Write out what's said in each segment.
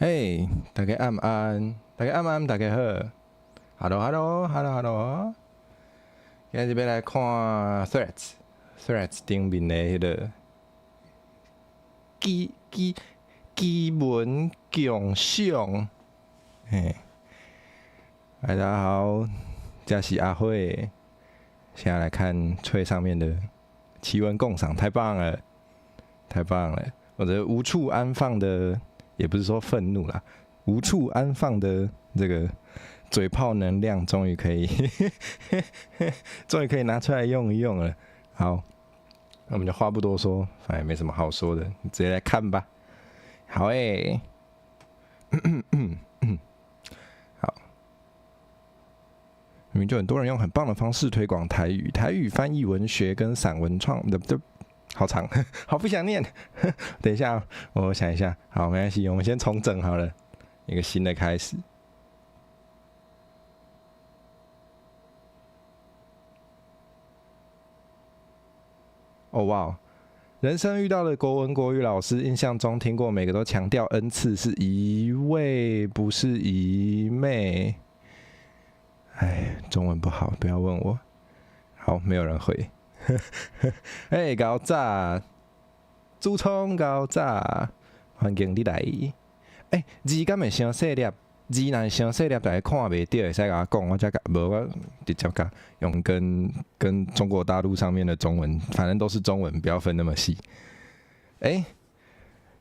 嘿，大家晚安，大家晚安，大家好。Hello，今日要来看 Threads 顶面的迄个基文强项。嘿，大家好，这是阿慧。现在来看最上面的奇文共赏，太棒了，太棒了！我的无处安放的。也不是说愤怒啦，无处安放的这个嘴炮能量，终于可以拿出来用一用了。好，那我们就话不多说，反正也没什么好说的，直接来看吧。好好，明明就很多人用很棒的方式推广台语翻译文学跟散文创的。好长，好不想念。等一下，我想一下。好，没关系，我们先重整好了，一个新的开始。哦哇，人生遇到的国文国语老师，印象中听过每个都强调恩赐是一位，不是一妹。哎，中文不好，不要问我。好，没有人回。嘿，高炸，朱聪高炸，欢迎你来。字敢会伤细粒，字若伤细粒，大家看袂到，会使甲我讲，我才甲无我直接甲用跟中国大陆上面的中文，反正都是中文，不要分那么细。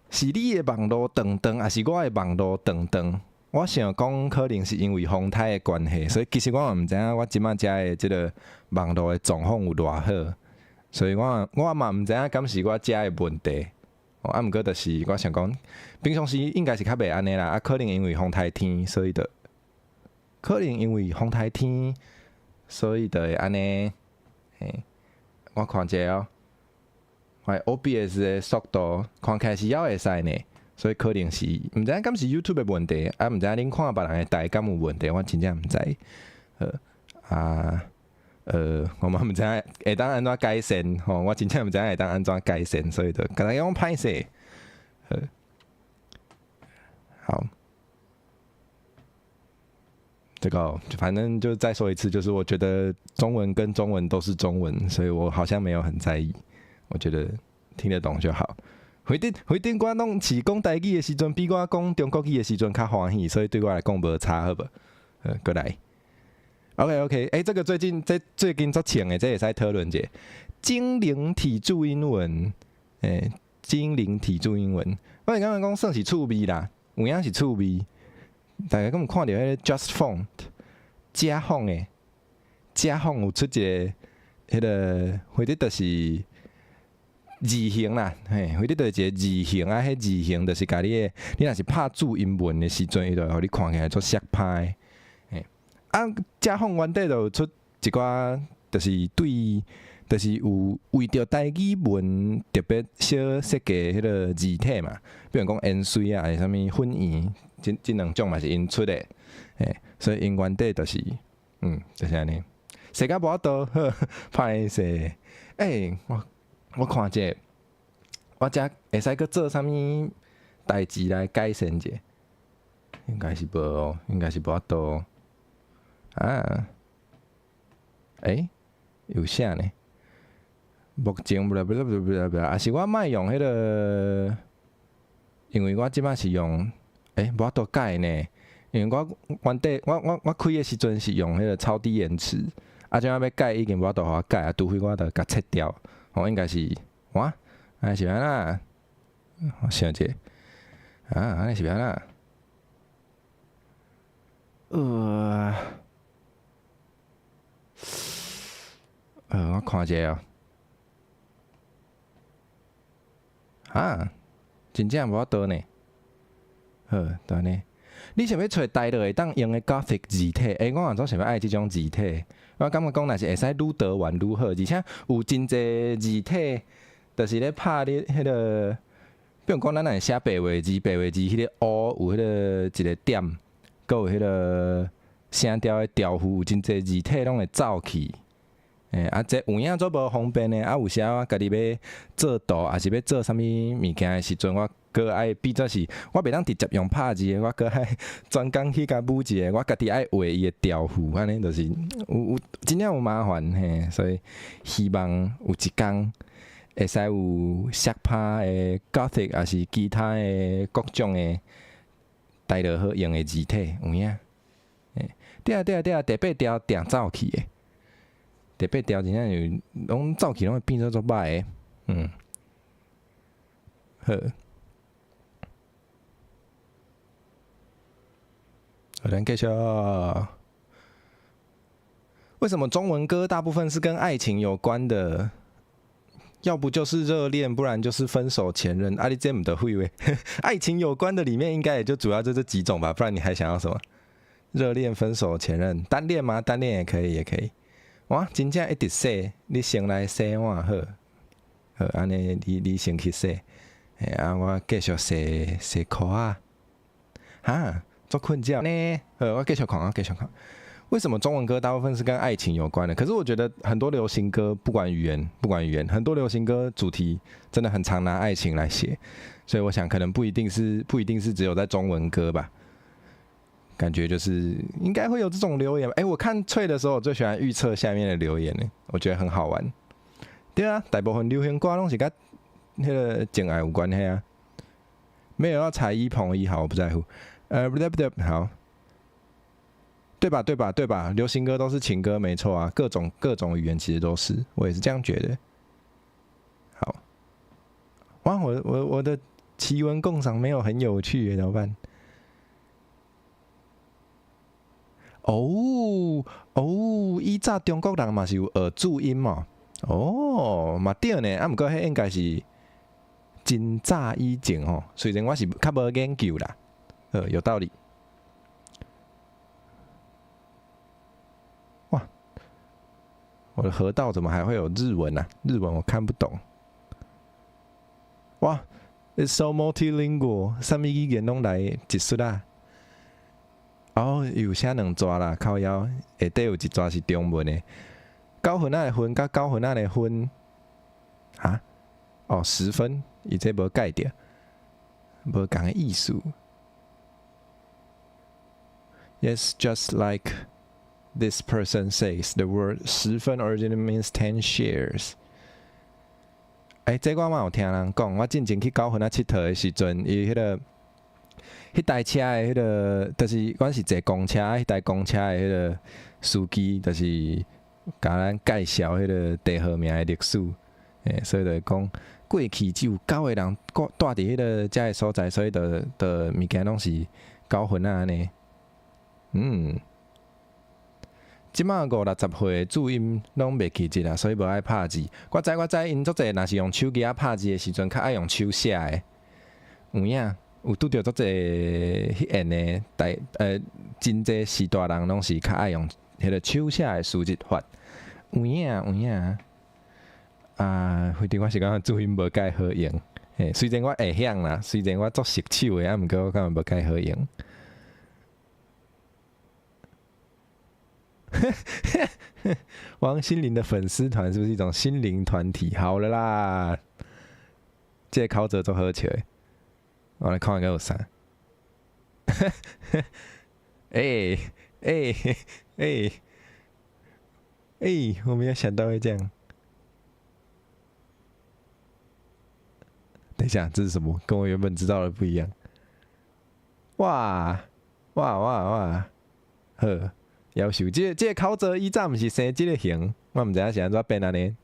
是你的网络长长，还是我的网络长长？我想讲，可能是因为风台的关系，所以其实我嘛毋知影我即摆遮的即个网络的状况有偌好，所以我嘛毋知影敢是我遮的问题。啊，毋过就是我想讲，平常时应该是较袂安尼啦，啊，可能因为风台天，所以会安尼。我看者哦，我 OBS 的速度看起来是还会使呢。所以可能是毋知影敢是 YouTube 的问题，啊毋知影恁看别人的台敢有问题，我真正毋知。我嘛毋知影会当安怎改善吼，我真正毋知影会当安怎改善，所以就甲大家讲歹势。好，这个反正就再说一次，就是我觉得中文跟中文都是中文，所以我好像没有很在意，我觉得听得懂就好。回顶我拢是讲台语的时阵，比我讲中国语的时阵较欢喜，所以对我来讲无差，好不？过来 ，OK， 这个最近足强的，这也使讨论者。精灵体注英文，精灵体注英文，我刚刚讲算是趣味啦，有影是趣味。大家敢有看到迄个 Just Font 假仿的，假仿有出一个迄个，或者就是字形啦，或者就是一个字形啊，迄字形就是甲你若是拍注英文的时阵，伊就互你看起来做色派。假仿原底就有出一寡，就是就是有为着台语文特别小设计迄个字体嘛，比如讲烟水啊，还是啥物粉圆，即两种嘛是因出的，所以因原底就是，就是安尼。世界无法度，歹势，我看者，我遮会使搁做啥物代志来改善者？应该是无哦，应该是无法度哦。有啥呢？目前不，也是我莫用迄个，因为我即摆是用，无法度改呢。因为我原底我开的时阵是用迄个超低延迟，即摆要改已经无法度互我改，除非我著甲切掉。应该是安尼是安那？我想者，安尼是安那？我看者哦。真正无法度呢。好，等下呢。你想要找台落会当用的 Gothic 字体？我当初想要爱即种字体。我感觉讲，若是会使愈多元愈好，而且有真侪字体，就是咧拍你迄个，比如讲，咱若写白话字，迄个 O 有迄个一个点，搁有迄个声调的调符，有真侪字体拢会走去。这有影做无方便呢？有时我家己要做图，还是要做啥物物件的时阵，我搁爱比作是，我袂当直接用拍字的，我搁爱专工去甲舞一个，我家己爱画伊的调符，安尼就是有真正有麻烦嘿，所以希望有一天会使有摔拍的 Gothic， 还是其他的各种的带落好用的字体，有影？对啊，第八条定走去的，第八条真正有拢走去拢会变做足歹的，好。咱继续。为什么中文歌大部分是跟爱情有关的？要不就是热恋，不然就是分手前任。你这么的会为爱情有关的里面，应该也就主要就这几种吧，不然你还想要什么？热恋、分手、前任、单恋吗？单恋也可以，也可以。哇，真正一直洗，你先来洗我好，好，安尼你先去洗，我继续洗裤啊，哈。做困觉呢？我继续看，为什么中文歌大部分是跟爱情有关的？可是我觉得很多流行歌，不管语言，很多流行歌主题真的很常拿爱情来写，所以我想可能不一定是只有在中文歌吧。感觉就是应该会有这种留言。我看脆的时候，我最喜欢预测下面的留言呢，我觉得很好玩。对啊，大部分流行歌拢是跟那个情爱有关系啊。没有要踩一捧一，好，我不在乎。不对，好，对吧？流行歌都是情歌，没错啊，各种语言其实都是，我也是这样觉得。好，哇，我的奇闻共赏没有很有趣耶，怎么办？以前中国人嘛是有学注音嘛，嘛对呢，不过迄应该是真早以前吼，虽然我是较无研究啦。有道理。哇，我的河道怎么还会有日文啊？日文我看不懂。哇 ，It's so multilingual， 什么语言拢来一出啊？有写两抓啦，靠腰下底有一抓是中文的。9分仔的分甲9分仔的分，啊？10分，伊这无改掉，无共的意思。Yes, just like this person says, the word 10分 originally means 10 shares. 这我嘛有听人讲，我之前去9分仔佚佗的时阵，伊迄台车的迄个，就是阮是坐公车，迄台公车的迄个司机，就是甲咱介绍迄个地号名的历史，所以就讲过去只有9个人住伫迄个遮的所在，所以的物件拢是9分仔安尼。即马50-60岁注音拢袂记得啦，所以无爱拍字。我知，因足侪若是用手机啊拍字的时阵，较爱用手写的。有影，有拄着足侪迄样的真侪时大人拢是较爱用迄个手写的输入法。有影。反正我是感觉注音无介好用。虽然我会晓啦，虽然我足熟手的，毋过我感觉无介好用。王心凌的粉丝团是不是一种心灵团体？好了啦，这个考者做好笑的，我来看看有啥。我没有想到会这样。等一下，这是什么？跟我原本知道的不一样。哇，呵。夭寿，这个考者以前毋是生这个型，我毋知影是安怎变安尼。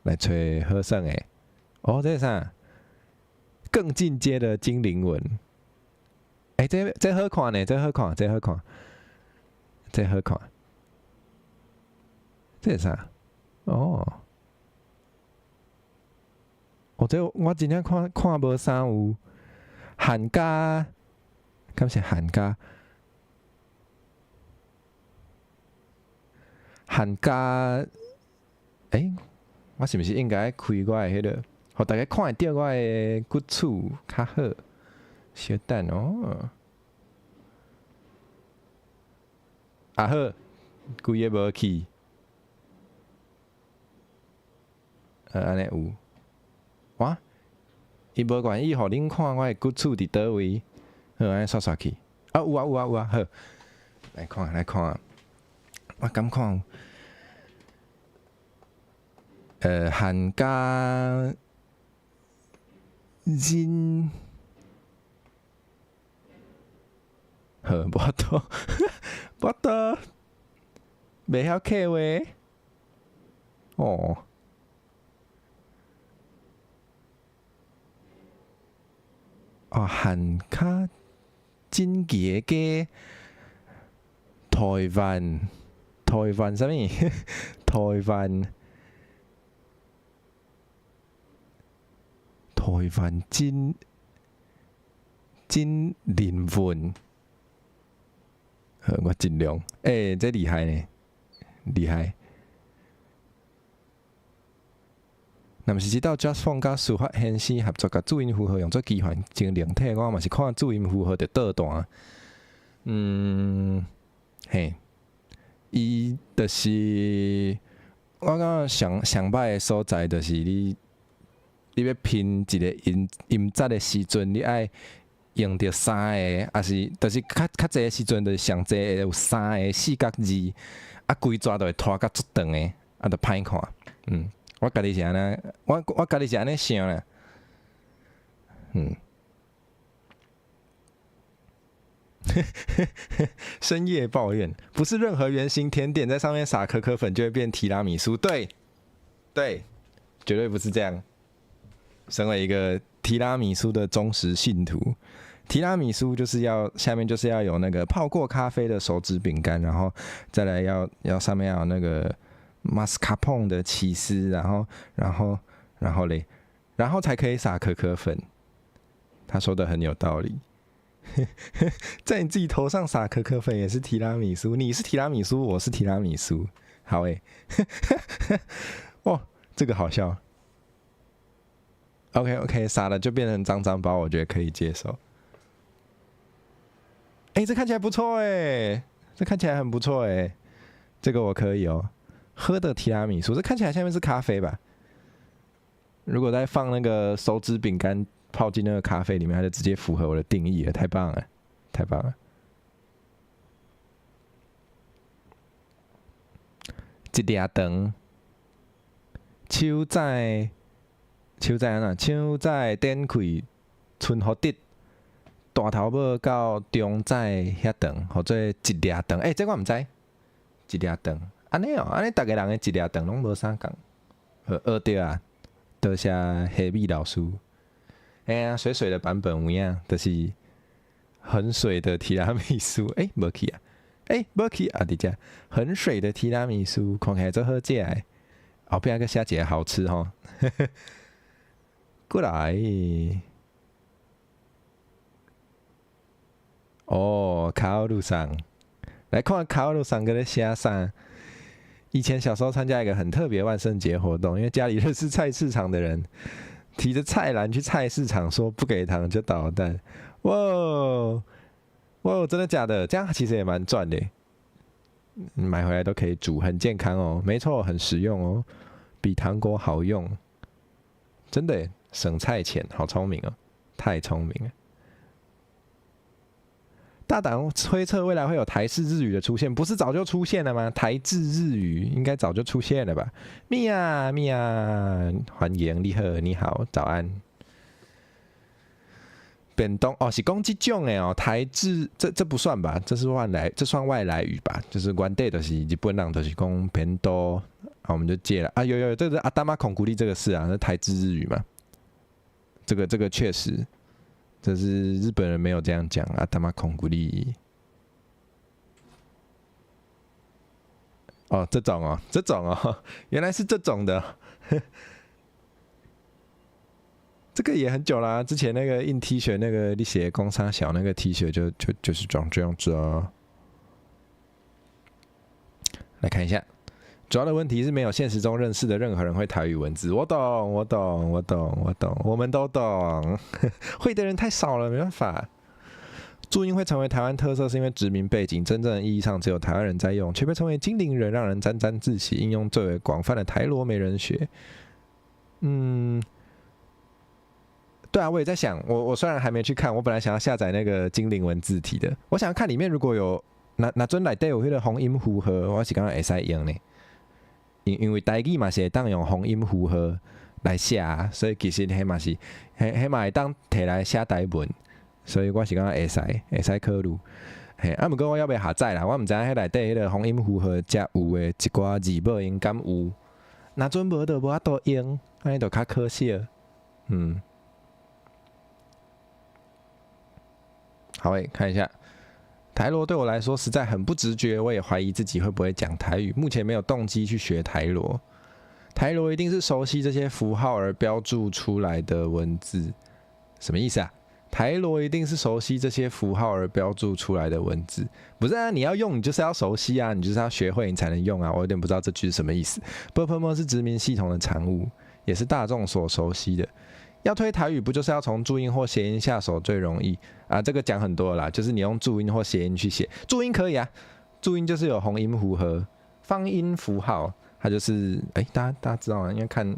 来找好耍诶。这是啥？更进阶的精灵文。这好看呢，这好看。这是啥？这我真正看无啥有汉家，敢是汉家？我是毋是应该开我的迄个，互大家看会到我的骨处较好？小等好。规个无去。安尼有。哇，伊无愿意互恁看我的骨处伫倒位，好安尼刷刷去。啊有啊有啊有啊，好，来看来看，我敢看汉家人，好，无多，无多，袂晓客话，哦。哦，汉卡真杰嘅台湾啥物？台湾真灵魂，我尽量。这厉害呢，厉害。若毋是即道 Just Phone 甲司法显示合作，甲注音符号用作机环精灵体，我嘛是看注音符号就倒弹。嘿，伊就是我感觉上歹的所在，就是你要拼一个音节的时阵，你爱用着3个，还是就是较济的时阵，就是上济会有3个四角字，啊，规纸就会拖甲足长的，啊，就歹看。我家己是安尼，我家己是安尼想啦。深夜抱怨，不是任何圆形甜点在上面撒可可粉就会变提拉米苏，对，绝对不是这样。身为一个提拉米苏的忠实信徒，提拉米苏就是下面就是要有那个泡过咖啡的手指饼干，然后再来要上面要有那个马斯卡彭的起司，然后嘞，然后才可以撒可可粉。他说的很有道理。在你自己头上撒可可粉也是提拉米苏，你是提拉米苏，我是提拉米苏，好哇，这个好笑。OK， 撒了就变成脏脏包，我觉得可以接受。这看起来不错这看起来很不错这个我可以哦。喝的提拉米苏，这看起来下面是咖啡吧？如果再放那个手指饼干泡进那个咖啡里面，它就直接符合我的定义了，太棒了，太棒了！一粒肠，手在安那？手在展开春福得，大头尾到中在遐长，或者一粒肠。这我毋知，一粒肠。安尼安尼逐个人的一粒肠拢无啥共。学对啊，多谢黑米老师。水水的版本有影，就是很水的提拉米苏。无去啊，无去啊，伫遮很水的提拉米苏，看起来做好食诶。后壁个写一个好吃吼。过来。卡奥路上，来看卡奥路上个咧写啥？以前小时候参加一个很特别万圣节活动，因为家里认识菜市场的人，提着菜篮去菜市场，说不给糖就捣蛋。哇，真的假的？这样其实也蛮赚的，买回来都可以煮，很健康哦。没错，很实用哦，比糖果好用，真的耶省菜钱，好聪明哦，太聪明了。大胆推测未来会有台式日语的出现，不是早就出现了吗？台制日语应该早就出现了吧？米娅，欢迎你好，早安。便当是讲这种的台制这不算吧？这算外来语吧？就是原地就是日本人就是讲便当，我们就借了啊，有这个阿达玛孔古力这个是啊，那台制日语嘛，这个确实。这是日本人没有这样讲啊，他妈孔古力。这种原来是这种的。这个也很久啦，之前那个印 T 恤，那个你写工商小那个 T 恤就是长这样子啊。来看一下，主要的问题是没有现实中认识的任何人会台语文字。我懂，我们都懂。会的人太少了，没办法。注音会成为台湾特色，是因为殖民背景，真正的意义上只有台湾人在用，却被称为精灵人，让人沾沾自喜。应用最为广泛的台罗没人学。对啊，我也在想，我虽然还没去看，我本来想要下载那个精灵文字体的，我想要看里面如果有那阵内底有迄个洪音符号，我是感觉会使用呢。因为台语嘛是会当用洪音符号来写，所以其实迄嘛是迄嘛会当摕来写台文，所以我是感觉会使考虑。嘿，不过我要不要下载啦？我毋知影迄内底迄个洪音符号才有诶一寡字母应敢有，那阵无就无法度用，安尼就较可惜了。好看一下。台罗对我来说实在很不直觉，我也怀疑自己会不会讲台语，目前没有动机去学台罗。台罗一定是熟悉这些符号而标注出来的文字，什么意思啊？台罗一定是熟悉这些符号而标注出来的文字，不是啊？你要用，你就是要熟悉啊，你就是要学会，你才能用啊。我有点不知道这句是什么意思。“ㄅ” 是殖民系统的产物，也是大众所熟悉的。要推台语，不就是要从注音或谐音下手最容易啊？这个讲很多了啦，就是你用注音或谐音去写。注音可以啊，注音就是有洪音符和方音符号，它就是大家知道吗？因为看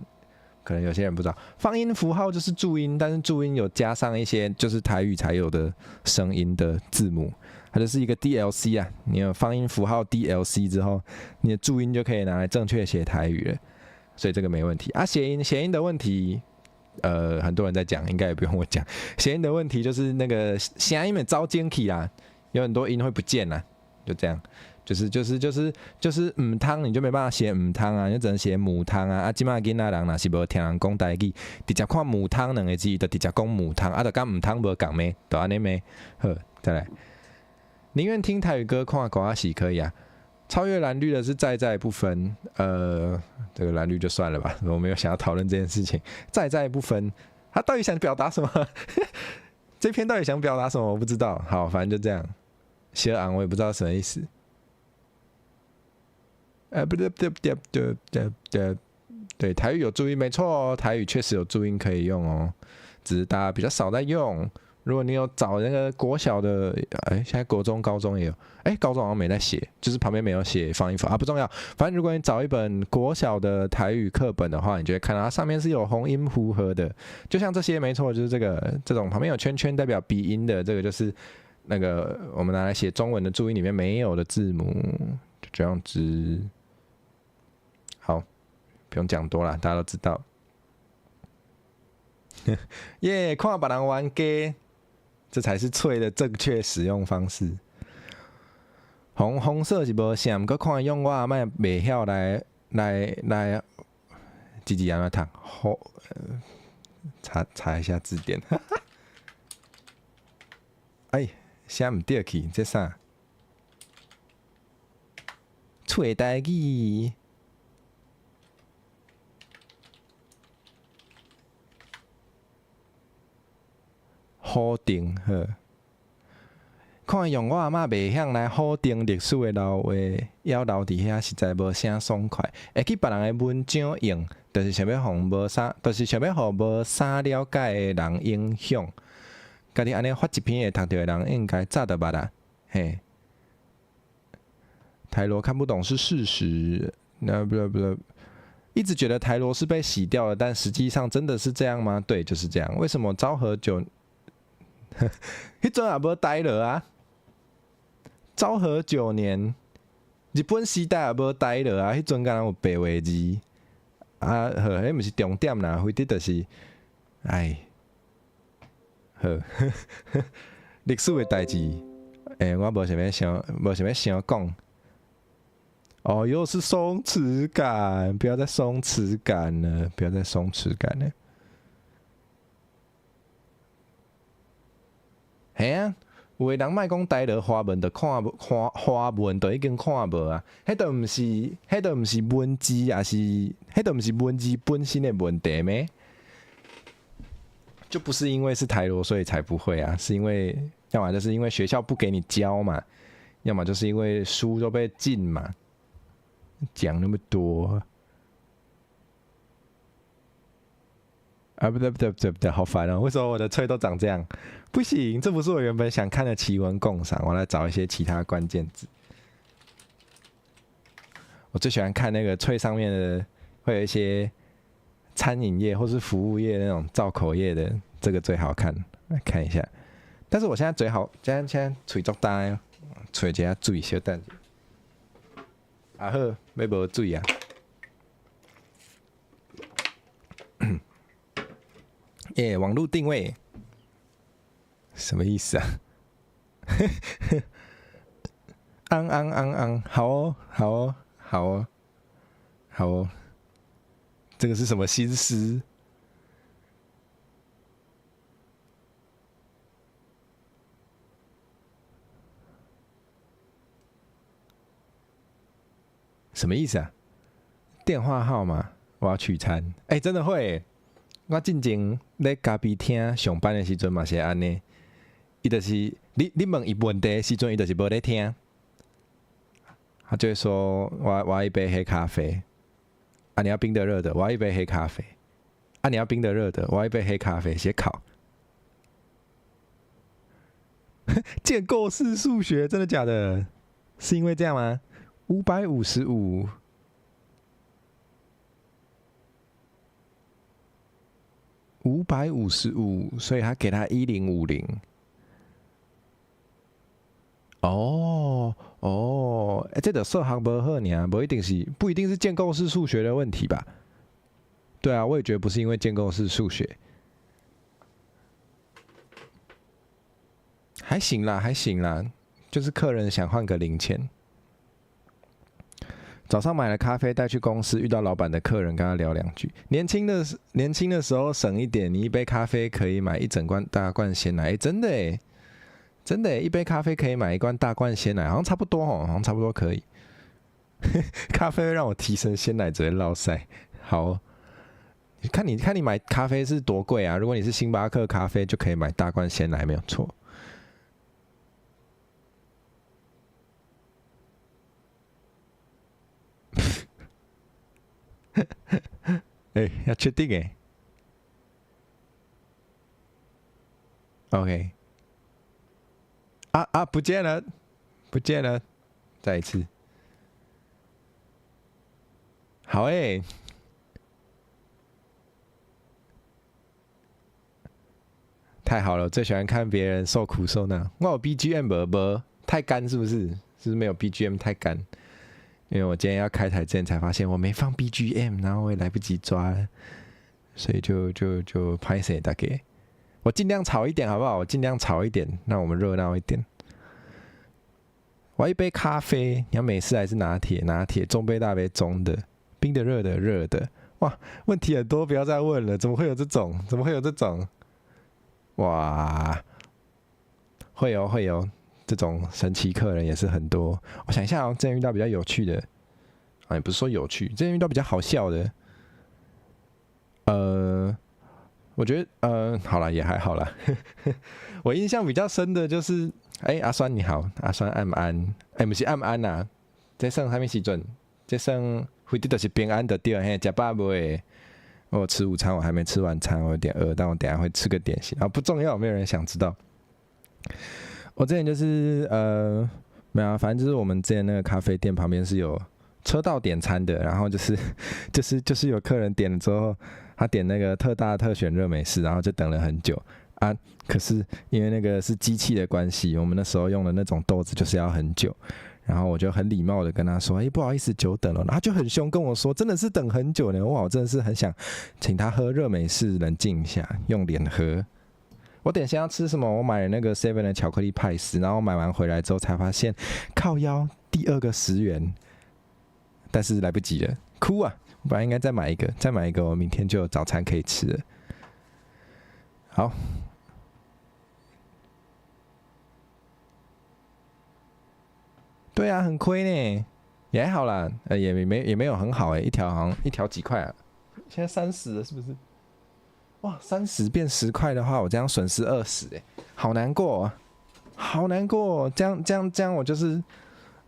可能有些人不知道，方音符号就是注音，但是注音有加上一些就是台语才有的声音的字母，它就是一个 DLC 啊。你有方音符号 DLC 之后，你的注音就可以拿来正确写台语了，所以这个没问题啊。谐音的问题。很多人在讲，应该也不用我讲。谐音的问题就是那个声音会遭尖起啦，有很多音会不见啦，就这样。就是母汤，你就没办法写母汤啊，你就只能写母汤啊。即马囡仔人若是无听人讲台语，直接看母汤两个字，就直接讲母汤，就跟母汤无共咩，就安尼咩。好，再来。宁愿听台语歌，看歌仔戏可以啊。超越蓝绿的是在不分，这个蓝绿就算了吧，我没有想要讨论这件事情。在不分，他到底想表达什么？这篇到底想表达什么？我不知道。好，反正就这样。小昂我也不知道什么意思。对，台语有注音没错哦，台语确实有注音可以用哦，只是大家比较少在用。如果你有找那个国小的，现在国中、高中也有，高中好像没在写，就是旁边没有写方音符啊，不重要。反正如果你找一本国小的台语课本的话，你就会看到它上面是有洪音符合的，就像这些，没错，就是这种旁边有圈圈代表鼻音的，这个就是那个我们拿来写中文的注音里面没有的字母，就这样子。好，不用讲多了，大家都知道。耶，看别人玩 gay。这才是脆的正确使用方式。红色是无啥，不过看用我阿嬤袂晓来，自己安怎读？好，查一下字典。写唔对去，这啥？脆台语。否定好，看用我阿嬤袂晓来否定历史的老话，要留伫遐实在无啥爽快。会去别人的文章用，就是想要互无啥了解的人影响。家己安尼发一篇会读到的人，应该早就捌啦。嘿，台罗看不懂是事实。一直觉得台罗是被洗掉了，但实际上真的是这样吗？对，就是这样。为什么昭和9？迄阵也无台罗啊，昭和9年，日本时代也无台罗啊，迄阵敢有白话字啊，迄毋是重点啦，非得就是好，历史的代志，我无想要想讲。哦，又是松弛感，不要再松弛感了，不要再松弛感了。嘿啊，有的人莫讲台罗华文，就看华文，就已经看无啊。迄都毋是文字，也是迄都毋是文字本身的问题咩？就不是因为是台罗所以才不会啊，是因为要么就是因为学校不给你教嘛，要么就是因为书都被禁嘛。讲那么多。啊，不对，好烦哦！为什么我的脆都长这样？不行，这不是我原本想看的奇闻共赏。我来找一些其他关键字。我最喜欢看那个脆上面的，会有一些餐饮业或是服务业那种造口业的，这个最好看。来看一下。但是我现在嘴好，现在嘴足大哦，嘴一下水小等。啊好，要无水啊？耶，网络定位什么意思啊？好哦，好哦，好哦，好哦，这个是什么心思？什么意思啊？电话号码，我要取餐。真的会。我进前咧咖啡厅上班的时阵嘛是安尼，伊就是你问伊问题的时阵，伊就是无咧听，他就会说我要一杯黑咖啡，啊你要冰的热的，我要一杯黑咖啡，啊你要冰的热的，我要一杯黑咖啡，写考。建构式数学，真的假的？是因为这样吗？555。555，所以他给他1050。这个数学不好尔，不一定是建构式数学的问题吧？对啊，我也觉得不是因为建构式数学，还行啦，就是客人想换个零钱。早上买了咖啡带去公司，遇到老板的客人，跟他聊2句。年轻的时候省一点，你一杯咖啡可以买一整罐大罐鲜奶。真的耶，一杯咖啡可以买一罐大罐鲜奶，好像差不多好像差不多可以。咖啡会让我提神，鲜奶只会落腮。好，看你买咖啡是多贵啊？如果你是星巴克咖啡，就可以买大罐鲜奶，没有错。要确定OK。不见了，再一次。好太好了，我最喜欢看别人受苦受难。我有 BGM 不？太干是不是？是不是没有 BGM 太干？因为我今天要开台之前才发现我没放 BGM， 然后我也来不及抓了，所以就拍谁大概。我尽量吵一点好不好？我尽量吵一点，让我们热闹一点。我要一杯咖啡，你要美式还是拿铁？拿铁，中杯、大杯、中的，冰的、热的、热的。哇，问题很多，不要再问了。怎么会有这种？哇，会有这种神奇客人也是很多。我想一下，之前遇到比较有趣的，也不是说有趣，之前遇到比较好笑的，我觉得好啦，也还好啦。我印象比较深的就是，阿酸你好，阿酸安安，不是安安呐，这算什么时阵？这算回的就是平安的对，嘿，吃饱未？我吃午餐，我还没吃晚餐，我有点饿，但我等一下会吃个点心啊，不重要，没有人想知道。我之前就是没有，反正就是我们之前那个咖啡店旁边是有车道点餐的，然后就是有客人点了之后，他点那个特大特选热美式，然后就等了很久啊。可是因为那个是机器的关系，我们那时候用的那种豆子就是要很久。然后我就很礼貌的跟他说：“不好意思，久等了。”然后他就很凶跟我说：“真的是等很久呢。”哇，我真的是很想请他喝热美式，冷静一下，用脸喝。我点先要吃什么？我买了那个 Seven 的巧克力派斯，然后买完回来之后才发现靠腰第2个10元，但是来不及了，哭啊！我本来应该再买一个，我明天就有早餐可以吃了。好。对啊，很亏呢，也还好啦，也没有很好一条好像一条几块啊，现在30了是不是？哇，30变10块的话，我这样损失20好难过啊，好难过，这样我就是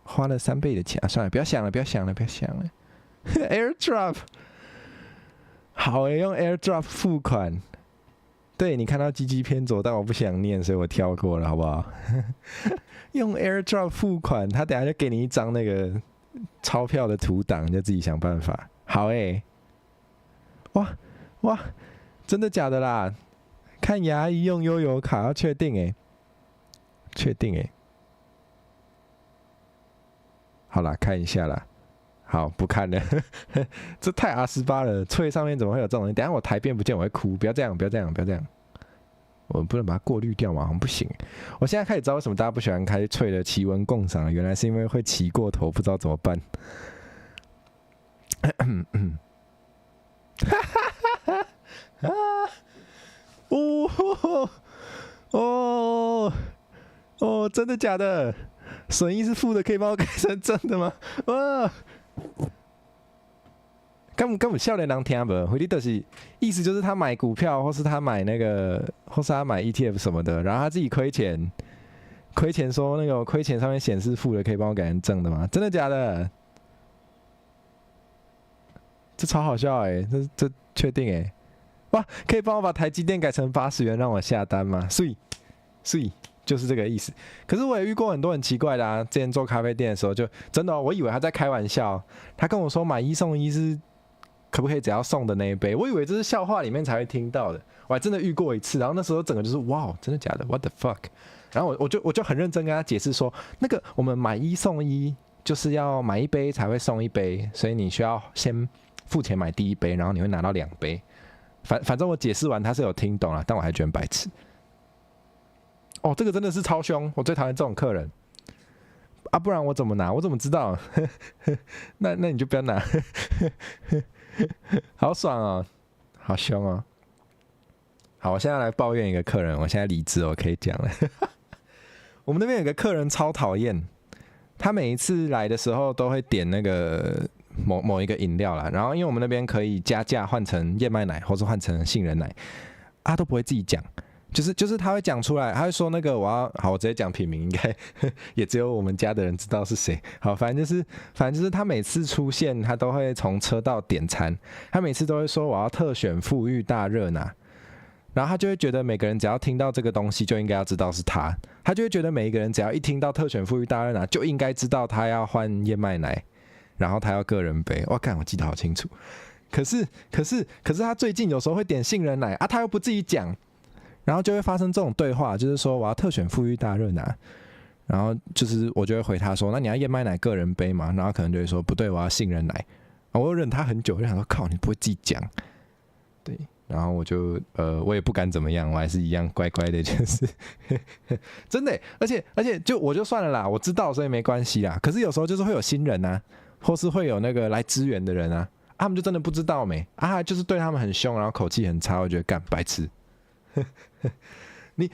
花了3倍的钱啊！算了，不要想了，AirDrop，好诶，用 AirDrop 付款。对你看到鸡鸡偏左，但我不想念，所以我跳过了，好不好？用 AirDrop 付款，他等下就给你一张那个钞票的图档，你就自己想办法。好诶，哇，真的假的啦？看牙医用悠游卡要确定诶，确定诶。好啦，看一下啦。好，不看了，这太 R18了。脆上面怎么会有这种东西？等一下我台变不见我会哭，不要这样，不要这样，不要这样。我不能把它过滤掉吗？好像不行。我现在开始知道为什么大家不喜欢开脆的奇闻共赏了，原来是因为会骑过头，不知道怎么办。真的假的？损益是负的，可以帮我改成正的吗？哇！根本少年人听不，回你就是意思就是他买股票，或是他买那个，或是他买 ETF 什么的，然后他自己亏钱说那个亏钱上面显示负的，可以帮我改成正的吗？真的假的？这超好笑哎、欸，这确定哎、欸？哇，可以帮我把台积电改成80元让我下单吗？所以就是这个意思。可是我也遇过很多很奇怪的啊，之前做咖啡店的时候就真的、我以为他在开玩笑，他跟我说买1送1是可不可以只要送的那一杯，我以为这是笑话里面才会听到的，我还真的遇过一次，然后那时候整个就是哇，真的假的 ？What the fuck？ 然后我就很认真跟他解释说，那个我们买1送1就是要买1杯才会送1杯，所以你需要先付钱买第1杯，然后你会拿到2杯。反正我解释完他是有听懂了，但我还觉得很白痴。哦，这个真的是超凶，我最讨厌这种客人啊！不然我怎么拿？我怎么知道？那你就不要拿。好爽哦，好凶哦。好，我现在来抱怨一个客人，我现在离职，我可以讲了。我们那边有个客人超讨厌，他每一次来的时候都会点那个某一个饮料啦，然后因为我们那边可以加价换成燕麦奶或是换成杏仁奶，他都不会自己讲。就是他会讲出来，他会说那个我直接讲品名，应该也只有我们家的人知道是谁。好，反正就是他每次出现，他都会从车道点餐，他每次都会说我要特选富裕大热拿，然后他就会觉得每个人只要听到这个东西就应该要知道是他就会觉得每一个人只要一听到特选富裕大热拿就应该知道他要换燕麦奶，然后他要个人杯。我干，我记得好清楚。可是他最近有时候会点杏仁奶啊，他又不自己讲。然后就会发生这种对话，就是说我要特选富裕大热拿，然后就是我就会回他说，那你要燕麦奶个人杯吗？然后可能就会说不对，我要杏仁奶。我又忍他很久，就想说靠，你不会自己讲，对，然后我就我也不敢怎么样，我还是一样乖乖的，就是真的，而且就我就算了啦，我知道所以没关系啦。可是有时候就是会有新人啊，或是会有那个来支援的人啊，他们就真的不知道没啊，就是对他们很凶，然后口气很差，我觉得干白痴。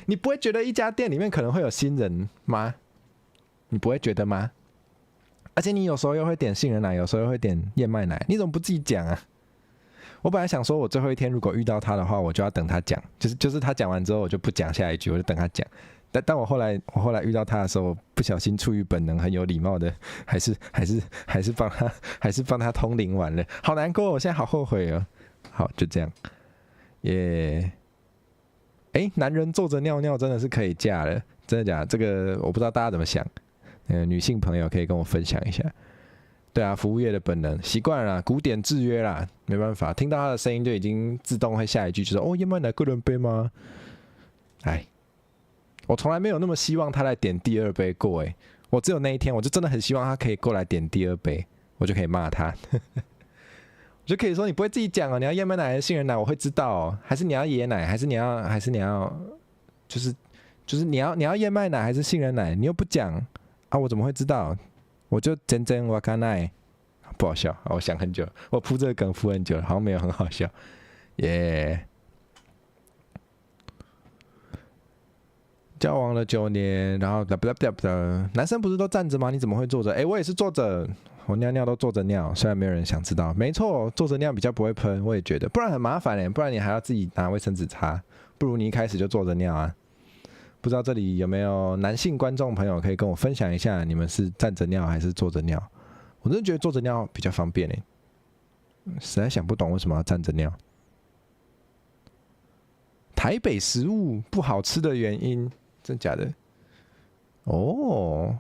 你不会觉得一家店里面可能会有新人吗？你不会觉得吗？而且你有时候又会点杏仁奶，有时候又会点燕麦奶，你怎么不自己讲啊？我本来想说，我最后一天如果遇到他的话，我就要等他讲，就是他讲完之后，我就不讲下一句，我就等他讲。但我后来遇到他的时候，不小心出于本能，很有礼貌的，还是帮他通灵完了，好难过，我现在好后悔哦。好，就这样，耶。男人坐着尿尿真的是可以嫁了，真的假的？这个我不知道大家怎么想，女性朋友可以跟我分享一下。对啊，服务业的本能，习惯了啦，古典制约啦，没办法，听到他的声音就已经自动会下一句，就是哦，燕麦奶个人杯吗？哎，我从来没有那么希望他来点第2杯过我只有那一天，我就真的很希望他可以过来点第2杯，我就可以骂他。我就可以说你不会自己讲哦，你要燕麦奶还是杏仁奶，我会知道哦，还是你要椰奶，还是你要，就是你要燕麦奶还是杏仁奶，你又不讲啊，我怎么会知道？我就真我看奈，不好笑，我想很久，我铺这个梗铺很久了，好像没有很好笑，耶、交往了9年，然后男生不是都站着吗？你怎么会坐着？我也是坐着。我尿尿都坐着尿，虽然没有人想知道。没错，坐着尿比较不会喷，我也觉得，不然很麻烦不然你还要自己拿卫生纸擦，不如你一开始就坐着尿啊。不知道这里有没有男性观众朋友可以跟我分享一下，你们是站着尿还是坐着尿？我真的觉得坐着尿比较方便实在想不懂为什么要站着尿。台北食物不好吃的原因，真假的？哦，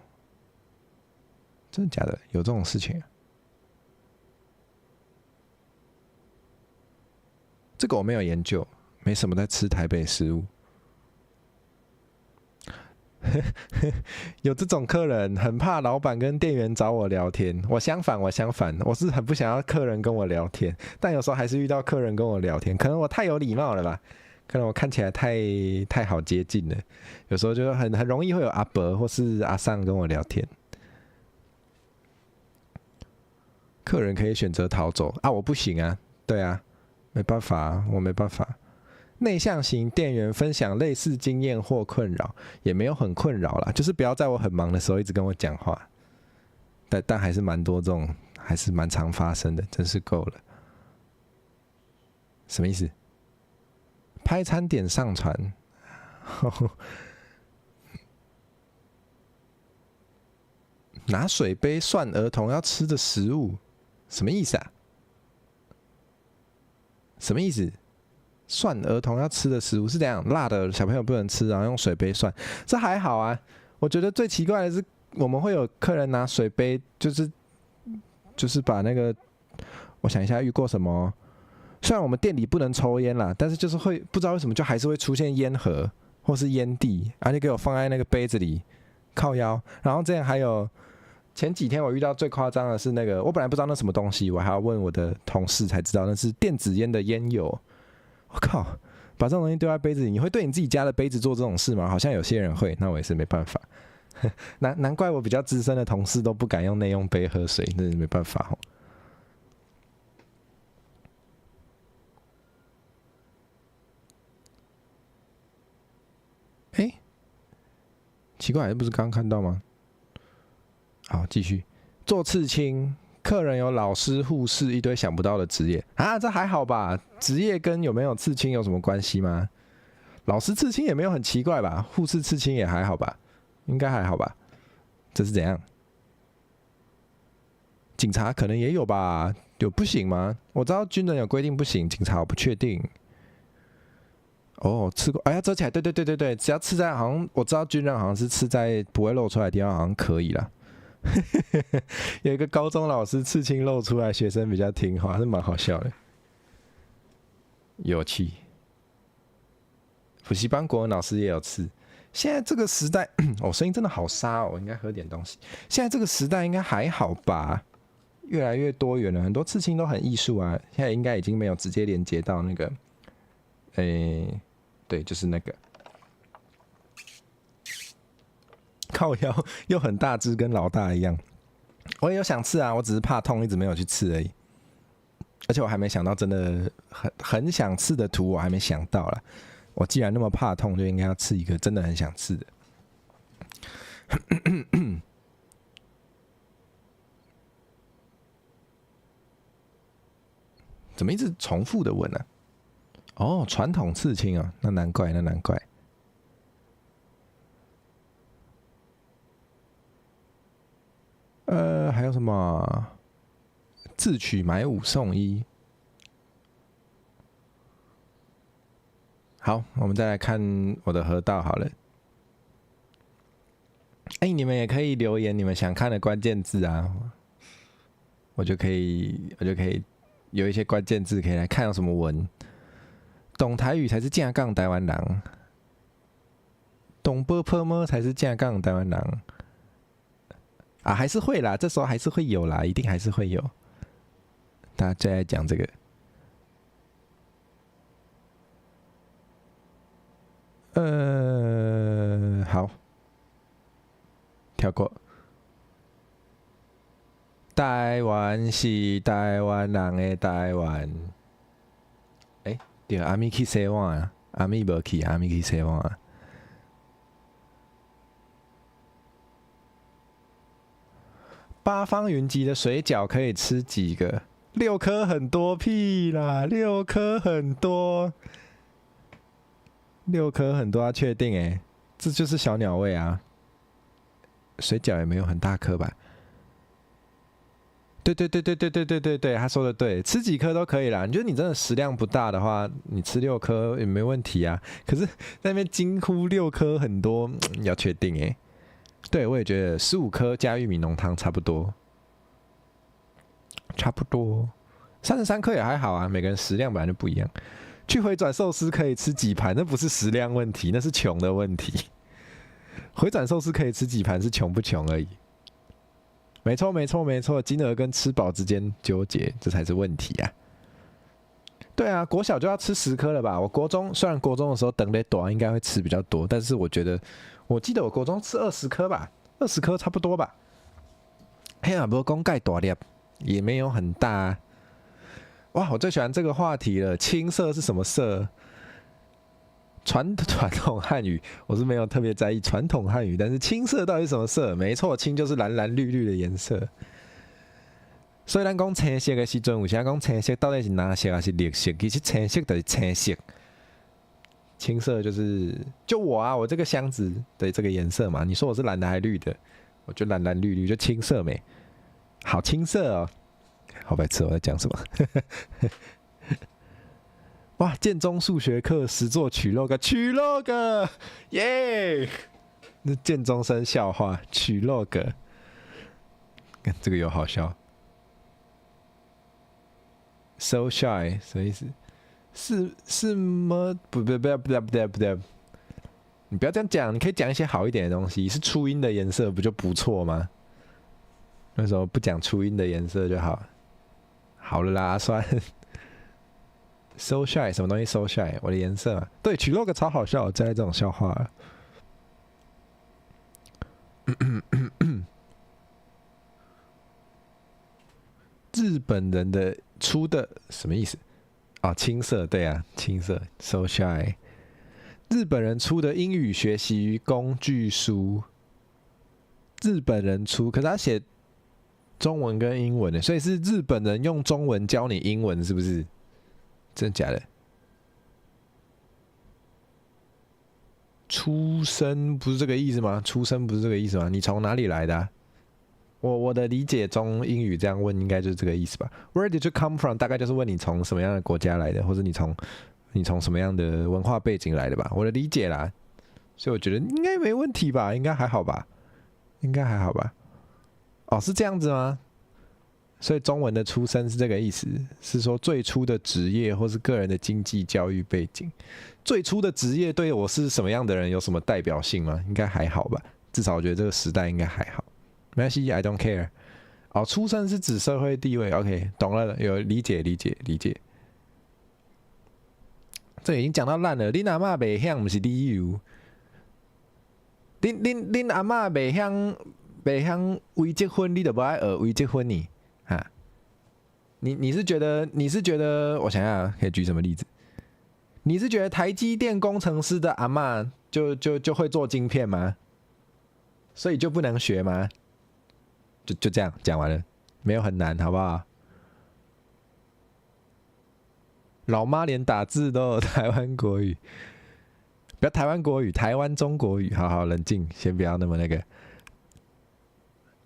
真的假的？有这种事情啊？这个我没有研究，没什么在吃台北食物。有这种客人，很怕老板跟店员找我聊天。我相反，我是很不想要客人跟我聊天，但有时候还是遇到客人跟我聊天，可能我太有礼貌了吧，可能我看起来太好接近了，有时候就很容易会有阿伯或是阿桑跟我聊天。客人可以选择逃走啊，我不行啊，对啊，没办法，我没办法。内向型店员分享类似经验或困扰，也没有很困扰啦，就是不要在我很忙的时候一直跟我讲话。但还是蛮多这种，还是蛮常发生的，真是够了。什么意思？拍餐点上传，拿水杯涮儿童要吃的食物，什么意思啊？什么意思？涮儿童要吃的食物是这样，辣的小朋友不能吃，然后用水杯涮，这还好啊。我觉得最奇怪的是，我们会有客人拿水杯，就是把那个，我想一下遇过什么。虽然我们店里不能抽烟啦，但是就是会不知道为什么就还是会出现烟盒或是烟蒂，而且给我放在那个杯子里靠腰。然后这样还有前几天我遇到最夸张的是那个，我本来不知道那什么东西，我还要问我的同事才知道那是电子烟的烟油。我靠，把这种东西丢在杯子里，你会对你自己家的杯子做这种事吗？好像有些人会，那我也是没办法。难怪我比较资深的同事都不敢用内用杯喝水，真是没办法哦。奇怪，不是刚看到吗？好，继续做刺青。客人有老师、护士，一堆想不到的职业啊，这还好吧？职业跟有没有刺青有什么关系吗？老师刺青也没有很奇怪吧？护士刺青也还好吧？应该还好吧？这是怎样？警察可能也有吧？有不行吗？我知道军人有规定不行，警察我不确定。哦，刺过，哎呀，遮起来，对，只要刺在好像我知道军人好像是刺在不会露出来的地方，好像可以啦。有一个高中老师刺青露出来，学生比较听话，是蛮好笑的，有趣。补习班国文老师也有刺。现在这个时代，我声音真的好沙哦，我应该喝点东西。现在这个时代应该还好吧？越来越多元了，很多刺青都很艺术啊。现在应该已经没有直接连接到那个，对，就是那个。靠腰又很大只，跟老大一样。我也有想刺啊，我只是怕痛，一直没有去刺而已。而且我还没想到真的很想刺的图，我还没想到啦。我既然那么怕痛，就应该要刺一个真的很想刺的。怎么一直重复的问呢？哦，传统刺青啊，那难怪。还有什么？自取买5送1。好，我们再来看我的河道好了。你们也可以留言你们想看的关键字啊，我就可以有一些关键字可以来看有什么文。懂台语才是正港台湾人，懂波波么才是正港台湾人。啊，还是会啦，这时候还是会有啦，一定还是会有。大家最爱讲这个。好，跳过。台湾是台湾人的台湾。对，阿咪去洗碗啊，阿咪无去，阿咪去洗碗啊。八方云集的水饺可以吃几个？6颗很多，屁啦！6颗很多，6颗很多，要确定这就是小鸟胃啊。水饺也没有很大颗吧？对，他说的对，吃几颗都可以啦。你觉得你真的食量不大的话，你吃6颗也没问题啊。可是在那边惊呼6颗很多，要确定哎。对，我也觉得15颗加玉米浓汤差不多，差不多。33颗也还好啊，每个人食量本来就不一样。去回转寿司可以吃几盘，那不是食量问题，那是穷的问题。回转寿司可以吃几盘是穷不穷而已。没错，金额跟吃饱之间纠结，这才是问题啊。对啊，国小就要吃10颗了吧？我国中虽然国中的时候等得短，应该会吃比较多，但是我记得我国中吃20颗吧，20颗差不多吧。嘿呀，不过公盖大粒也没有很大啊。哇，我最喜欢这个话题了。青色是什么色？传统汉语我是没有特别在意传统汉语，但是青色到底是什么色？没错，青就是蓝蓝绿绿的颜色。所以咱讲青色的时阵，有啥讲青色到底是哪色还是绿色？其实青色就是青色，青色就我啊，我这个箱子的这个颜色嘛。你说我是蓝的还是绿的？我就蓝蓝绿绿，就青色没，好青色哦。好白痴，我在讲什么？哇！建中数学课实作取 log，耶！那建中生笑话取 log， 这个有好笑。So shy 什么意思？是么？不对，你不要这样讲，你可以讲一些好一点的东西。是初音的颜色不就不错吗？为什么不讲初音的颜色就好？好了啦，算。So shy 什么东西 ？So shy 我的颜色啊，对，取 log 超好笑，最爱这种笑话。日本人的出的什么意思？哦，青色，对啊，青色 ，so shy。日本人出的英语学习工具书，日本人出，可是他写中文跟英文的，所以是日本人用中文教你英文，是不是？真的假的？出生不是这个意思吗？出生不是这个意思吗？你从哪里来的啊？我的理解中，英语这样问应该就是这个意思吧。Where did you come from？ 大概就是问你从什么样的国家来的，或者你从什么样的文化背景来的吧。我的理解啦，所以我觉得应该没问题吧，应该还好吧，应该还好吧。哦，是这样子吗？所以中文的出身是这个意思，是说最初的职业或是个人的经济教育背景。最初的职业对我是什么样的人有什么代表性吗？应该还好吧，至少我觉得这个时代应该还好。没关系 ，I don't care。哦，出身是指社会地位 ，OK， 懂了，有理解。这已经讲到烂了，恁阿嬷袂晓，不是理由。恁阿嬷袂晓微积分，你就不爱学微积分呢？啊？你是觉得，我想想可以举什么例子？你是觉得台积电工程师的阿嬷就会做晶片吗？所以就不能学吗？就这样讲完了，没有很难，好不好？老妈连打字都有台湾国语，不要台湾国语，台湾中国语，好好冷静，先不要那么那个。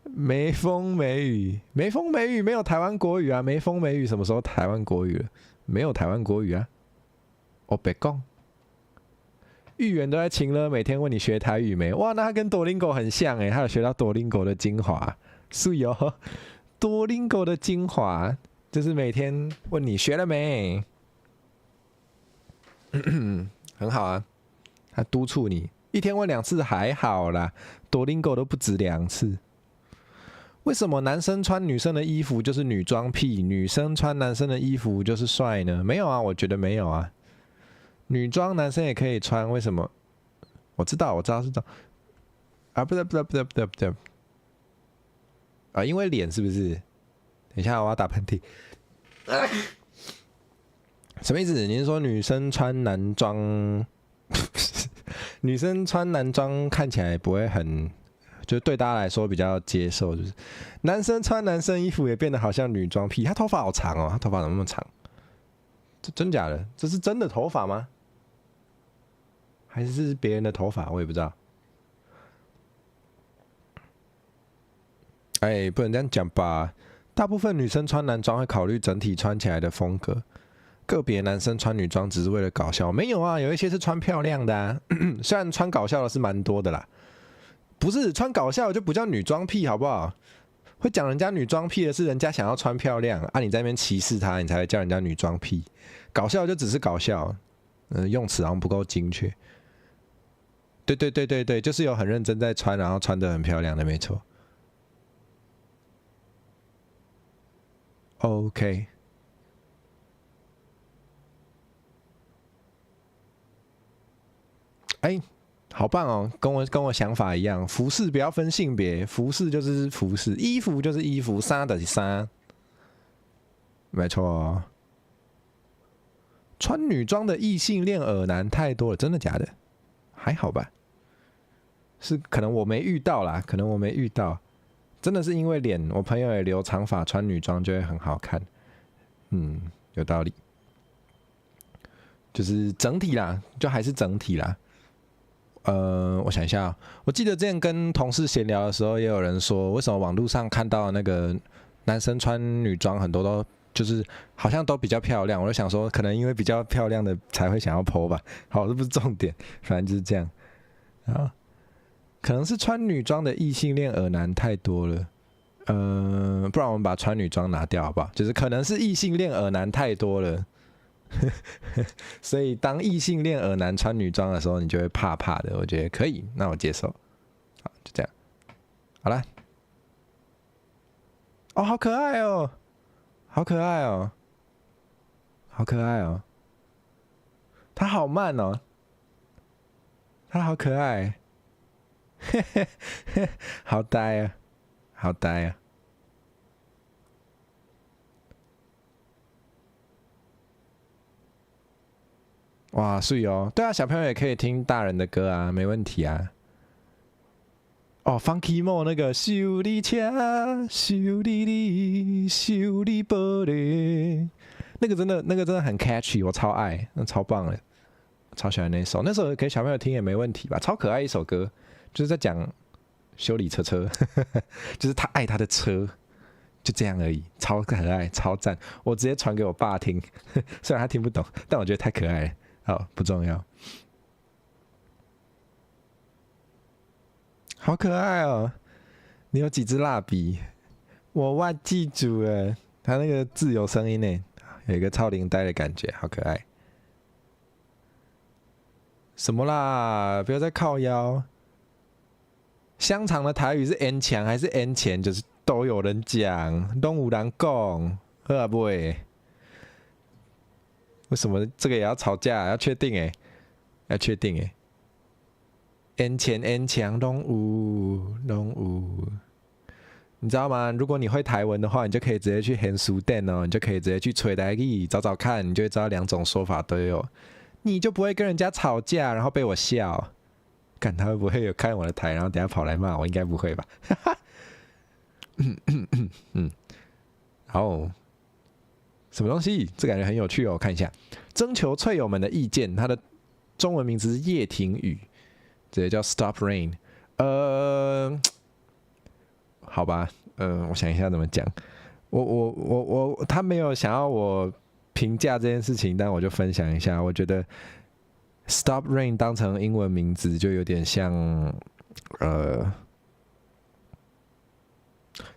没风没雨，没风没雨，没有台湾国语啊！没风没雨，什么时候台湾国语了？没有台湾国语啊！哦，别讲，芋圆都在请了，每天问你学台语没？哇，那他跟多邻狗很像哎，他有学到多邻狗的精华。是有多邻狗的精华，就是每天问你学了没，很好啊。他督促你，一天问2次还好啦，多邻狗都不止2次。为什么男生穿女生的衣服就是女装癖，女生穿男生的衣服就是帅呢？没有啊，我觉得没有啊。女装男生也可以穿，为什么？我知道啊，不对。啊，因为脸是不是？等一下，我要打喷嚏。什么意思？你是说女生穿男装，女生穿男装看起来不会很，就对大家来说比较接受，就是男生穿男生衣服也变得好像女装癖。他头发好长哦，他头发怎么那么长？这真假的？这是真的头发吗？还是别人的头发？我也不知道。哎，不能这样讲吧？大部分女生穿男装会考虑整体穿起来的风格，个别男生穿女装只是为了搞笑。没有啊，有一些是穿漂亮的啊，虽然穿搞笑的是蛮多的啦。不是穿搞笑的就不叫女装癖，好不好？会讲人家女装癖的是人家想要穿漂亮啊，你在那边歧视她，你才会叫人家女装癖。搞笑就只是搞笑，用词好像不够精确。对，就是有很认真在穿，然后穿得很漂亮的，没错。OK， 哎，好棒哦，跟我想法一样，服饰不要分性别，服饰就是服饰，衣服就是衣服，衫就是衫，没错哦。穿女装的异性恋耳男太多了，真的假的？还好吧，是可能我没遇到啦，可能我没遇到。真的是因为脸，我朋友也留长发，穿女装就会很好看。有道理。就是整体啦，就还是整体啦。我想一下，我记得之前跟同事闲聊的时候，也有人说，为什么网络上看到那个男生穿女装很多都就是好像都比较漂亮，我就想说，可能因为比较漂亮的才会想要 po 吧。好，这不是重点，反正就是这样。啊，可能是穿女装的异性恋耳男太多了。不然我们把穿女装拿掉好不好？就是可能是异性恋耳男太多了。所以当异性恋耳男穿女装的时候，你就会怕怕的。我觉得可以，那我接受。好，就这样。好啦。哦，好可爱哦，好可爱哦，好可爱哦。他好慢哦，他好可爱，好呆啊，好呆啊。哇，是哦，对啊，小朋友也可以听大人的歌啊，没问题啊。哦，Funky Mo 那个修理车，修理你，修理玻璃，那个真的很 catchy， 我超爱，那超棒的，超喜欢那首。那首给小朋友听也没问题吧？超可爱一首歌，就是在讲修理车，就是他爱他的车，就这样而已，超可爱，超赞。我直接传给我爸听，虽然他听不懂，但我觉得太可爱了。好，不重要。好可爱哦！你有几支蜡笔？我忘记住了。它那个字有声音呢，有一个超龄呆的感觉，好可爱。什么啦？不要再靠腰。香肠的台语是 N 强还是 N 钱？就是都有人讲，都有人讲，好啊不会？为什么这个也要吵架？要确定哎，要确定哎。N 钱 N 强拢有，你知道吗？如果你会台文的话，你就可以直接去黑书店哦，你就可以直接去吹台语找找看，你就会知道两种说法都有，你就不会跟人家吵架，然后被我笑。看他会不会有看我的台，然后等下跑来骂我？应该不会吧？好。什么东西？这感觉很有趣哦，我看一下。征求翠友们的意见，它的中文名字是叶停雨，这也叫 Stop Rain。好吧，我想一下怎么讲。他没有想要我评价这件事情，但我就分享一下。我觉得 Stop Rain 当成英文名字就有点像，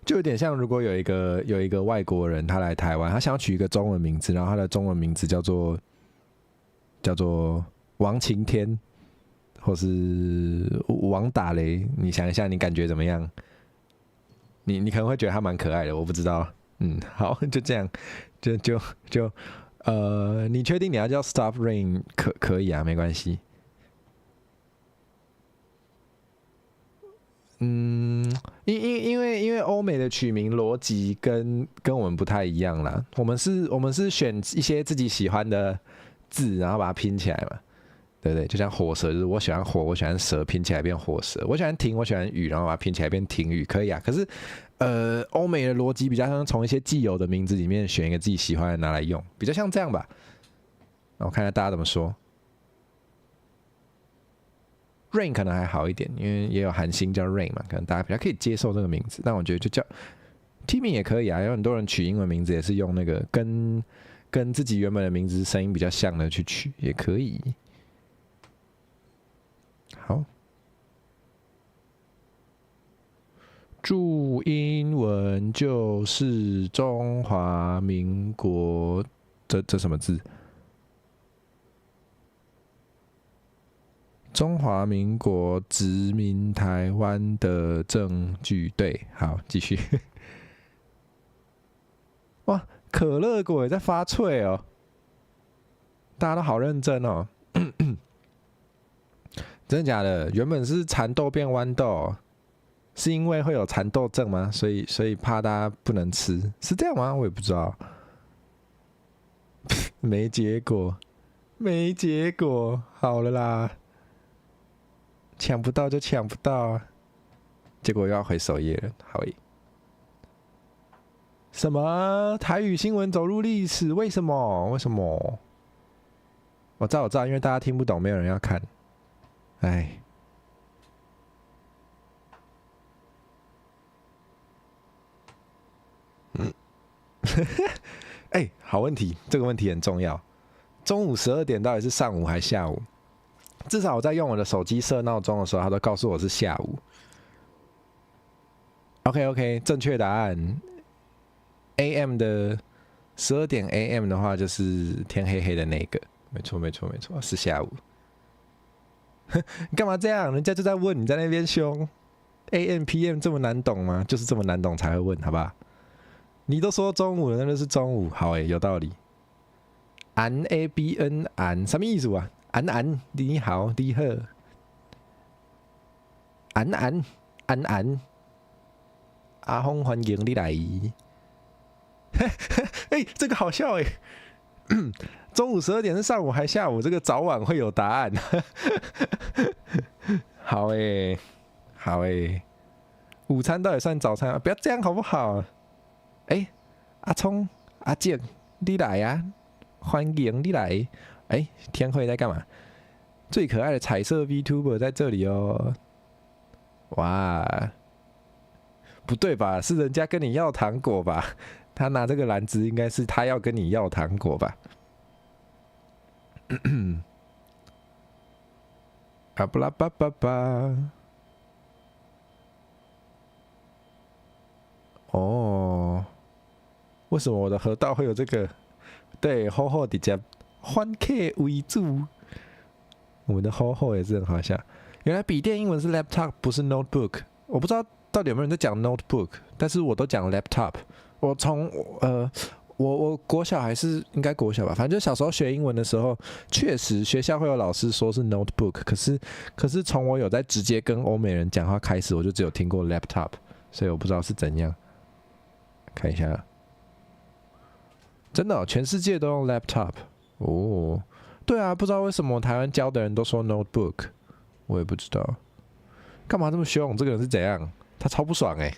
就有点像，如果有一个外国人他来台湾，他想要取一个中文名字，然后他的中文名字叫做王晴天，或是王打雷，你想一下，你感觉怎么样？你可能会觉得他蛮可爱的，我不知道。好，就这样，你确定你要叫 Stop Rain 可以啊，没关系。因为欧美的取名逻辑跟我们不太一样啦。我们是选一些自己喜欢的字，然后把它拼起来嘛，对不对？就像火蛇，就是我喜欢火，我喜欢蛇，拼起来变火蛇；我喜欢停，我喜欢雨，然后把它拼起来变停雨，可以啊。可是欧美的逻辑比较像从一些既有的名字里面选一个自己喜欢的拿来用，比较像这样吧。我看看大家怎么说。Rain 可能还好一点，因为也有韩星叫 Rain 嘛，可能大家比较可以接受这个名字。但我觉得就叫 Timmy 也可以啊，有很多人取英文名字也是用那个跟自己原本的名字声音比较像的去取，也可以。好，注英文就是中华民国，这什么字？中华民国殖民台湾的证据。对，好，继续。哇，可乐果也在发脆哦，大家都好认真哦。真的假的？原本是蚕豆变豌豆，是因为会有蚕豆症吗？所以怕大家不能吃，是这样吗？我也不知道。没结果，没结果，好了啦。抢不到就抢不到啊！结果又要回首页了，好耶！什么台语新闻走入历史？为什么？为什么？我知道，因为大家听不懂，没有人要看。哎，哎，好问题，这个问题很重要。中午12点到底是上午还是下午？至少我在用我的手机设闹钟的时候，它都告诉我是下午。OK， 正确答案 AM 的12点 AM 的话，就是天黑黑的那个，没错，是下午。你干嘛这样？人家就在问，你在那边凶。AM、PM 这么难懂吗？就是这么难懂才会问，好吧？你都说中午了，那就是中午。好有道理。安 ABN 安什么意思啊？安，你好，你好。安，阿峰欢迎你来。哎，这个好笑哎。中午12点是上午还下午？这个早晚会有答案。好哎，好哎。午餐到底算早餐啊？不要这样好不好？哎，阿聪、阿健，你来啊！欢迎你来。哎，天慧在干嘛？最可爱的彩色 VTuber 在这里哦！哇，不对吧？是人家跟你要糖果吧？他拿这个篮子，应该是他要跟你要糖果吧？啊不啦吧吧吧！哦，为什么我的河道会有这个？对，厚厚的加欢客为主。我们的厚厚也是很好笑。原来笔电英文是 laptop， 不是 notebook。我不知道到底有没有人在讲 notebook， 但是我都讲 laptop。我从我国小还是应该国小吧，反正就小时候学英文的时候，确实学校会有老师说是 notebook， 可是从我有在直接跟欧美人讲话开始，我就只有听过 laptop， 所以我不知道是怎样。看一下，真的、哦，全世界都用 laptop 哦。对啊，不知道为什么台湾教的人都说 notebook， 我也不知道。干嘛这么凶？这个人是怎样？他超不爽哎、欸！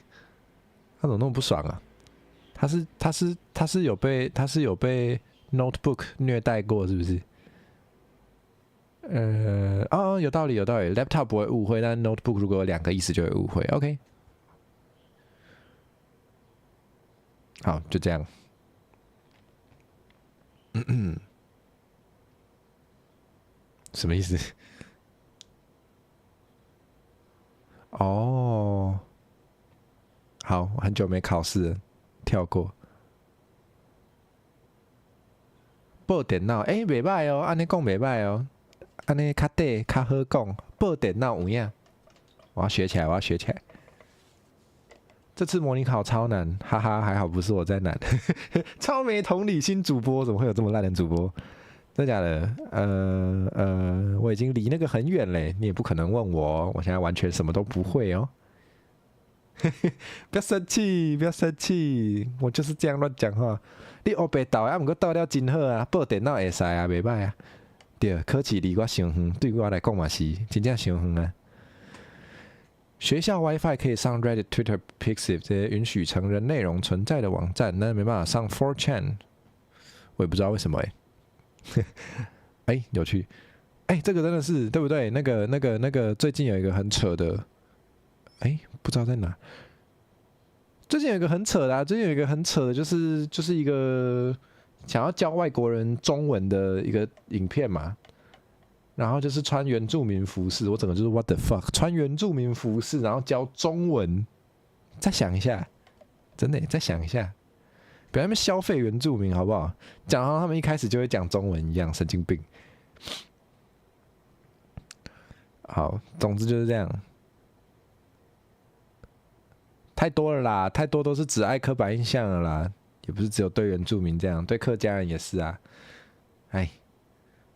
他怎么那么不爽啊？他是有被notebook 虐待过是不是？有道理。laptop 不会误会，但 notebook 如果有两个意思就会误会。OK， 好，就这样。什么意思？哦，好，很久没考试了，跳过。报电脑，袂歹哦，安尼讲袂歹哦，安尼较短较好讲。报电脑有影，我要学起来。这次模拟考超难，哈哈，还好不是我在难。超没同理心主播，怎么会有这么烂的主播？真的假的？我已经离那个很远嘞，你也不可能问我哦，我现在完全什么都不会哦。不要生气，我就是这样乱讲话。你学白倒啊，不过倒了真好啊，报电脑会使啊，袂歹啊。对，考试离我伤远，对我来讲嘛是真正伤远啊。学校 WiFi 可以上 Reddit、Twitter、Pixiv 这些允许成人内容存在的网站，但没办法上 4chan， 我也不知道为什么有趣。这个真的是对不对？那个，最近有一个很扯的，不知道在哪。最近有一个很扯的、最近有一个很扯的，就是一个想要教外国人中文的一个影片嘛。然后就是穿原住民服饰，我整个就是 what the fuck， 穿原住民服饰，然后教中文。再想一下，真的再想一下，不要那么消费原住民好不好？讲好像他们一开始就会讲中文一样，神经病。好，总之就是这样。太多了啦，太多都是只爱刻板印象了啦，也不是只有对原住民这样，对客家人也是啊。哎。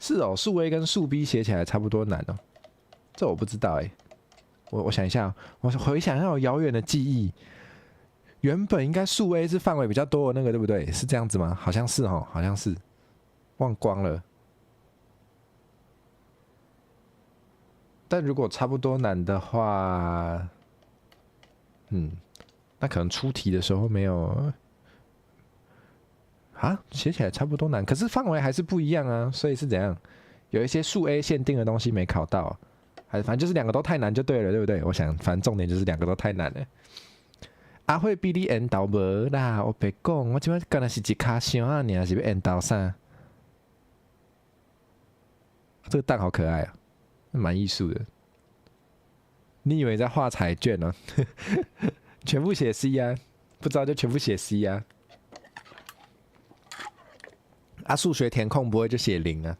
是哦，数 A 跟数 B 写起来差不多难哦，这我不知道哎。我想一下，我回想一下我遥远的记忆，原本应该数 A 是范围比较多的那个，对不对？是这样子吗？好像是哦，好像是，忘光了。但如果差不多难的话，那可能出题的时候没有。啊，写起来差不多难，可是范围还是不一样啊，所以是怎样？有一些数 A 限定的东西没考到，还反正就是两个都太难就对了，对不对？我想，反正重点就是两个都太难了。阿慧比你缘投无啦，我别讲，我即摆干那是一卡箱啊，你是要缘投啥？这个蛋好可爱啊，蛮艺术的。你以为在画彩券呢、全部写 C 啊？不知道就全部写 C 啊？啊，数学填空不会就写0啊？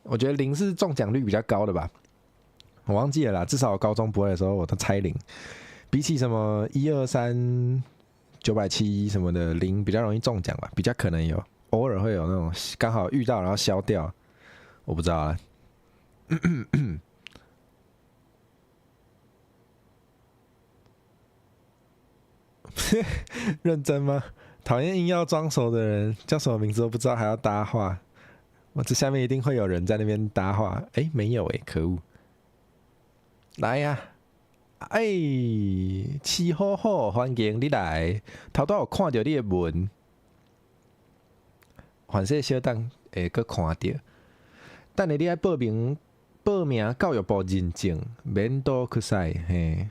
我觉得0是中奖率比较高的吧，我忘记了啦。至少我高中不会的时候，我都猜0。比起什么123、971什么的，0比较容易中奖吧，比较可能有，偶尔会有那种刚好遇到然后消掉，我不知道啊。认真吗？讨厌硬要装熟的人，叫什么名字都不知道还要搭话。我这下面一定会有人在那边搭话。哎，没有哎，可恶！来呀、哎，气好好，欢迎你来。头拄有看到你的文，反正小等会阁看到。等下你爱报名教育部认证，免多去使嘿，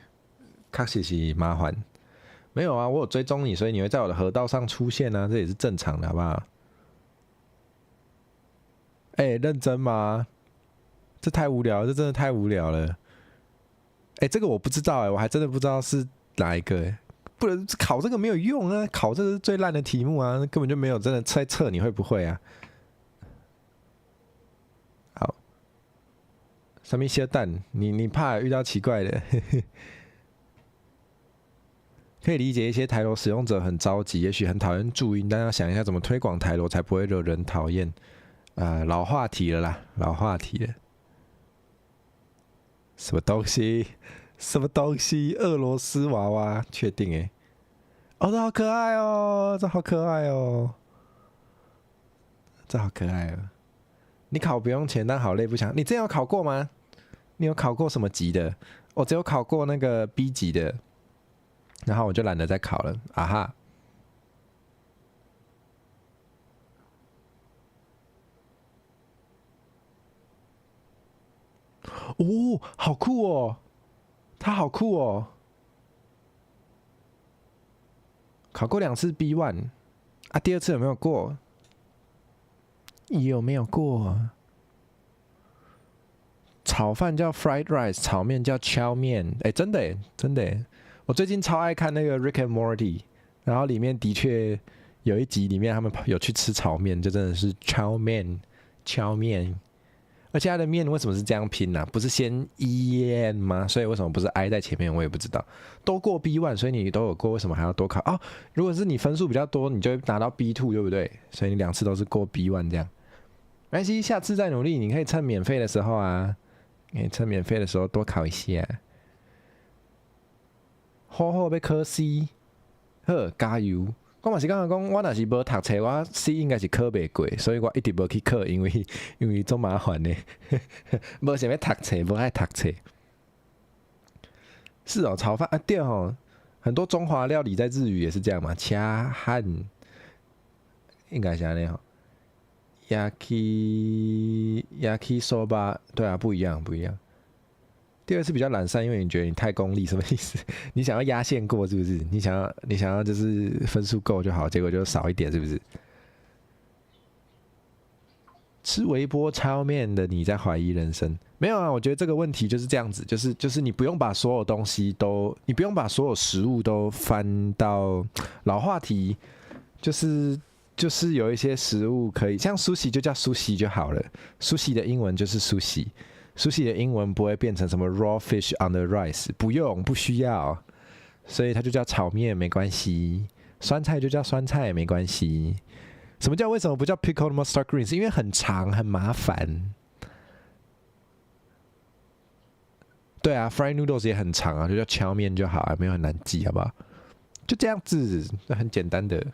确实是麻烦。没有啊，我有追踪你，所以你会在我的河道上出现啊，这也是正常的，好不好？认真吗？这太无聊了，这真的太无聊了。这个我不知道我还真的不知道是哪一个不能考这个没有用啊，考这个是最烂的题目啊，根本就没有真的在测你会不会啊。好，什么小蛋？你怕遇到奇怪的？可以理解一些台罗使用者很着急，也许很讨厌注音，但要想一下怎么推广台罗才不会惹人讨厌。老话题了啦，老话题了。什么东西？什么东西？俄罗斯娃娃？确定哦，这好可爱哦，这好可爱哦，这好可爱哦。你考不用钱，但好累不想。你之前有考过吗？你有考过什么级的？我只有考过那个 B 级的。然后我就懒得再考了，啊哈！哦，好酷哦，他好酷哦！考过2次 B1 啊，第2次有没有过？有没有过？炒饭叫 fried rice， 炒面叫荞面。真的真的我最近超爱看那个 Rick and Morty， 然后里面的确有一集里面他们有去吃炒面，就真的是荞面，荞面。而且它的面为什么是这样拼呢、不是先 EN 吗？所以为什么不是 I 在前面？我也不知道。都过 B1， 所以你都有过，为什么还要多考？哦，如果是你分数比较多，你就会拿到 B2， 对不对？所以你2次都是过 B1 这样。没关系，下次再努力。你可以趁免费的时候啊，趁免费的时候多考一下。好好要考 C， 好加油！我嘛是感觉讲，我若是无读册，我 C 应该是考袂过，所以我一直无去考，因为足麻烦的，无想要读册，无爱读册。是哦，炒饭啊，对哦，很多中华料理在日语也是这样嘛，恰汉应该是安尼哦。yaki soba， 对啊，不一样，不一样。第二次比较懒散，因为你觉得你太功利，什么意思？你想要压线过是不是？你想要就是分数够就好，结果就少一点是不是？吃微波超面的你在怀疑人生？没有啊，我觉得这个问题就是这样子，就是你不用把所有东西都，你不用把所有食物都翻到老话题，就是有一些食物可以，像苏西就叫苏西就好了，苏西的英文就是苏西。苏西的英文不会变成什么 raw fish on the rice， 不用，不需要，所以它就叫炒面，没关系。酸菜就叫酸菜，没关系。为什么不叫 pickled mustard greens？ 因为很长，很麻烦。对啊 ，fried noodles 也很长啊，就叫荞面就好，没有很难记，好不好？就这样子，很简单的。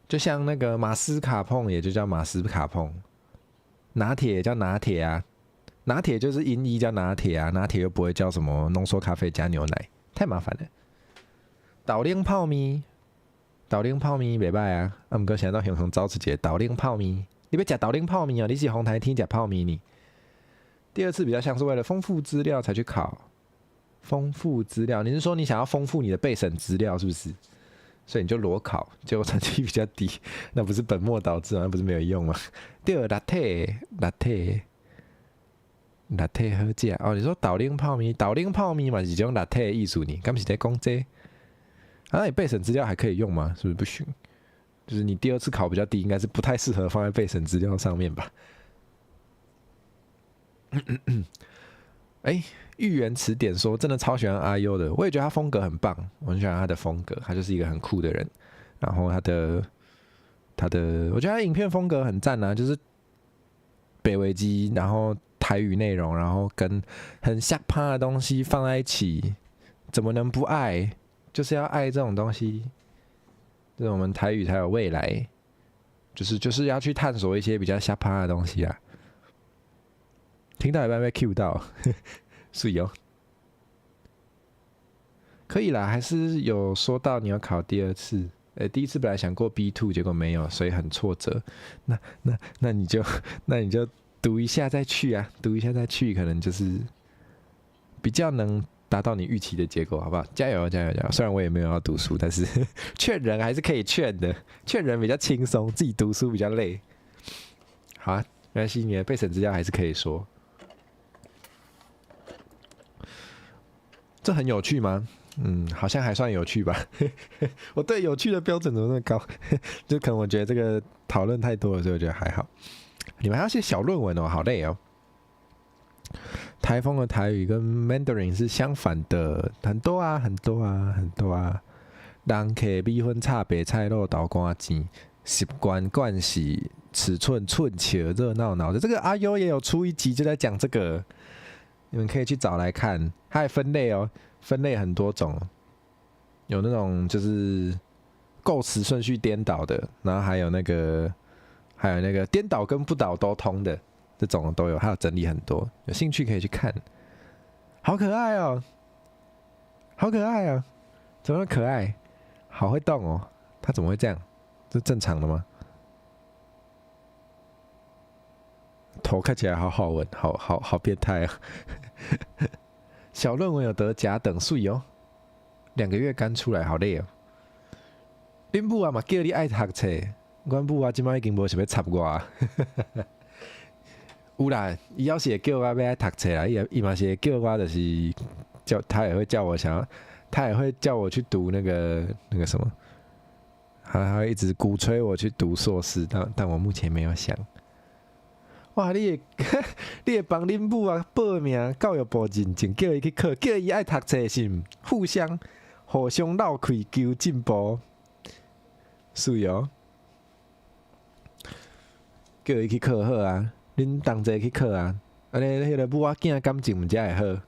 就像那个马斯卡彭，也就叫马斯卡彭。拿铁也叫拿铁啊，拿铁就是音译叫拿铁啊，拿铁又不会叫什么浓缩咖啡加牛奶，太麻烦了。豆奶泡面，豆奶泡面袂歹啊，啊，不过现在都形成早一个豆奶泡面，你要吃豆奶泡面哦，你是红台天吃泡面呢？第二次比较像是为了丰富资料才去考，丰富资料，你是说你想要丰富你的备审资料是不是？所以你就裸考，结果成绩比较低，那不是本末倒置吗？那不是没有用吗？第二，latte 好食哦。你说豆奶泡面嘛是种 latte 的意思呢？敢是在讲这？那你备审资料还可以用吗？是不是不行？就是你第二次考比较低，应该是不太适合放在备审资料上面吧？寓言词典说真的超喜欢阿优的，我也觉得他风格很棒，我很喜欢他的风格，他就是一个很酷的人。然后他的，我觉得他影片风格很赞啊，就是北维基，然后台语内容，然后跟很下趴的东西放在一起，怎么能不爱？就是要爱这种东西，这我们台语才有未来。就是要去探索一些比较下趴的东西啊。听到一半被 Q 到，是哦，可以啦，还是有说到你要考第二次。第一次本来想过 B2， 结果没有，所以很挫折。那你就读一下再去啊，读一下再去，可能就是比较能达到你预期的结果，好不好？加油，加油，加油！虽然我也没有要读书，但是劝人还是可以劝的，劝人比较轻松，自己读书比较累。好啊，没关系，你的备审资料还是可以说。这很有趣吗？好像还算有趣吧。我对有趣的标准怎么那么高？就可能我觉得这个讨论太多了，所以我觉得还好。你们还要写小论文哦，好累哦。台风的台语跟 Mandarin 是相反的，很多啊，很多啊，很多啊。人客米粉炒白菜肉豆干煎，习惯惯习尺寸寸切热闹闹的。这个阿优也有出一集就在讲这个，你们可以去找来看。它还分类哦，分类很多种，有那种就是构词顺序颠倒的，然后还有那个颠倒跟不倒都通的。这种都有，还有整理很多，有兴趣可以去看。好可爱哦，好可爱哦，怎么那么可爱？好会动哦，它怎么会这样？这正常的吗？头看起来好好闻，好变态啊！小论文有得甲等水哦，2个月刚出来，好累哦。恁母啊嘛叫你爱读册，阮母啊即摆已经无想要插我啊。有啦，伊要是会叫我要爱读册啦，伊嘛是会叫我，就是他也会叫我他也会叫我去读那个什么，他会一直鼓吹我去读硕士，但我目前没有想。哇，你会帮恁母啊报名，教育部认证，叫伊去考，叫伊爱读册是毋？互相闹开求进步，是哦，叫伊去考好啊。恁同齐去考啊，安尼迄个母仔囝感情毋才会好，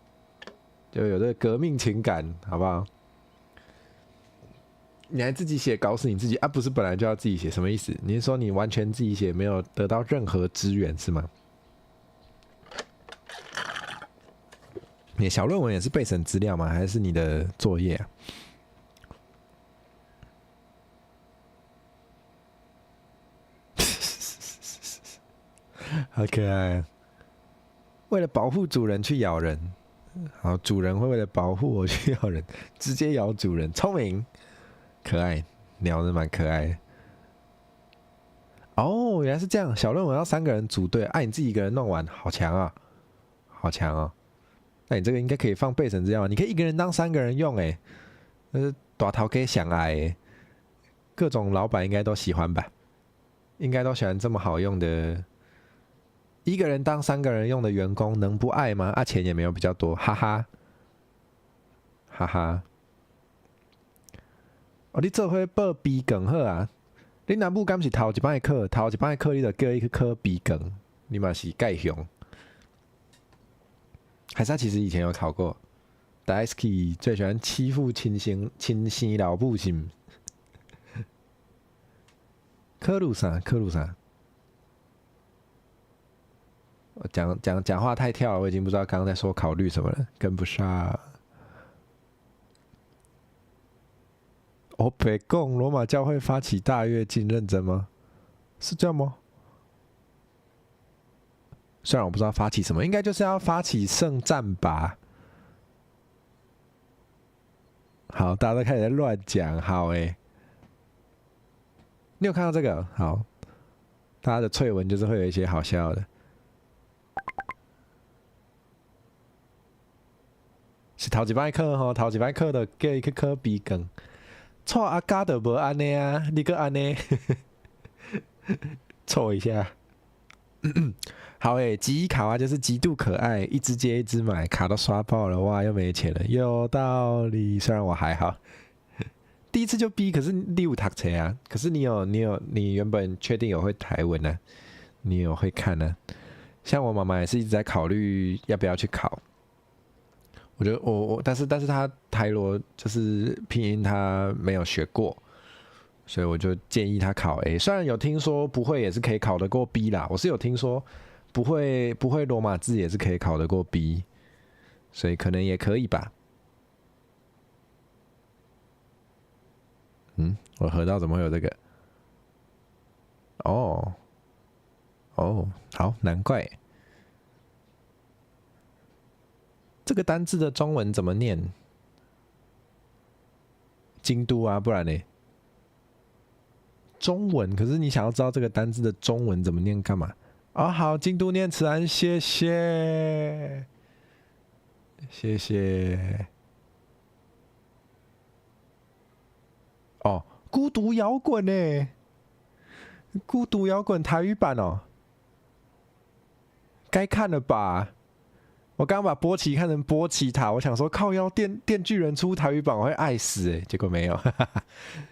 就有这个革命情感，好不好？你还自己写稿是你自己啊？不是本来就要自己写？什么意思？你是说你完全自己写，没有得到任何支援是吗？你的小论文也是备审资料吗？还是你的作业啊？好可爱啊！为了保护主人去咬人，好，主人会为了保护我去咬人，直接咬主人，聪明，可爱，鸟是蛮可爱的。哦，原来是这样，小论文要3个人组队，你自己一个人弄完，好强啊，好强啊！那你这个应该可以放备审资料，你可以一个人当3个人用，大头可以想爱，各种老板应该都喜欢吧？应该都喜欢这么好用的。一个人当3个人用的员工，能不爱吗？钱也没有比较多，哈哈，哈哈。你做伙报 B 梗好啊？你若母敢是头一摆课，头一摆课你就叫伊去考 B 梗，你嘛是盖凶。还是他其实以前有考过。大 S 最喜欢欺负亲生老母是毋？科鲁啥？我讲话太跳了，我已经不知道刚刚在说考虑什么了，跟不上。北贡罗马教会发起大跃进，认真吗？是这样吗？虽然我不知道发起什么，应该就是要发起圣战吧。好，大家都开始在乱讲，好你有看到这个？好，大家的脆文就是会有一些好笑的。是头一摆课吼，头一摆课的叫伊去考 B 梗，错阿家就无安尼啊，你个安尼，错一下。好吉卡哇就是极度可爱，一只接一只买，卡都刷爆了，哇，又没钱了，有道理。虽然我还好，第一次就逼，可是你有读册啊，可是你原本确定有会台文啊，你有会看啊。像我妈妈也是一直在考虑要不要去考。我觉得但是他台罗就是拼音他没有学过，所以我就建议他考 A。虽然有听说不会也是可以考得过 B 啦，我是有听说不会罗马字也是可以考得过 B， 所以可能也可以吧。我河道怎么会有这个？哦，好，难怪。这个单字的中文怎么念？京都啊，不然呢？中文，可是你想要知道这个单字的中文怎么念干嘛？好，京都念慈庵，谢谢，谢谢。孤独摇滚呢？孤独摇滚台语版哦，该看了吧？我刚刚把波奇看成波奇塔，我想说靠腰电锯人出台语版我会爱死结果没有，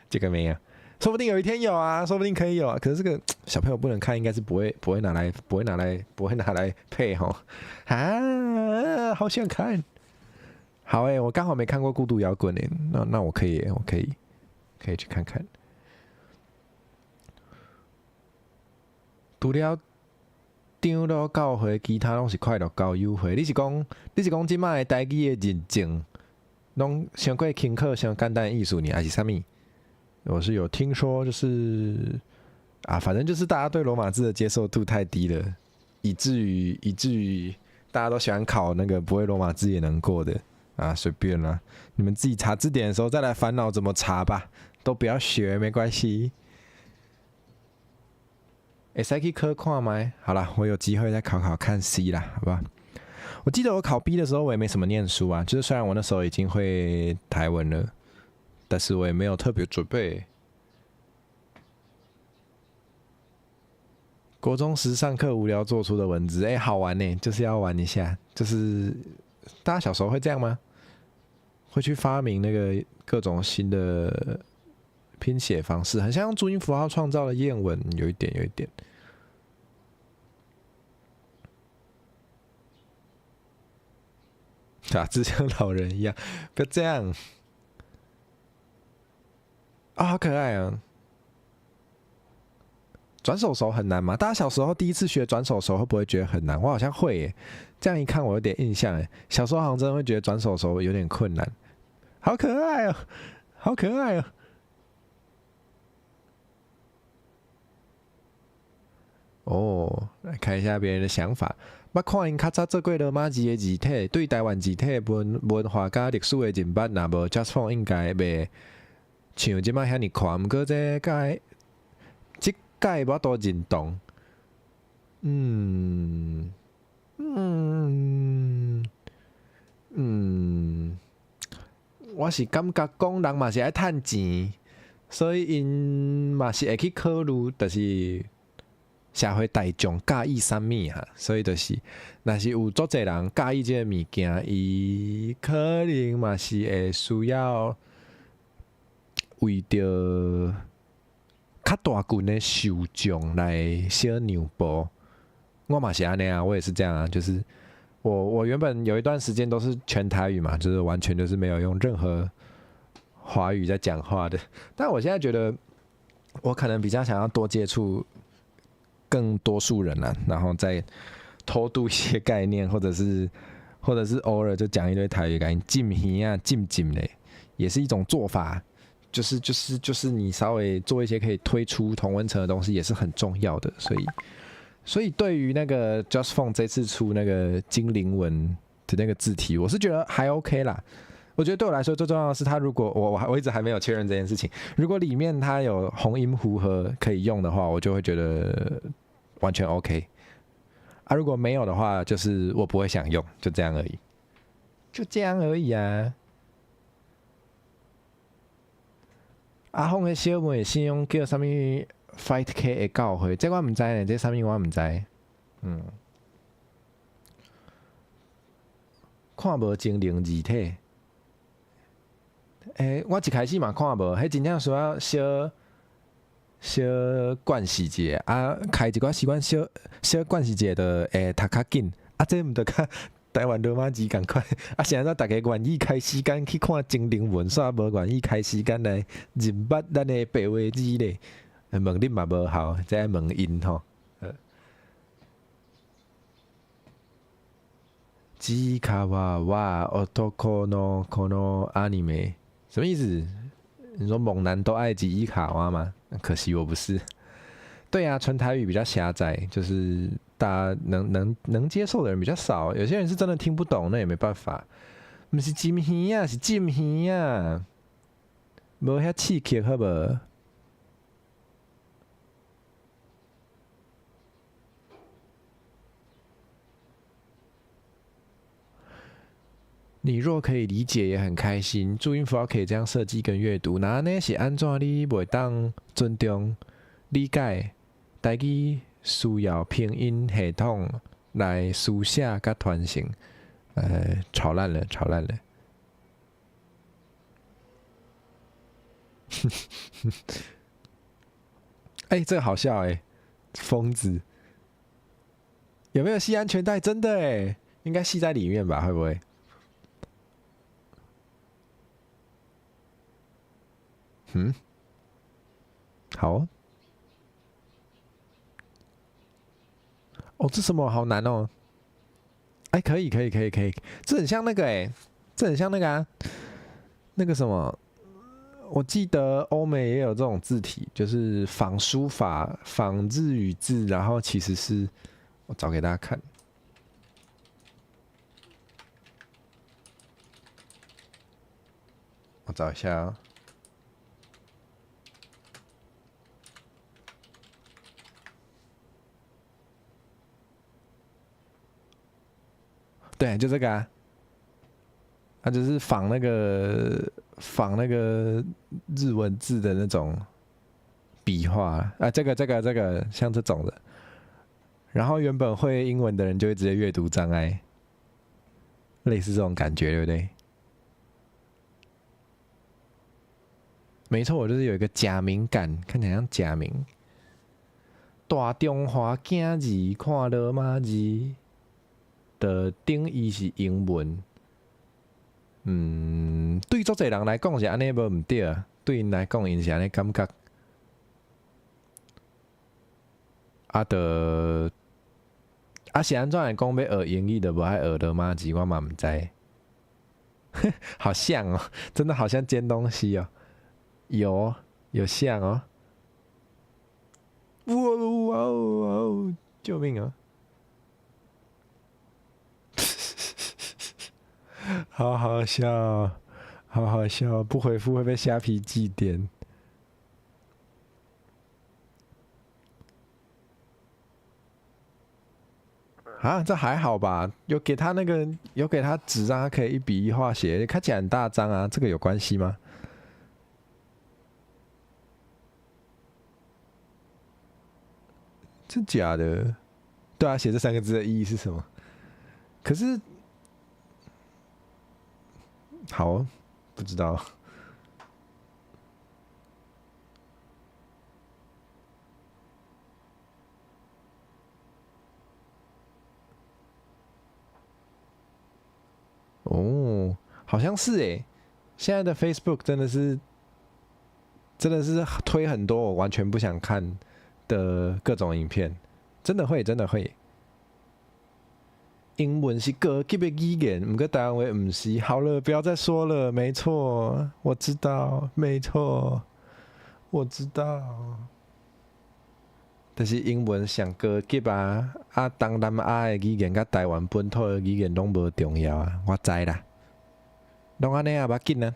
这个没有，说不定有一天有啊，说不定可以有啊。可是这个小朋友不能看，应该是不会拿来配吼啊，好想看。好我刚好没看过孤独摇滚那我可以去看看。除了张罗教会，其他拢是快乐交友会。你是讲即摆的台语的认证，拢上过轻课上简单的艺术呢，还是啥物？我是有听说，就是反正就是大家对罗马字的接受度太低了，以至于大家都喜欢考那个不会罗马字也能过的随便啦，你们自己查字典的时候再来烦恼怎么查吧，都不要学，没关系。可以科看吗？好啦，我有机会再考看 C 啦，好吧？我记得我考 B 的时候，我也没什么念书啊，就是虽然我那时候已经会台文了，但是我也没有特别准备。国中时上课无聊做出的文字，好玩呢，就是要玩一下。就是大家小时候会这样吗？会去发明那个各种新的拼写方式，很像用注音符号创造的谚文，有一点。打字像老人一样，不要这样好可爱啊！转手手很难吗？大家小时候第一次学转手手会不会觉得很难？我好像会耶，这样一看我有点印象小时候好像真的会觉得转手手有点困难。好可爱哦，好可爱哦！哦，来看一下别人的想法。捌看因较早做过罗马字的字体，对台湾字体文化甲历史的认捌，若无 Just Phone 应该袂像即摆遐尼宽。毋过即届我都认同。我是感觉讲人嘛是爱趁钱，所以因嘛是会去考虑，就是社会大众介意啥物哈，所以就是若是有足侪人介意即个物件，伊可能嘛是会需要为着较大群的受众来小让步。我嘛是安尼啊，我也是这样啊，就是我原本有一段时间都是全台语嘛，就是完全就是没有用任何华语在讲话的。但我现在觉得，我可能比较想要多接触更多数人啦，然后再偷渡一些概念，或者是偶尔就讲一堆台语，赶紧浸鱼啊浸嘞，也是一种做法。就是你稍微做一些可以推出同温层的东西，也是很重要的。所以对于那个 Just Phone 这次出那个精灵文的那个字体，我是觉得还 OK 啦。我觉得对我来说最重要的是，它如果我一直还没有确认这件事情，如果里面它有红音符盒可以用的话，我就会觉得完全 OK。啊，如果没有的话，就是我不会想用，就这样而已，就这样而已啊。阿峰的小妹信用叫啥物 ？Fight K 的教会，这我唔知呢，这啥物我唔知。看无精灵字体。我一开始嘛看无，迄真正需要小惯习者啊，开一寡习惯小惯习者的读较紧，啊，这毋得较台湾罗马字共款，啊，现在大家愿意开时间去看精灵文，煞无愿意开时间来认捌咱的白话字咧。问恁嘛无效，再问因吼。吉卡娃娃 otoko no kono anime 什么意思？你说猛男都爱吉伊卡哇吗？可惜我不是。对啊，纯台语比较狭窄，就是大家能接受的人比较少。有些人是真的听不懂，那也没办法。不是金鱼啊，是金鱼啊，无遐刺激好无？你若可以理解，也很开心。注音符号可以这样设计跟阅读，那呢是安怎你袂当尊重理解？台语需要拼音系统来书写甲团形。吵烂了，吵烂了。这个好笑疯子有没有系安全带？真的应该系在里面吧？会不会？好这什么好难哦？可以，这很像那个这很像那个那个什么，我记得欧美也有这种字体，就是仿书法、仿日语字，然后其实是我找给大家看，我找一下对，就这个它就是仿那个日文字的那种笔画这个像这种的，然后原本会英文的人就会直接阅读障碍，类似这种感觉，对不对？没错，我就是有一个假名感，看起来像假名。大中华囝字看罗马字的定义是英文。对足侪人来讲是安尼，无毋对啊。对因来讲，因是安尼感觉。是安怎来讲要学英语的，无爱学罗马字，我嘛毋知。好像哦，真的好像煎东西哦。有像哦。哇，救命啊！好好笑，好好笑，不回复会被虾皮祭奠。啊，这还好吧？有给他那个，有给他纸让他可以一笔一画写，看起来很大张啊，这个有关系吗？真假的？对啊，写这3个字的意义是什么？可是，好，不知道。哦，好像是诶。现在的 Facebook 真的是推很多我完全不想看的各种影片，真的会，真的会。英文是高级的语言，不过台湾话不是。好了，不要再说了。没错，我知道，没错，我知道。但是英文上高级啊，东南亚的语言甲台湾本土的语言拢无重要啊，我知啦。拢安尼啊，要紧啊。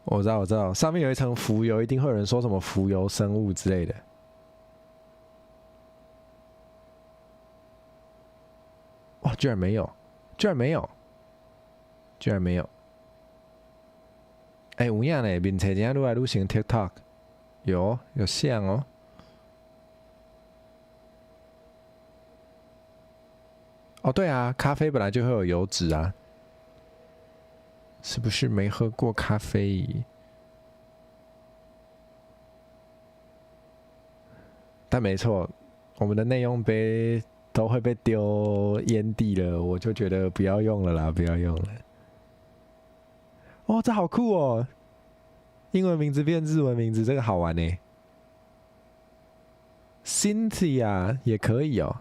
我知道，我知道，上面有一层浮游，一定会有人说什么浮游生物之类的。哇，居然没有，居然没有，居然没有！哎、有影呢，面册真愈来愈像 TikTok， 有像哦。哦，对啊，咖啡本来就会有油脂啊，是不是没喝过咖啡？但没错，我们的内用杯都会被丢烟蒂了，我就觉得不要用了啦，不要用了。哦，这好酷哦！英文名字变日文名字，这个好玩呢。Cynthia 也可以哦。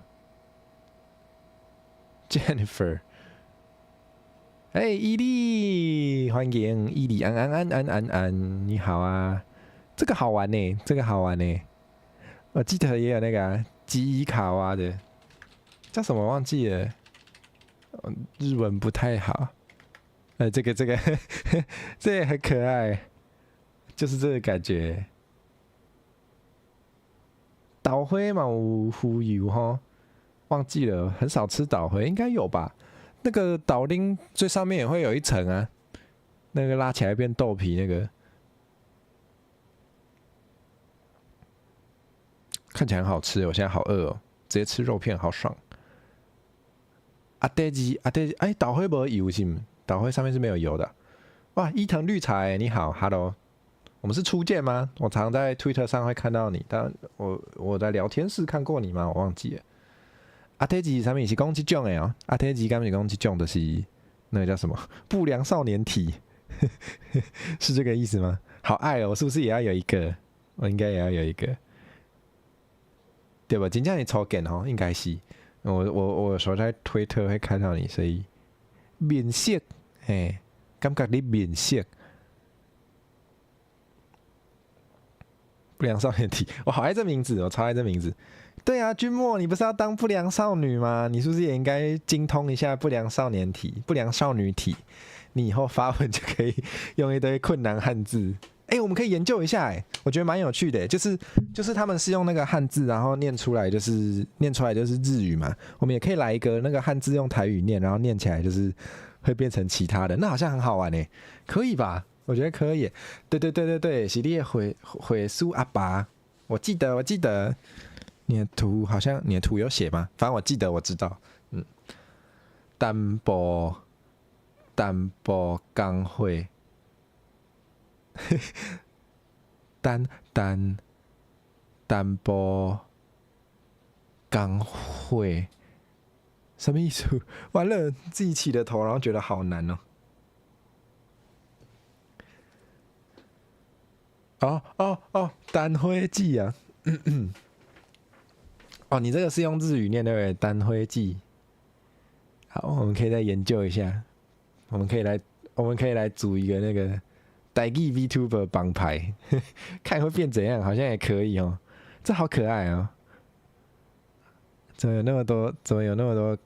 Jennifer， 哎、伊利，欢迎伊利安，你好啊！这个好玩呢，这个好玩呢。我记得也有那个吉伊卡哇的，叫什么忘记了，日文不太好。这个这也很可爱，就是这个感觉。岛灰嘛，有浮游哈，忘记了，很少吃岛灰，应该有吧？那个岛丁最上面也会有一层啊，那个拉起来变豆皮那个，看起来很好吃。我现在好饿哦，直接吃肉片好爽。第二，哎，岛灰没油是吗？岛灰上面是没有油的。哇，伊藤绿茶，你好 ，Hello， 我们是初见吗？我常在 Twitter 上会看到你，但我在聊天室看过你吗？我忘记了。第二上面是讲这种的哦，第二刚是讲这种的是那个叫什么不良少年体，是这个意思吗？好爱哦，是不是也要有一个？我应该也要有一个，对吧？真正你抽件哦，应该是。我有时候在推特会看到你，所以面色，嘿，感觉你面色不良少年体，我好爱这名字，我超爱这名字。对啊，君莫，你不是要当不良少女吗？你是不是也应该精通一下不良少年体、不良少女体？你以后发文就可以用一堆困难汉字。我们可以研究一下，我觉得蛮有趣的，就是他们是用那个汉字，然后念出来就是日语嘛。我们也可以来一个那个汉字用台语念，然后念起来就是会变成其他的，那好像很好玩呢，可以吧？我觉得可以。对，是你的回书阿爸，我记得你的图好像你的图有写吗？反正我记得我知道，单薄工会。单薄工会什么意思？完了，自己起的头，然后觉得好难哦。单灰记啊，哦，你这个是用日语念对不对？单灰记。好，我们可以再研究一下。我们可以来组一个那个台语 VTuber 帮派，看会变怎样，好像也可以哦。这好可爱哦！怎么有那么多？怎么有那么多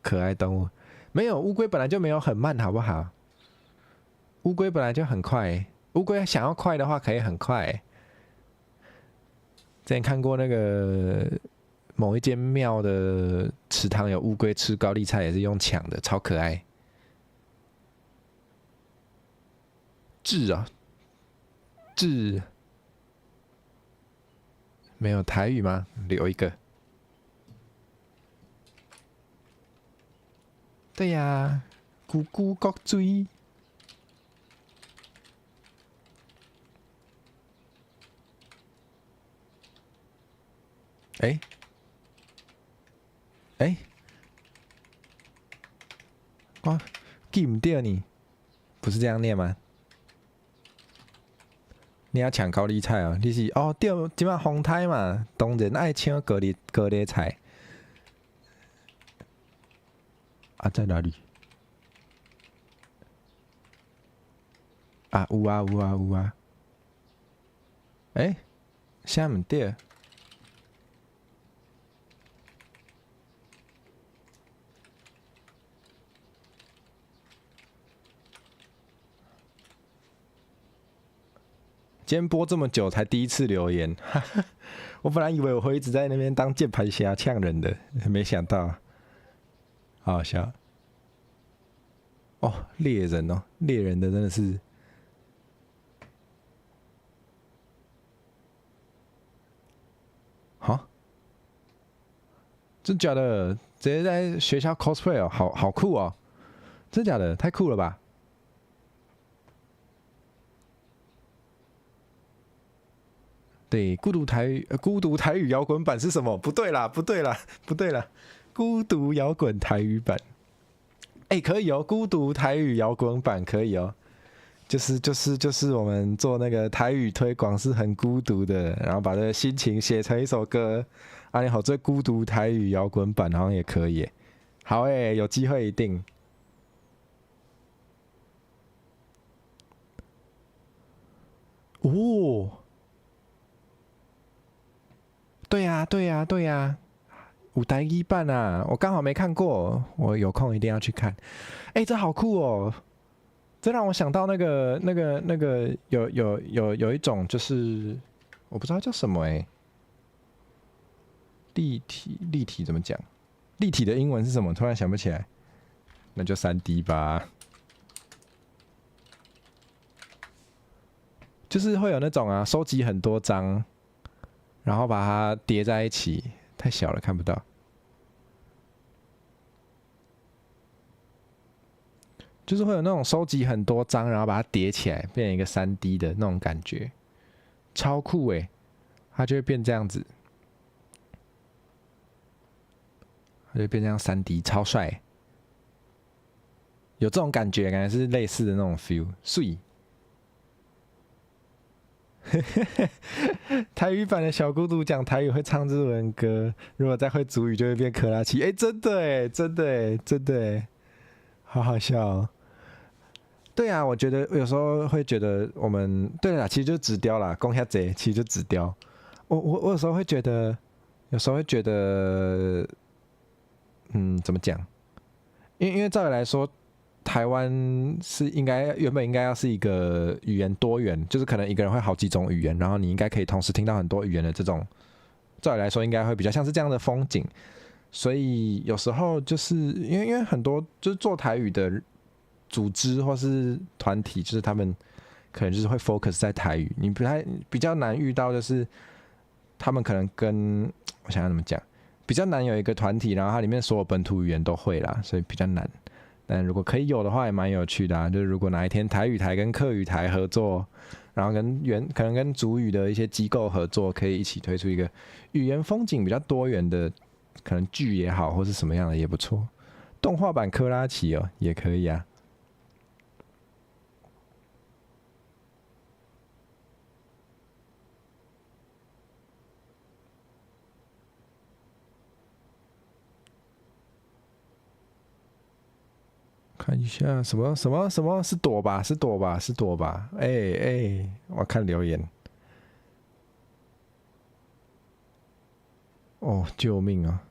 可爱动物？没有乌龟本来就没有很慢，好不好？乌龟本来就很快，乌龟想要快的话可以很快。之前看过那个某一间庙的池塘有乌龟吃高丽菜，也是用抢的，超可爱。智啊，智没有台语吗？留一个。对呀，咕咕角锥。哎哎，我记唔对你，不是这样念吗？你要抢高丽菜哦，你是哦对，即马风台嘛，当然爱抢高丽菜。啊，在哪里？啊，有啊有啊有啊。哎，啥唔对？今天播这么久才第一次留言，我本来以为我会一直在那边当键盘侠呛人的，没想到，好好笑。哦，猎人哦，猎人的真的是，哈，真假的？直接在学校 cosplay 哦，好酷哦，真假的？太酷了吧！对，孤独台语摇滚版是什么？不对啦，不对啦，不对啦，孤独摇滚台语版。哎、可以哦，孤独台语摇滚版可以哦。就是我们做那个台语推广是很孤独的，然后把这个心情写成一首歌。啊，你好，这孤独台语摇滚版好像也可以耶。好诶，有机会一定。哦，对呀、对呀、对呀、舞台一半啊，我刚好没看过，我有空一定要去看。哎、这好酷哦！这让我想到那个有一种就是我不知道叫什么哎、立体怎么讲？立体的英文是什么？突然想不起来，那就3D 吧。就是会有那种啊，收集很多张，然后把它叠在一起，太小了看不到。就是会有那种收集很多张，然后把它叠起来，变成一个3D 的那种感觉，超酷诶！它就会变这样子，它就变这样3D，超帅。有这种感觉，感觉是类似的那种 feel，碎。台语版的小孤独讲台语会唱日文歌，如果再会主语就会变可拉奇。哎、真的哎，真的哎，真的哎，好好笑哦。对啊，我觉得有时候会觉得我们对啦，其实就纸雕啦，攻下贼，其实就纸雕。我有时候会觉得，有时候会觉得，怎么讲？因为照理来说，台湾是原本应该要是一个语言多元，就是可能一个人会好几种语言，然后你应该可以同时听到很多语言的这种，照理来说应该会比较像是这样的风景。所以有时候就是因为很多就是做台语的组织或是团体，就是他们可能就是会 focus 在台语，你比较难遇到，就是他们可能跟我想要怎么讲，比较难有一个团体，然后它里面所有本土语言都会啦，所以比较难。但如果可以有的话，也蛮有趣的啊。就是如果哪一天台语台跟客语台合作，然后可能跟主语的一些机构合作，可以一起推出一个语言风景比较多元的，可能剧也好，或是什么样的也不错。动画版克拉奇哦，也可以啊。看一下什么什么什么是朵吧？是朵吧？是朵吧？我看留言。哦，救命啊！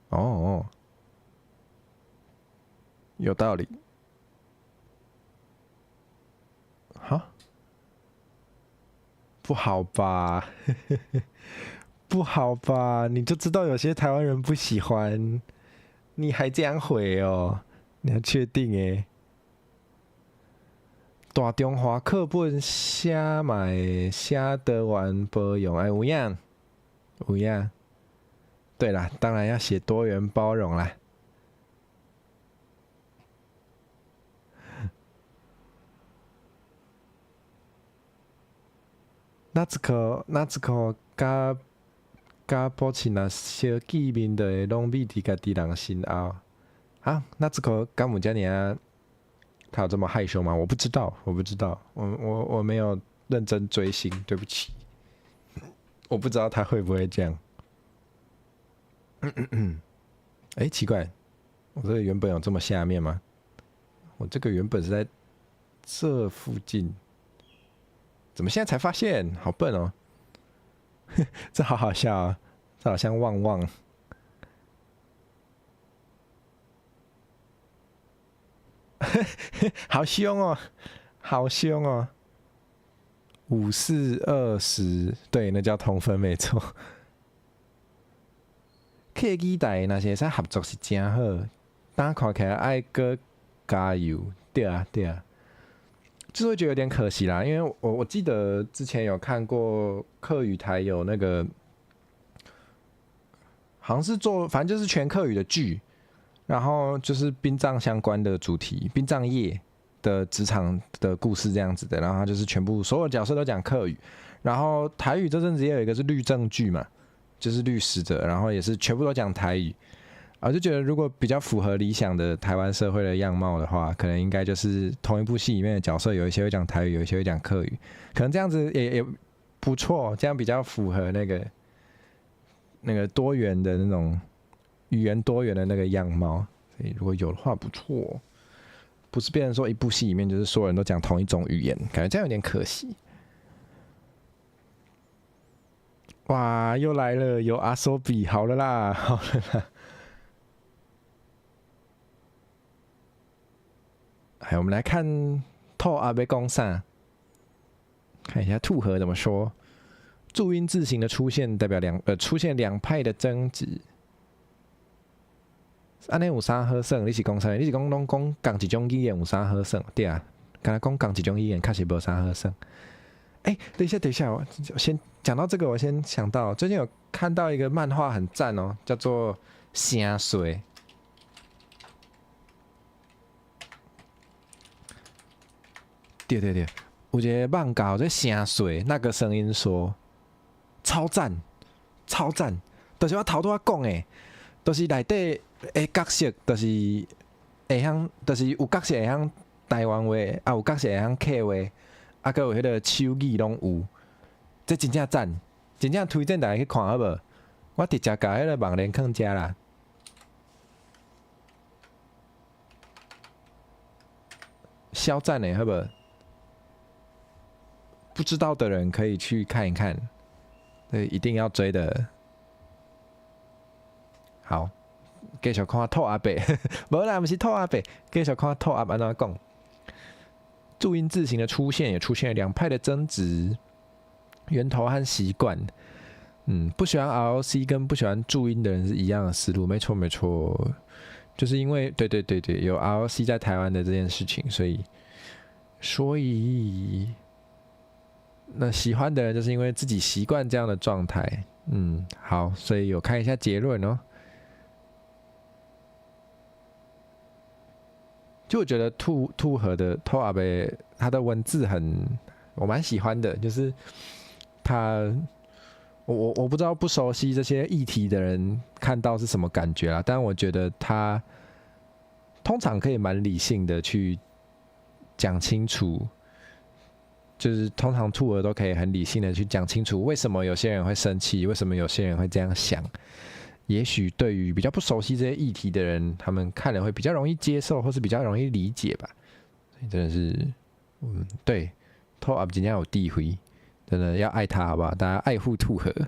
哦，有道理。哈，不好吧？不好吧？你就知道有些台湾人不喜欢，你还这样回哦？你要确定诶？大中华课本写嘛会写得完包容，哎，有影，有影。对啦，当然要写多元包容啦。夏子甲保持那小见面的拢秘伫家己人心后。啊，夏子敢有遮尔？他有这么害羞吗？我不知道，我不知道，我没有认真追星，对不起，我不知道他会不会这样。奇怪，我这个原本有这么下面吗？我这个原本是在这附近，怎么现在才发现？好笨哦！这好好笑啊，这好像旺旺。好凶哦，好凶哦！5420，对，那叫同分没错。科技台那些在合作是真好，但看起来爱搁加油，对啊对啊，就是会觉得有点可惜啦，因为我记得之前有看过客语台有那个，好像是做反正就是全客语的剧。然后就是殡葬相关的主题，殡葬业的职场的故事这样子的，然后它就是全部所有角色都讲客语，然后台语这阵子也有一个是律政剧嘛，就是律师的，然后也是全部都讲台语，我就觉得如果比较符合理想的台湾社会的样貌的话，可能应该就是同一部戏里面的角色有一些会讲台语，有一些会讲客语，可能这样子也不错，这样比较符合那个多元的那种。语言多元的那个样貌，所以如果有的话不错，不是变成说一部戏里面就是所有人都讲同一种语言，感觉这样有点可惜。哇，又来了，有阿索比，好了啦，好了啦。哎，我们来看透阿贝公啥，看一下兔和怎么说。注音字形的出现代表出现两派的争执。安尼有啥好耍？你是讲啥？你是讲拢讲共一种语言有啥好耍？对啊，敢若讲共一种语言，确实无啥好耍。等一下，我先讲到这个，我先想到最近有看到一个漫画很赞哦，叫做《声水》。对，有一个漫画叫《声水》，那个声音说超赞，就是我头拄仔讲诶，就是内底。角色就是会晓，就是有角色会晓台湾话，有角色会晓客话，搁有迄个手语拢有，这真正赞，真正推荐大家去看好无？我直接甲迄个网连囥遮啦，超赞诶，好无？不知道的人可以去看一看，对，一定要追的。好。继续看兔阿伯，无啦，不是兔阿伯，继续看兔阿伯安怎讲。注音字形的出现也出现了两派的争执，源头和习惯。不喜欢 ROC 跟不喜欢注音的人是一样的思路，没错，就是因为对，有 ROC 在台湾的这件事情，所以那喜欢的人就是因为自己习惯这样的状态。好，所以有看一下结论哦。就我觉得兔和的兔阿贝，他的文字我蛮喜欢的，就是我不知道不熟悉这些议题的人看到是什么感觉啦，但我觉得他通常可以蛮理性的去讲清楚，就是通常兔儿都可以很理性的去讲清楚为什么有些人会生气，为什么有些人会这样想。也许对于比较不熟悉这些议题的人，他们看了会比较容易接受，或是比较容易理解吧。所以真的是，对，兔儿今天有地位，真的要爱他，好不好？大家爱护兔儿，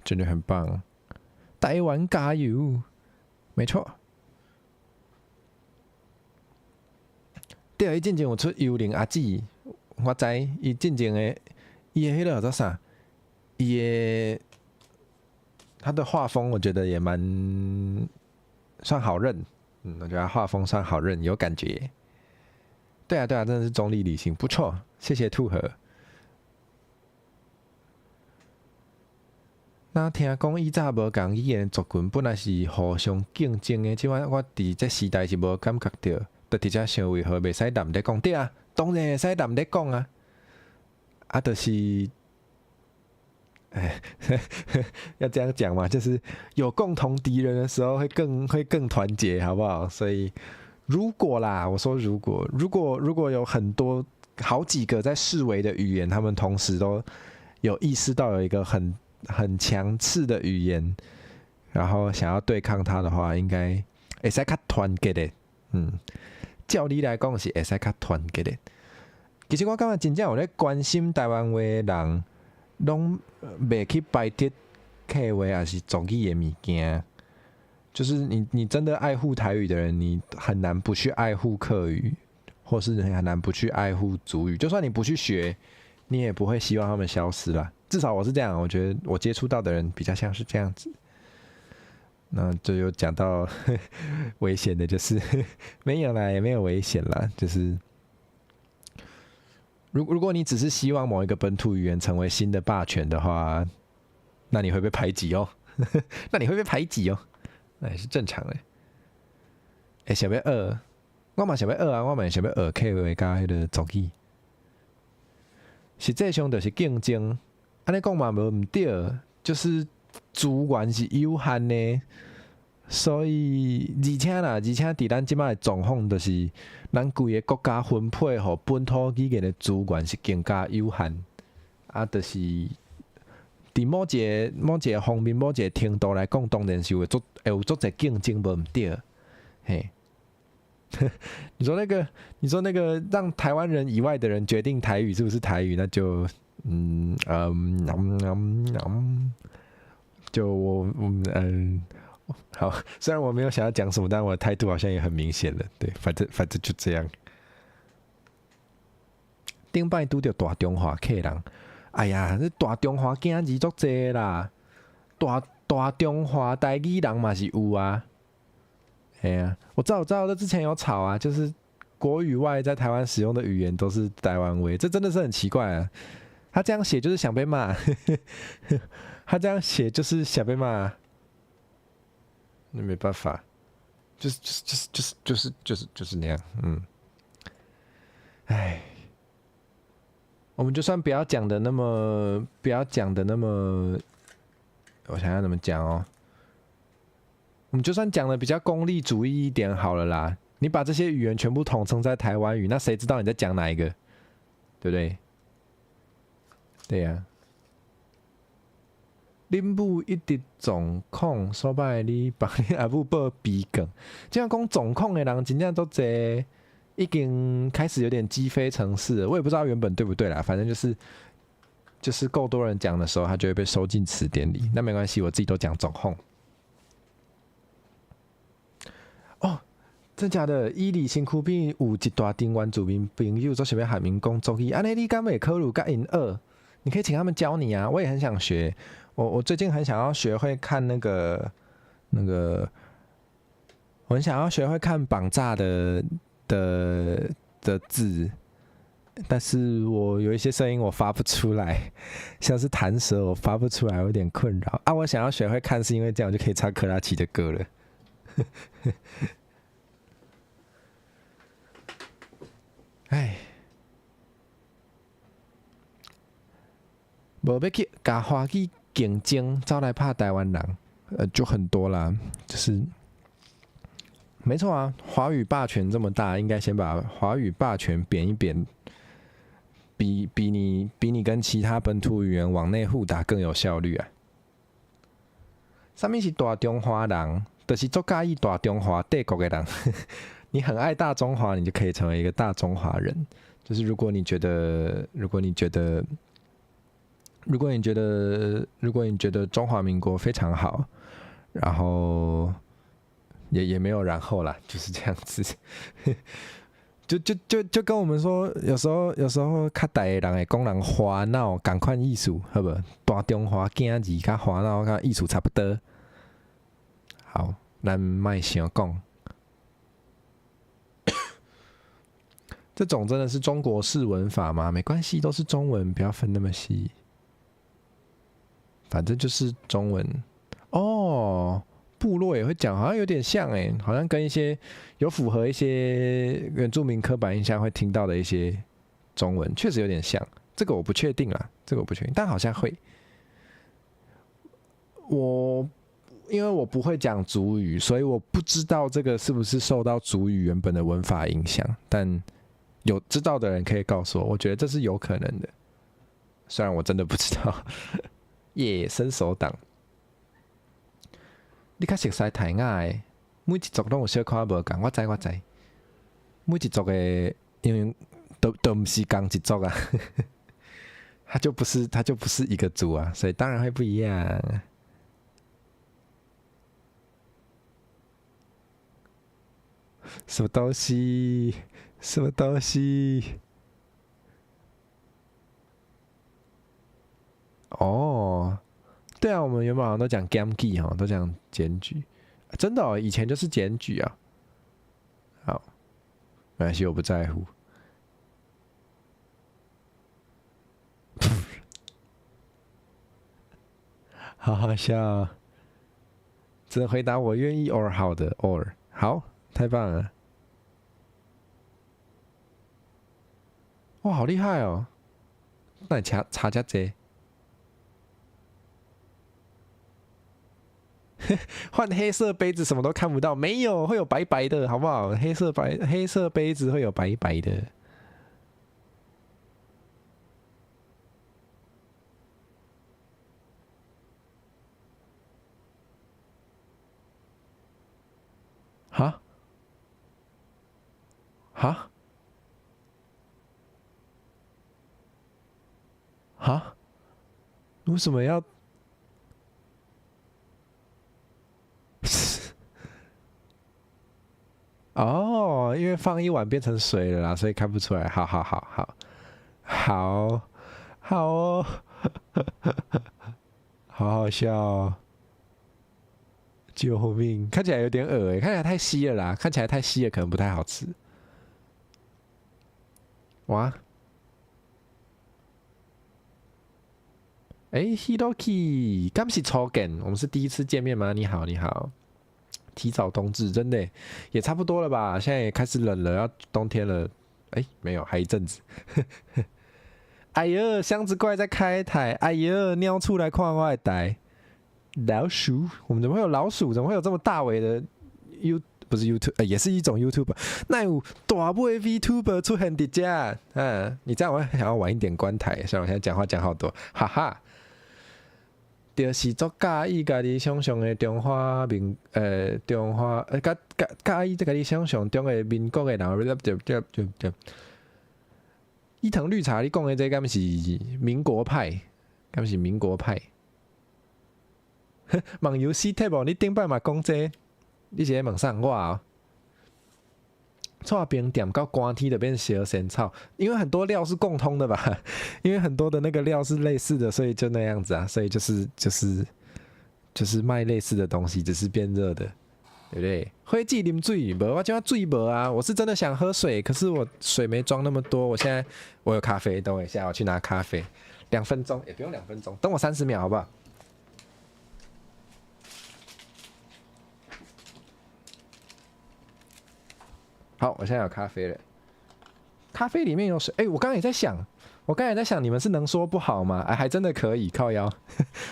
真的很棒。台湾加油！没错。对，伊进前有出幽灵阿姊，我知伊进前的，伊的迄个叫做啥？伊的他的画风，我觉得也蛮算好认。我觉得他画风算好认，有感觉。对啊，对啊，真的是中立理性，不错，谢谢兔和。那听讲以前无共语言族群本来是互相竞争的，即摆我伫这时代是无感觉到。就直接想为何袂使男咧讲？对啊，当然会使男咧讲啊。啊，就是要这样讲嘛，就是有共同敌人的时候会更团结，好不好？所以如果啦，我说如果有很多好几个在视为的语言，他们同时都有意识到有一个很强势的语言，然后想要对抗它的话，应该会使较团结的。照理来讲是会使较团结的。其实我感觉真正有咧关心台湾话的人，拢袂去排斥客话还是族语的物件。就是你真的爱护台语的人，你很难不去爱护客语，或是很难不去爱护族语。就算你不去学，你也不会希望他们消失啦。至少我是这样，我觉得我接触到的人比较像是这样子。那就有讲到危险的，就是没有啦，也没有危险啦，就是如果你只是希望某一个本土语言成为新的霸权的话，那你会被排挤哦，那你会被排挤哦，那也是正常的。想要学，我嘛想要学啊，我嘛想要学客话加迄个族语，实际上就是竞争，安尼讲嘛无唔对，就是资源是有限的。所以，而且伫咱即摆的状况，就是咱规个国家分配互本土语言的资源是更加有限，啊，就是伫某一个方面、某一个程度来讲，当然是会有足侪竞争，无毋对，嘿。你说那个让台湾人以外的人决定台语是不是台语，那就好，虽然我没有想要讲什么，但我的态度好像也很明显了。对，反正就这样。顶摆拄着大中华客人，哎呀，这大中华囝字足济啦，大中华台语人嘛是有啊。哎呀，我知道，这之前有吵啊，就是国语外在台湾使用的语言都是台湾味，这真的是很奇怪啊。他这样写就是想被骂，他这样写就是想被骂。那没办法，就是那样，唉，我们就算不要讲的那么，我想要怎么讲哦？我们就算讲的比较功利主义一点好了啦。你把这些语言全部统称在台湾语，那谁知道你在讲哪一个？对不对？对呀。恁母一直总控，所摆你帮恁阿母报逼梗。这样讲总控的人真正都侪已经开始有点鸡飞城市了。我也不知道原本对不对啦，反正就是够多人讲的时候，它就会被收进词典里。那没关系，我自己都讲总控。哦，真假的？伊犁身躯边有一大群原住民朋友，做想要喊民讲族语，安尼你敢袂考虑甲因学？你可以请他们教你啊，我也很想学。我最近很想要学会看那个，我很想要学会看绑架的字，但是我有一些声音我发不出来，像是弹舌我发不出来，有点困扰啊。我想要学会看，是因为这样我就可以唱克拉奇的歌了。哎。无要去甲华语竞争，招来怕台湾人，就很多啦。就是没错啊，华语霸权这么大，应该先把华语霸权贬一贬，比你跟其他本土语言往内互打更有效率啊。上面是大中华人，就是足介意大中华帝国的人。你很爱大中华，你就可以成为一个大中华人。就是如果你觉得中华民国非常好，然后也没有然后啦，就是这样子。就跟我们说，有时候较大的人会讲人花脑同款意思，好不？大中华囝字甲花脑甲意思差不多。好，咱莫想讲，这种真的是中国式文法吗？没关系，都是中文，不要分那么细。反正就是中文哦。部落也会讲，好像有点像哎，好像跟一些有符合一些原住民刻板印象会听到的一些中文，确实有点像。这个我不确定啦，但好像会。因为我不会讲族语，所以我不知道这个是不是受到族语原本的文法影响。但有知道的人可以告诉我，我觉得这是有可能的。虽然我真的不知道。耶，伸手党。你较熟悉台雅的，每一族拢有小可无共，我知。每一族的，因为都不是同一族啊，它就不是一个族啊，所以当然会不一样。什么东西？哦。对啊，我们原本好像都讲检举哈，都讲检举，真的哦，以前就是检举啊。好，没关系，我不在乎。好好笑，只能回答我愿意 or 好的 or 好，太棒了。哇，好厉害哦！那你查加这。换黑色杯子什么都看不到，没有，会有白白的，好不好？黑色杯子会有白白的。哈？哈？哈？为什么要？哦，因为放一碗变成水了啦，所以看不出来。好哦，好好笑哦！救命！看起来有点恶心，看起来太稀了啦，看起来太稀了，可能不太好吃。哇！Hiroki， 刚是初见，我们是第一次见面吗？你好。提早冬至，真的也差不多了吧？现在也开始冷了，要冬天了。没有，还一阵子。哎呀，箱子怪在开台。哎呀，鸟出来看我的台。老鼠，我们怎么会有老鼠？怎么会有这么大尾的 不是 YouTube，也是一种 YouTuber。那有大尾 VTuber 出现在这？你这样我想要晚一点关台，虽然我现在讲话讲好多，哈哈。就是足介意家己想象的中华介意家己想象中的民国的人。伊藤绿茶，你讲的这敢是民国派？敢是民国派？网游 C-Table， 你顶摆嘛讲这，你是在问啥我啊？串冰点到关天的变蛇仙草，因为很多料是共通的吧？因为很多的那个料是类似的，所以就那样子啊。所以就是卖类似的东西，只是变热的，对不对？会记啉水，无我叫水无啊。我是真的想喝水，可是我水没装那么多。我有咖啡，等我一下，我去拿咖啡。2分钟也不用2分钟，等我30秒好不好？好，我现在有咖啡了。咖啡里面有水。我刚才也在想，你们是能说不好吗？还真的可以，靠腰。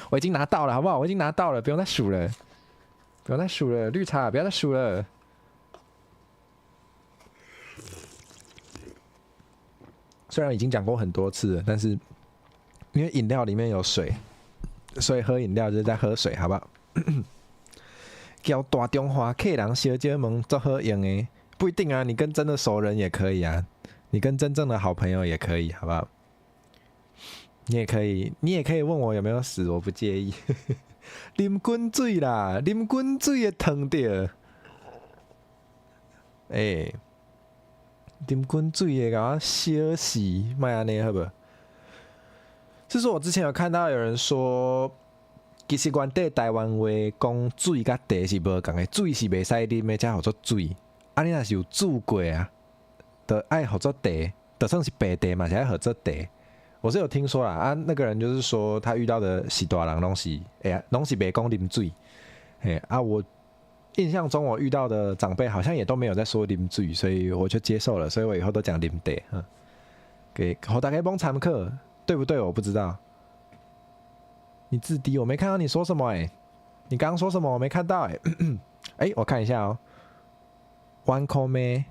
我已经拿到了，好不好？我已经拿到了，不用再数了，绿茶，不要再数了。虽然已经讲过很多次了，但是因为饮料里面有水，所以喝饮料就是在喝水，好不好？叫大中华客人小姐们做好用的，不一定啊，你跟真的熟人也可以啊，你跟真正的好朋友也可以，好不好？你也可以问我有没有死，我不介意。啉滚水啦，啉滚水会烫着。啉滚水会甲我烧死，莫安尼好不好？就是我之前有看到有人说，其实原底台湾话讲水甲茶是无共的，水是袂使啉的，才叫做水。啊，你若是有煮过啊，就爱叫做茶，就算是白茶嘛，是爱叫做茶。我是有听说啦，啊，那个人就是说他遇到的是大人拢是，拢是袂讲啉水。我印象中我遇到的长辈好像也都没有在说啉水，所以我就接受了，所以我以后都讲啉茶。给大家帮参考，对不对？我不知道。你自低，我没看到你说什么你刚刚说什么？我没看到我看一下哦。One call 妹。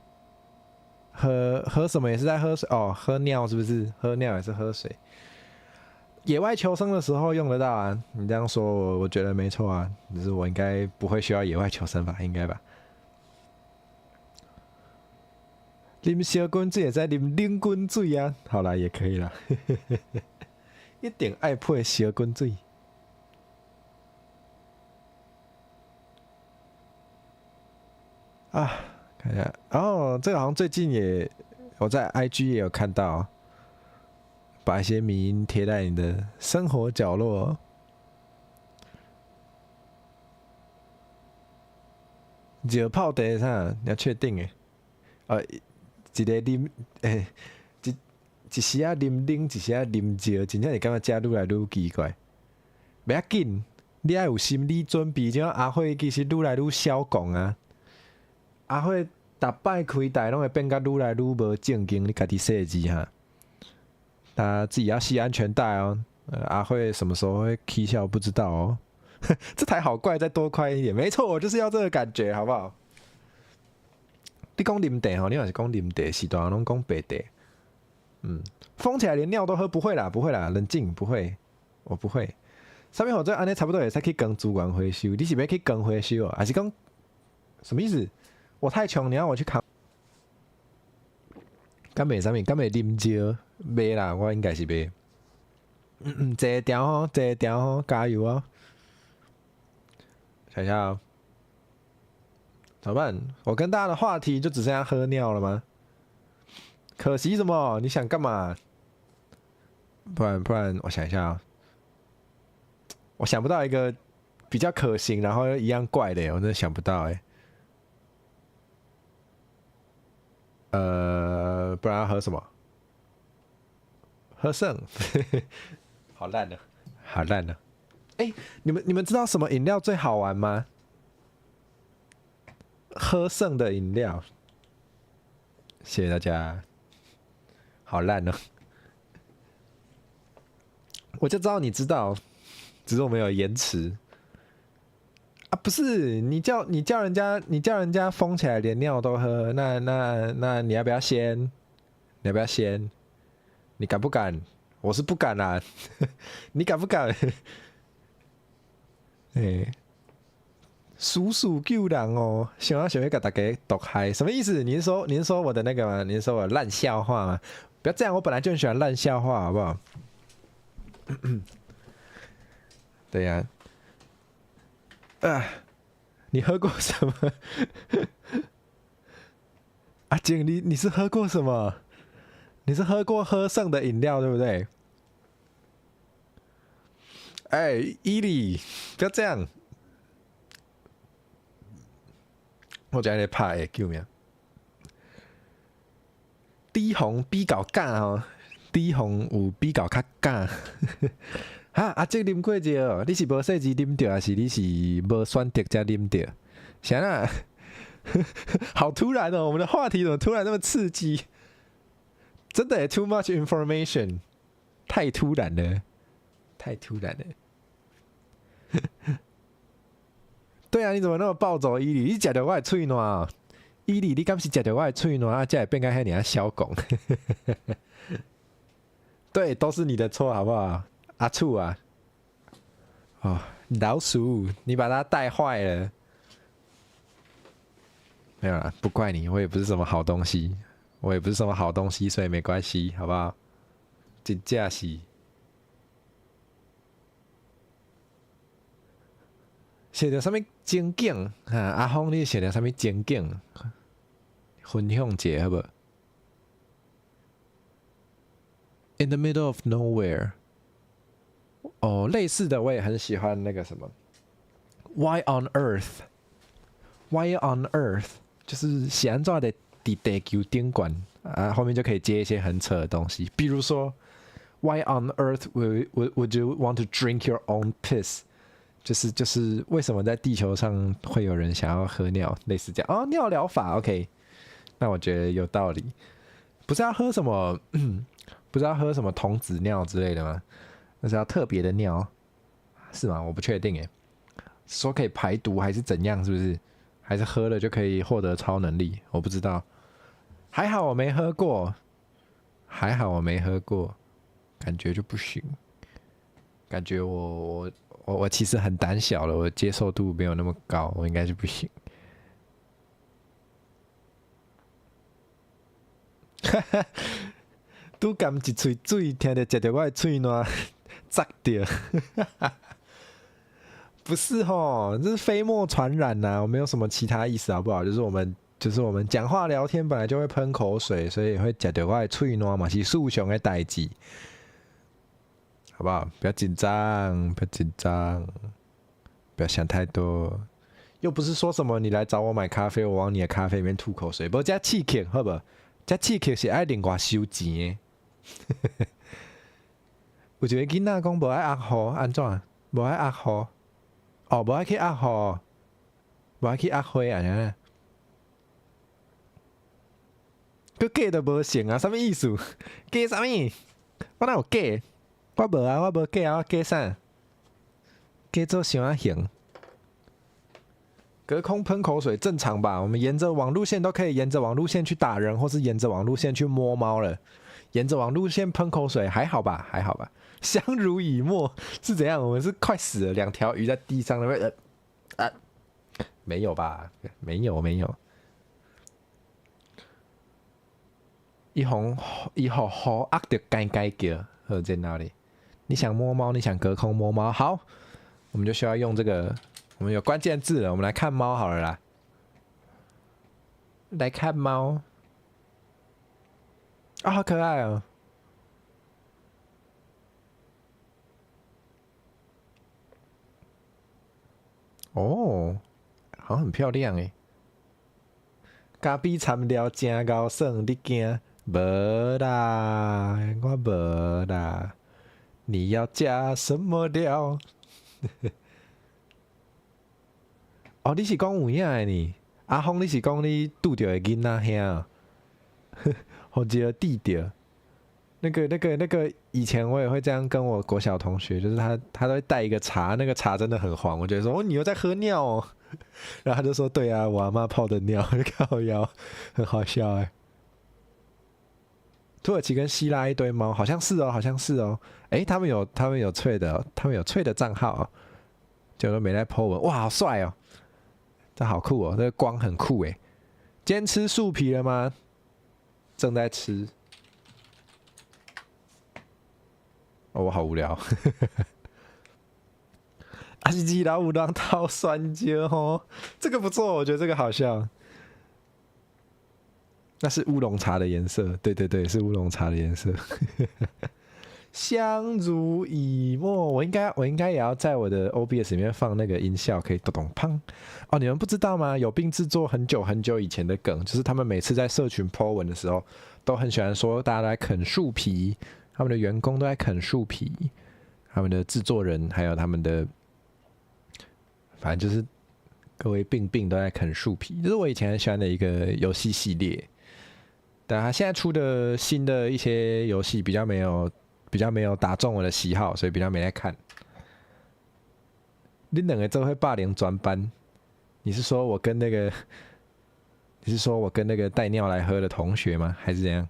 喝什么也是在喝水哦，喝尿是不是？喝尿也是喝水。野外求生的时候用得到啊，你这样说我觉得没错啊，只是我应该不会需要野外求生吧，应该吧。啉小滚水也在啉冷滚水啊，好啦，也可以啦。一定爱配小滚水。啊。看一下哦，这个好像最近我在 IG 也有看到，把一些迷因贴在你的生活角落。热泡茶啥？你要确定一个啉一时啊啉冷，一时啊啉热，真正是感觉食愈来愈奇怪。不要紧，你要有心理准备，像阿辉其实愈来愈少讲啊。阿辉逐摆开台拢会变甲愈来愈无正经，你家己设计哈。大家自己要系安全带哦。阿辉什么时候会起笑不知道哦。这台好怪，再多快一点。没错，我就是要这个感觉，好不好？你讲啉茶吼，你若是讲啉茶，是大人拢讲白茶。封起来连尿都喝，不会啦，不会啦，冷静，不会，我不会。上面我这安尼差不多也使去跟主管回收，你是要去跟回收，还是讲什么意思？我太穷，你要我去扛？敢袂啥物？敢袂啉酒？袂啦，我应该是袂。坐一条吼，坐一条吼，加油哦！想一下哦，怎么办？我跟大家的话题就只剩下喝尿了吗？可惜什么？你想干嘛？不然，我想一下啊，我想不到一个比较可行，然后又一样怪的，我真的想不到不然要喝什么？喝剩，好烂的，好烂的。你们知道什么饮料最好玩吗？喝剩的饮料。谢谢大家。好烂哦！我就知道你知道，只是我们有延迟啊！不是你叫人家封起来连尿都喝，那你要不要先？你要不要先？你敢不敢？我是不敢啦，你敢不敢？叔叔救人哦！想要给大家毒害，什么意思？你是说我的那个吗？你是说我烂笑话吗？不要这样，我本来就很喜欢烂笑话，好不好？对呀、你喝过什么？阿景，你是喝过什么？你是喝过喝剩的饮料，对不对？伊利，不要这样。我今日拍的救命！低红比较假哦，低红有比较较假。哈，阿这啉过者哦，你是无细致啉着，还是你是无选择才啉着？啥啦？好突然哦，我们的话题怎么突然那么刺激？真的 too much information， 太突然了，太突然了。对啊，你怎么那么暴走？伊利，你食着我的喙烂伊利，你敢是食着我的喙烂啊？才会变甲遐尔小讲？对，都是你的错，好不好？阿醋啊，哦，老鼠，你把它带坏了。没有啦，不怪你，我也不是什么好东西，所以没关系，好不好？真正是。写着什么情景？哈，阿峰，你写着什么情景？分享一下好不好 ？In the middle of nowhere。哦，类似的我也很喜欢那个什么，Why on Earth？Why on Earth？就是是安怎的地球顶管啊，后面就可以接一些很扯的东西，比如说 Why on Earth would you want to drink your own piss？就是为什么在地球上会有人想要喝尿，类似这样哦，尿疗法 OK， 那我觉得有道理。不是要喝什么，不是要喝什么童子尿之类的吗？那是要特别的尿，是吗？我不确定诶，说可以排毒还是怎样？是不是？还是喝了就可以获得超能力？我不知道。还好我没喝过，感觉就不行。感觉我其实很胆小了，我接受度没有那么高，我应该是不行。拄含一喙水，听着食着我的喙暖，砸掉。不是吼，这是飞沫传染呐、我没有什么其他意思，好不好？就是我们讲话聊天本来就会喷口水，所以也会食着我的喙暖嘛，是正常的代志。好不好？不要紧张，不要想太多。又不是说什么你来找我买咖啡，我往你的咖啡里面吐口水，不加刺激，好不好？加刺激是爱另外收钱的。有一个囡仔讲无爱压号，安怎？无爱压号？哦，无爱去压号，无爱去压花啊！呢？佮假都无成啊？什么意思？假什么？我哪有假？我无啊，我无假啊，我假啥？假做啥啊型？隔空喷口水正常吧？我们沿着网路线都可以沿着网路线去打人，或是沿着网路线去摸猫了。沿着网路线喷口水还好吧？还好吧？相濡以沫是怎样？我们是快死了，两条鱼在地上那边没有吧？没有。一红雨压着该叫，何在哪里？你想摸猫，你想隔空摸猫，好，我们就需要用这个。我们有关键字了，我们来看猫好了啦。来看猫啊，好可爱哦！哦，好像很漂亮诶。咖啡掺料真高爽，你惊？无啦，我无啦。你要加什么料？哦，你是讲有影的呢？阿峰，你是讲你拄着的囡仔兄啊？好一个弟弟。那个，以前我也会这样跟我国小同学，就是他都会带一个茶，那个茶真的很黄，我觉得说哦，你又在喝尿哦，然后他就说对啊，我阿妈泡的尿，靠腰，很好笑哎。土耳其跟希腊一堆猫，好像是哦。哎，他们有脆的账号哦，就都没在 po 文，哇，好帅哦，这好酷哦，这个光很酷哎。今天吃树皮了吗？正在吃。哦，我好无聊。阿西基老五郎套酸椒哦，这个不错，我觉得这个好笑。那是乌龙茶的颜色，对，是乌龙茶的颜色。相濡以沫，我应该也要在我的 OBS 里面放那个音效，可以咚咚砰。哦，你们不知道吗？有病制作很久以前的梗，就是他们每次在社群 po 文的时候，都很喜欢说大家都在啃树皮，他们的员工都在啃树皮，他们的制作人还有他们的，反正就是各位病都在啃树皮，这是我以前很喜欢的一个游戏系列。但他现在出的新的一些游戏比较没有打中我的喜好，所以比较没在看。你两个都会霸凌专班？你是说我跟那个带尿来喝的同学吗？还是怎样？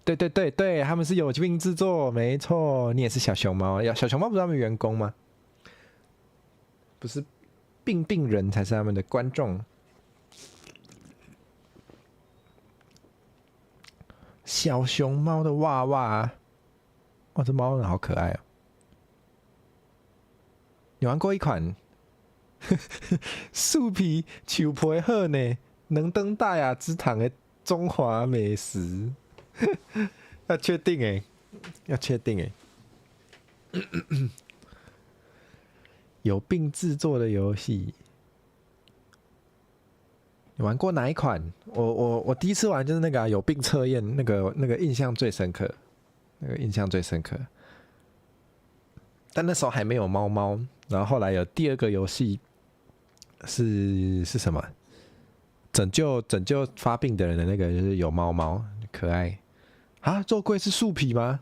对对对对，他们是有病制作，没错。你也是小熊猫，小熊猫不是他们员工吗？不是病人才是他们的观众。小熊猫的娃娃，哇，这猫好可爱哦！你玩过一款树皮球皮好呢，能登大雅之堂的中华美食？要确定哎，要确定哎。有病制作的游戏，你玩过哪一款？我第一次玩就是那个、有病测验，那个印象最深刻，那个印象最深刻。但那时候还没有猫猫，然后后来有第二个游戏是什么？拯救发病的人的那个，就是有猫猫，可爱啊！肉桂是树皮吗？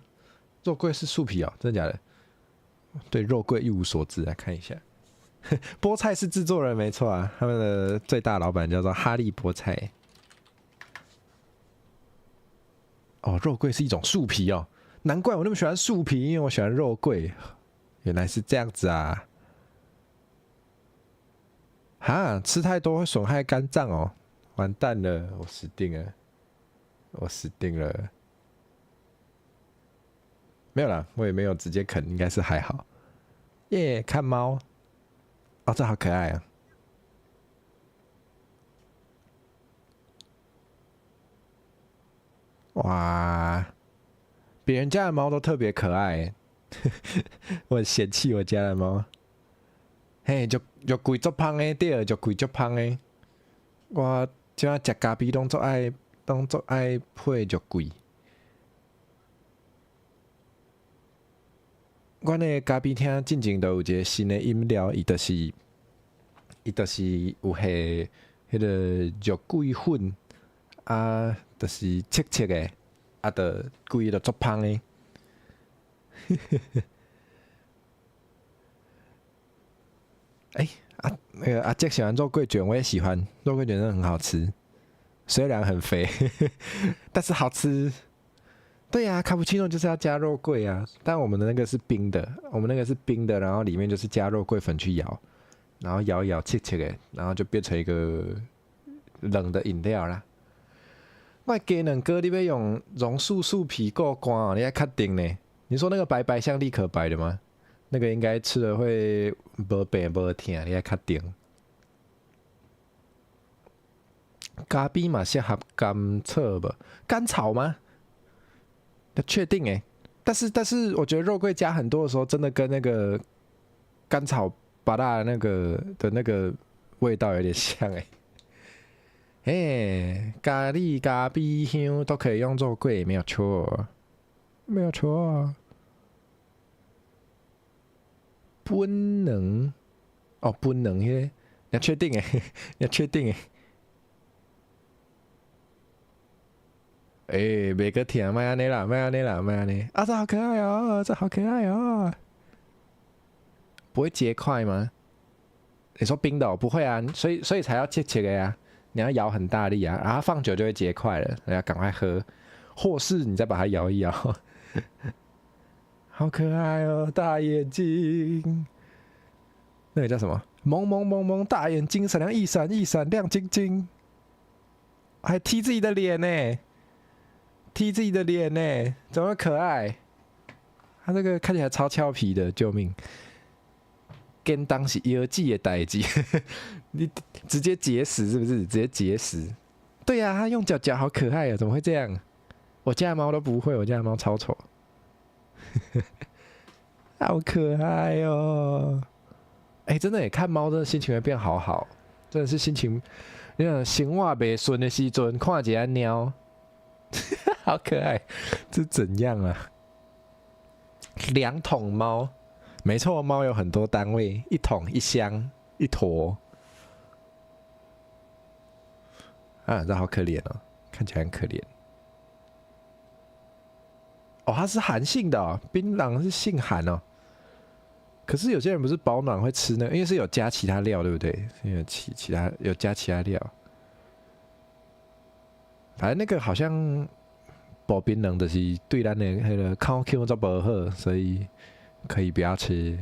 肉桂是树皮哦，真的假的？对肉桂一无所知，来看一下。菠菜是制作人没错啊，他们的最大老板叫做哈利菠菜。哦，肉桂是一种树皮哦，难怪我那么喜欢树皮，因为我喜欢肉桂。原来是这样子啊！哈，吃太多会损害肝脏哦，完蛋了，我死定了，我死定了。没有啦，我也没有直接啃，应该是还好。耶，看猫，哦，这好可爱啊！哇，别人家的猫都特别可爱，我很嫌弃我家的猫。嘿，就贵足胖的，对，就贵足胖的。我即摆食咖啡拢做爱配就贵。阮的咖啡厅进前都有一个新的饮料，伊就是有迄个肉桂粉啊，就是切切的，啊，就规个足芳的。那个阿杰喜欢肉桂卷，我也喜欢，肉桂卷真的很好吃，虽然很肥，但是好吃。对呀、卡布奇诺就是要加肉桂啊，但我们的那个是冰的，然后里面就是加肉桂粉去摇，然后摇一摇切切的，然后就变成一个冷的饮料啦。我鸡卵哥，你要用榕树皮过关哦，你要确定呢？你说那个白白像立可白的吗？那个应该吃了会无病无痛，你要确定。咖啡嘛适合甘草不？甘草吗？要确定哎，但是我觉得肉桂加很多的时候，真的跟那个甘草巴辣那个味道有点像哎。咖喱、咖啡香都可以用肉桂，没有错，没有错。本能哦，本能迄个，你要确定哎，你要确定哎。别个甜，麦安尼啦，麦安尼啦，麦安尼。啊，这好可爱哦，这好可爱哦。不会结块吗？你说冰的、哦、不会啊，所以才要切切的呀。你要摇很大力啊，然后放久就会结块了，要赶快喝，或是你再把它摇一摇。好可爱哦，大眼睛。那个叫什么？萌萌萌萌大眼睛，闪亮一闪一闪亮晶晶，还踢自己的脸呢。踢自己的脸呢，怎么可爱？他这个看起来超俏皮的，救命！跟当是腰际的代志，你直接结石是不是？直接结石？对呀、啊，他用脚脚好可爱啊，怎么会这样？我家的猫都不会，我家的猫超丑，好可爱哦！真的耶，看猫真的心情会变好好，真的是心情，你看生活袂顺的时阵，看一下猫。好可爱，这怎样啊？2桶猫，没错，猫有很多单位，1桶、1箱、1坨。啊，这好可怜哦，看起来很可怜。哦，它是寒性的哦，槟榔是性寒哦。可是有些人不是保暖会吃那个，因为是有加其他料，对不对？有加其他料。反正那个好像薄冰冷就是对咱的那个口腔都不好，所以可以不要吃。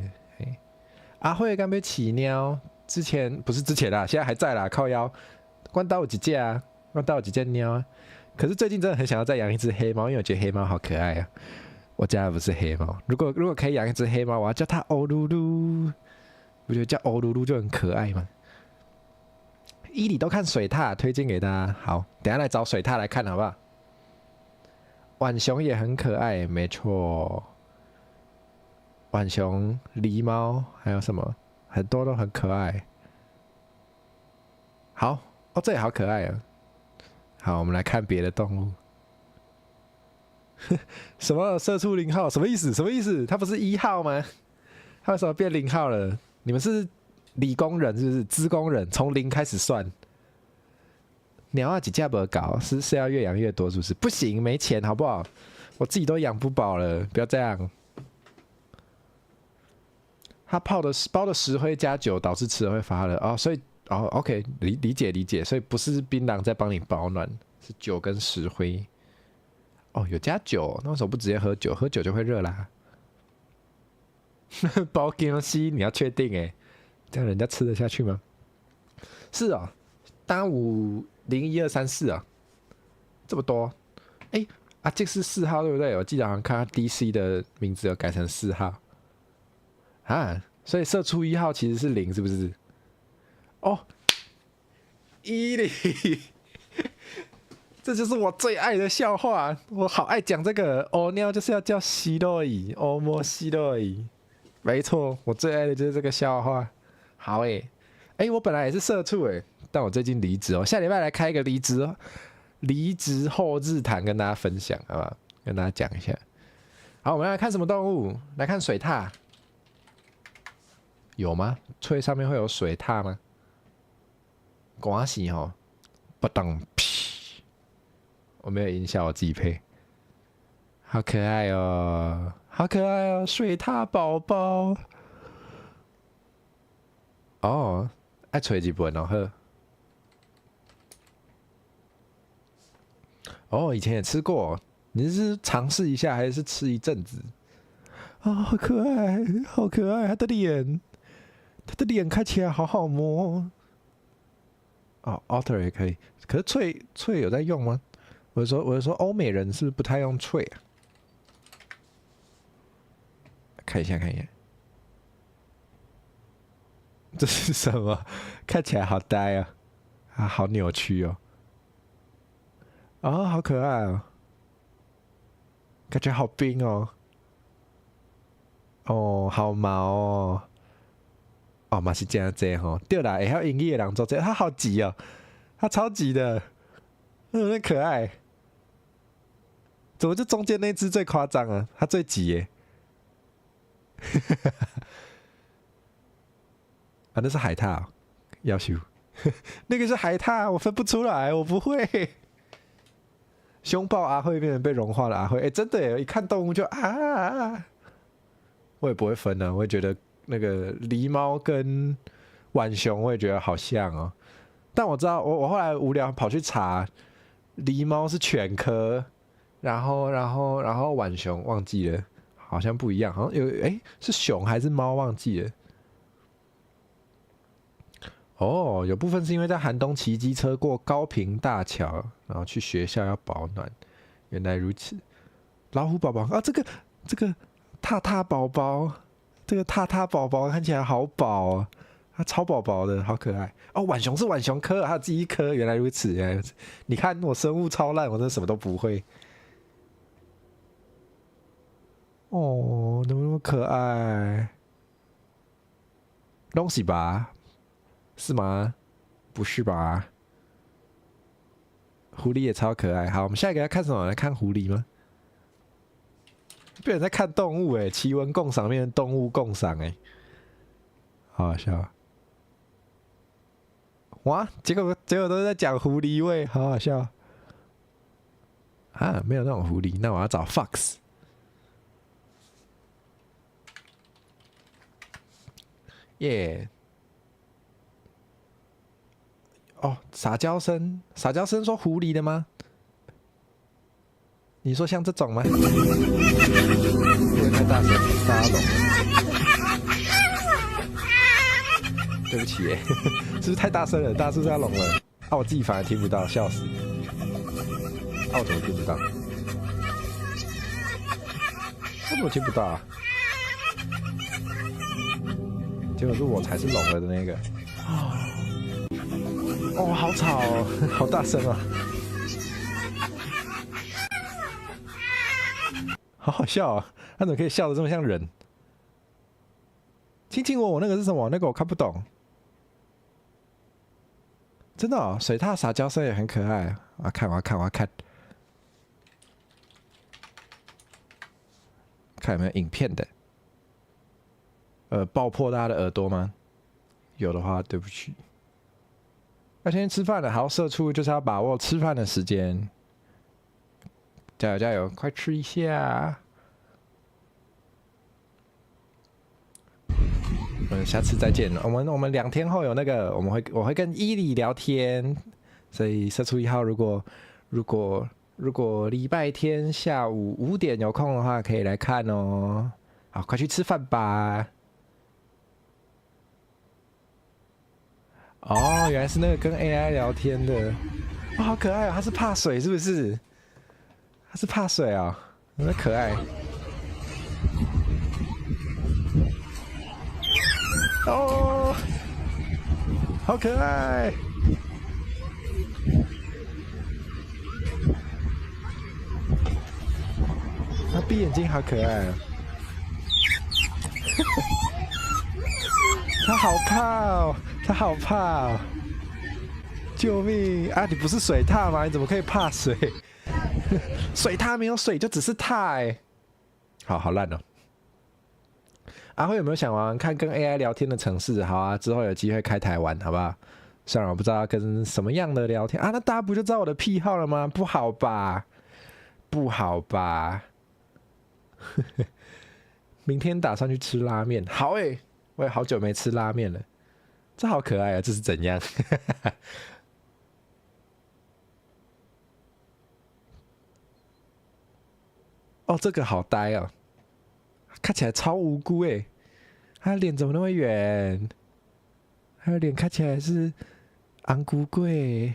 阿辉刚被起鸟，之前不是之前啦，现在还在啦，靠腰。关刀有几只啊？关刀有几只鸟啊？可是最近真的很想要再养一只黑猫，因为我觉得黑猫好可爱啊。我家的不是黑猫，如果可以养一只黑猫，我要叫它欧噜噜。我觉得叫欧噜噜就很可爱嘛。伊里都看水獭，推荐给大家。好，等一下来找水獭来看好不好？浣熊也很可爱，没错。浣熊、狸猫还有什么，很多都很可爱。好哦，这也好可爱啊！好，我们来看别的动物。什么社畜0号？什么意思？什么意思？他不是1号吗？他为什么变0号了？你们是理工人是不是？资工人从0开始算。鸟啊，几架不搞？是要越养越多是不是？不行，没钱好不好？我自己都养不饱了，不要这样。他包的石灰加酒，导致吃了会发热哦，所以哦 ，OK， 理解，所以不是槟榔在帮你保暖，是酒跟石灰。哦，有加酒，那为什么不直接喝酒？喝酒就会热啦。包东西你要确定哎，这样人家吃得下去吗？是哦，单5 01234啊，这么多。哎，啊，这是4号对不对？我记得好像看他 DC 的名字有改成4号。啊，所以社畜1号其实是0，是不是？哦，伊里，这就是我最爱的笑话，我好爱讲这个。欧鸟就是要叫西洛伊，欧莫西洛伊，没错，我最爱的就是这个笑话。好诶，我本来也是社畜诶，但我最近离职哦，下礼拜来开一个离职后日谈，跟大家分享，好不好？跟大家讲一下。好，我们来看什么动物？来看水獭。有吗？翠上面会有水獭吗？瓜喜吼，不当屁！我没有音效，我自己配。好可爱哦，好可爱哦，水獭宝宝。哦，爱吹一本哦呵。哦，以前也吃过，你是尝试一下还是吃一阵子？啊、好可爱，好可爱，他的脸看起来好好摸。哦 ，Otter 也可以，可是翠有在用吗？我是说欧美人是不是不太用翠啊？看一下，这是什么？看起来好呆啊，好扭曲哦。哦，好可爱哦，感觉好冰哦。哦，好毛哦。哦，嘛是这样子吼，对啦，会晓英语的人做这，他好急哦，他超急的，有点可爱。怎么就中间那只最夸张啊？他最急耶。啊，那是海獭、哦，要求。那个是海獭，我分不出来，我不会。凶暴阿慧变成被融化的阿慧，真的耶！一看动物就啊，我也不会分呢，我会觉得。那个狸猫跟浣熊，我也觉得好像哦。但我知道，我后来无聊跑去查，狸猫是犬科，然后浣熊忘记了，好像不一样，好像有是熊还是猫忘记了。哦，有部分是因为在寒冬骑机车过高屏大桥，然后去学校要保暖。原来如此，老虎宝宝啊，这个踏踏宝宝。这个踏宝宝看起来好饱哦，它超宝的，好可爱哦。浣熊是浣熊科，它有自己一科，原来如此，原来如此。你看我生物超烂，我真的什么都不会。哦，怎么那么可爱？东西吧？是吗？不是吧？狐狸也超可爱。好，我们下一个要看什么？来看狐狸吗？别人在看动物奇闻共赏面动物共赏好好笑哇！结果都是在讲狐狸味，好好笑啊！没有那种狐狸，那我要找 fox。耶！哦，撒娇声说狐狸的吗？你说像这种吗？会不会太大声，大家聋了？对不起耶，是不是太大声了？大家是不是要聋了？啊，我自己反而听不到，笑死！啊，我怎么听不到？我怎么听不到啊？结果是我才是聋了的那个。哦，好吵哦，好大声啊！好好笑啊！他怎么可以笑得这么像人？亲亲我那个是什么？那个我看不懂。真的哦，水獭撒娇声也很可爱。我要看，看有没有影片的。爆破大家的耳朵吗？有的话，对不起。要先吃饭了，好，社畜就是要把握吃饭的时间。加油加油，快吃一下！我们下次再见。我们2天后有那个，我会跟伊里聊天，所以社畜1号如果礼拜天下午5点有空的话，可以来看哦。好，快去吃饭吧。哦，原来是那个跟 AI 聊天的，哇、好可爱啊！他是怕水是不是？他是怕水啊、那可爱。哦，好可爱！他闭眼睛好可爱啊！他好怕哦，他好怕哦！救命啊！你不是水獭吗？你怎么可以怕水？水獭没有水，就只是踏哎。好烂哦。阿辉有没有想玩看跟 AI 聊天的城市？好啊，之后有机会开台玩，好不好？虽然我不知道要跟什么样的聊天啊，那大家不就知道我的癖好了吗？不好吧？不好吧？明天打算去吃拉面，好哎，我也好久没吃拉面了，这好可爱啊！这是怎样？哦，这个好呆哦，看起来超无辜哎，他脸怎么那么圆？他的脸看起来是昂咕贵。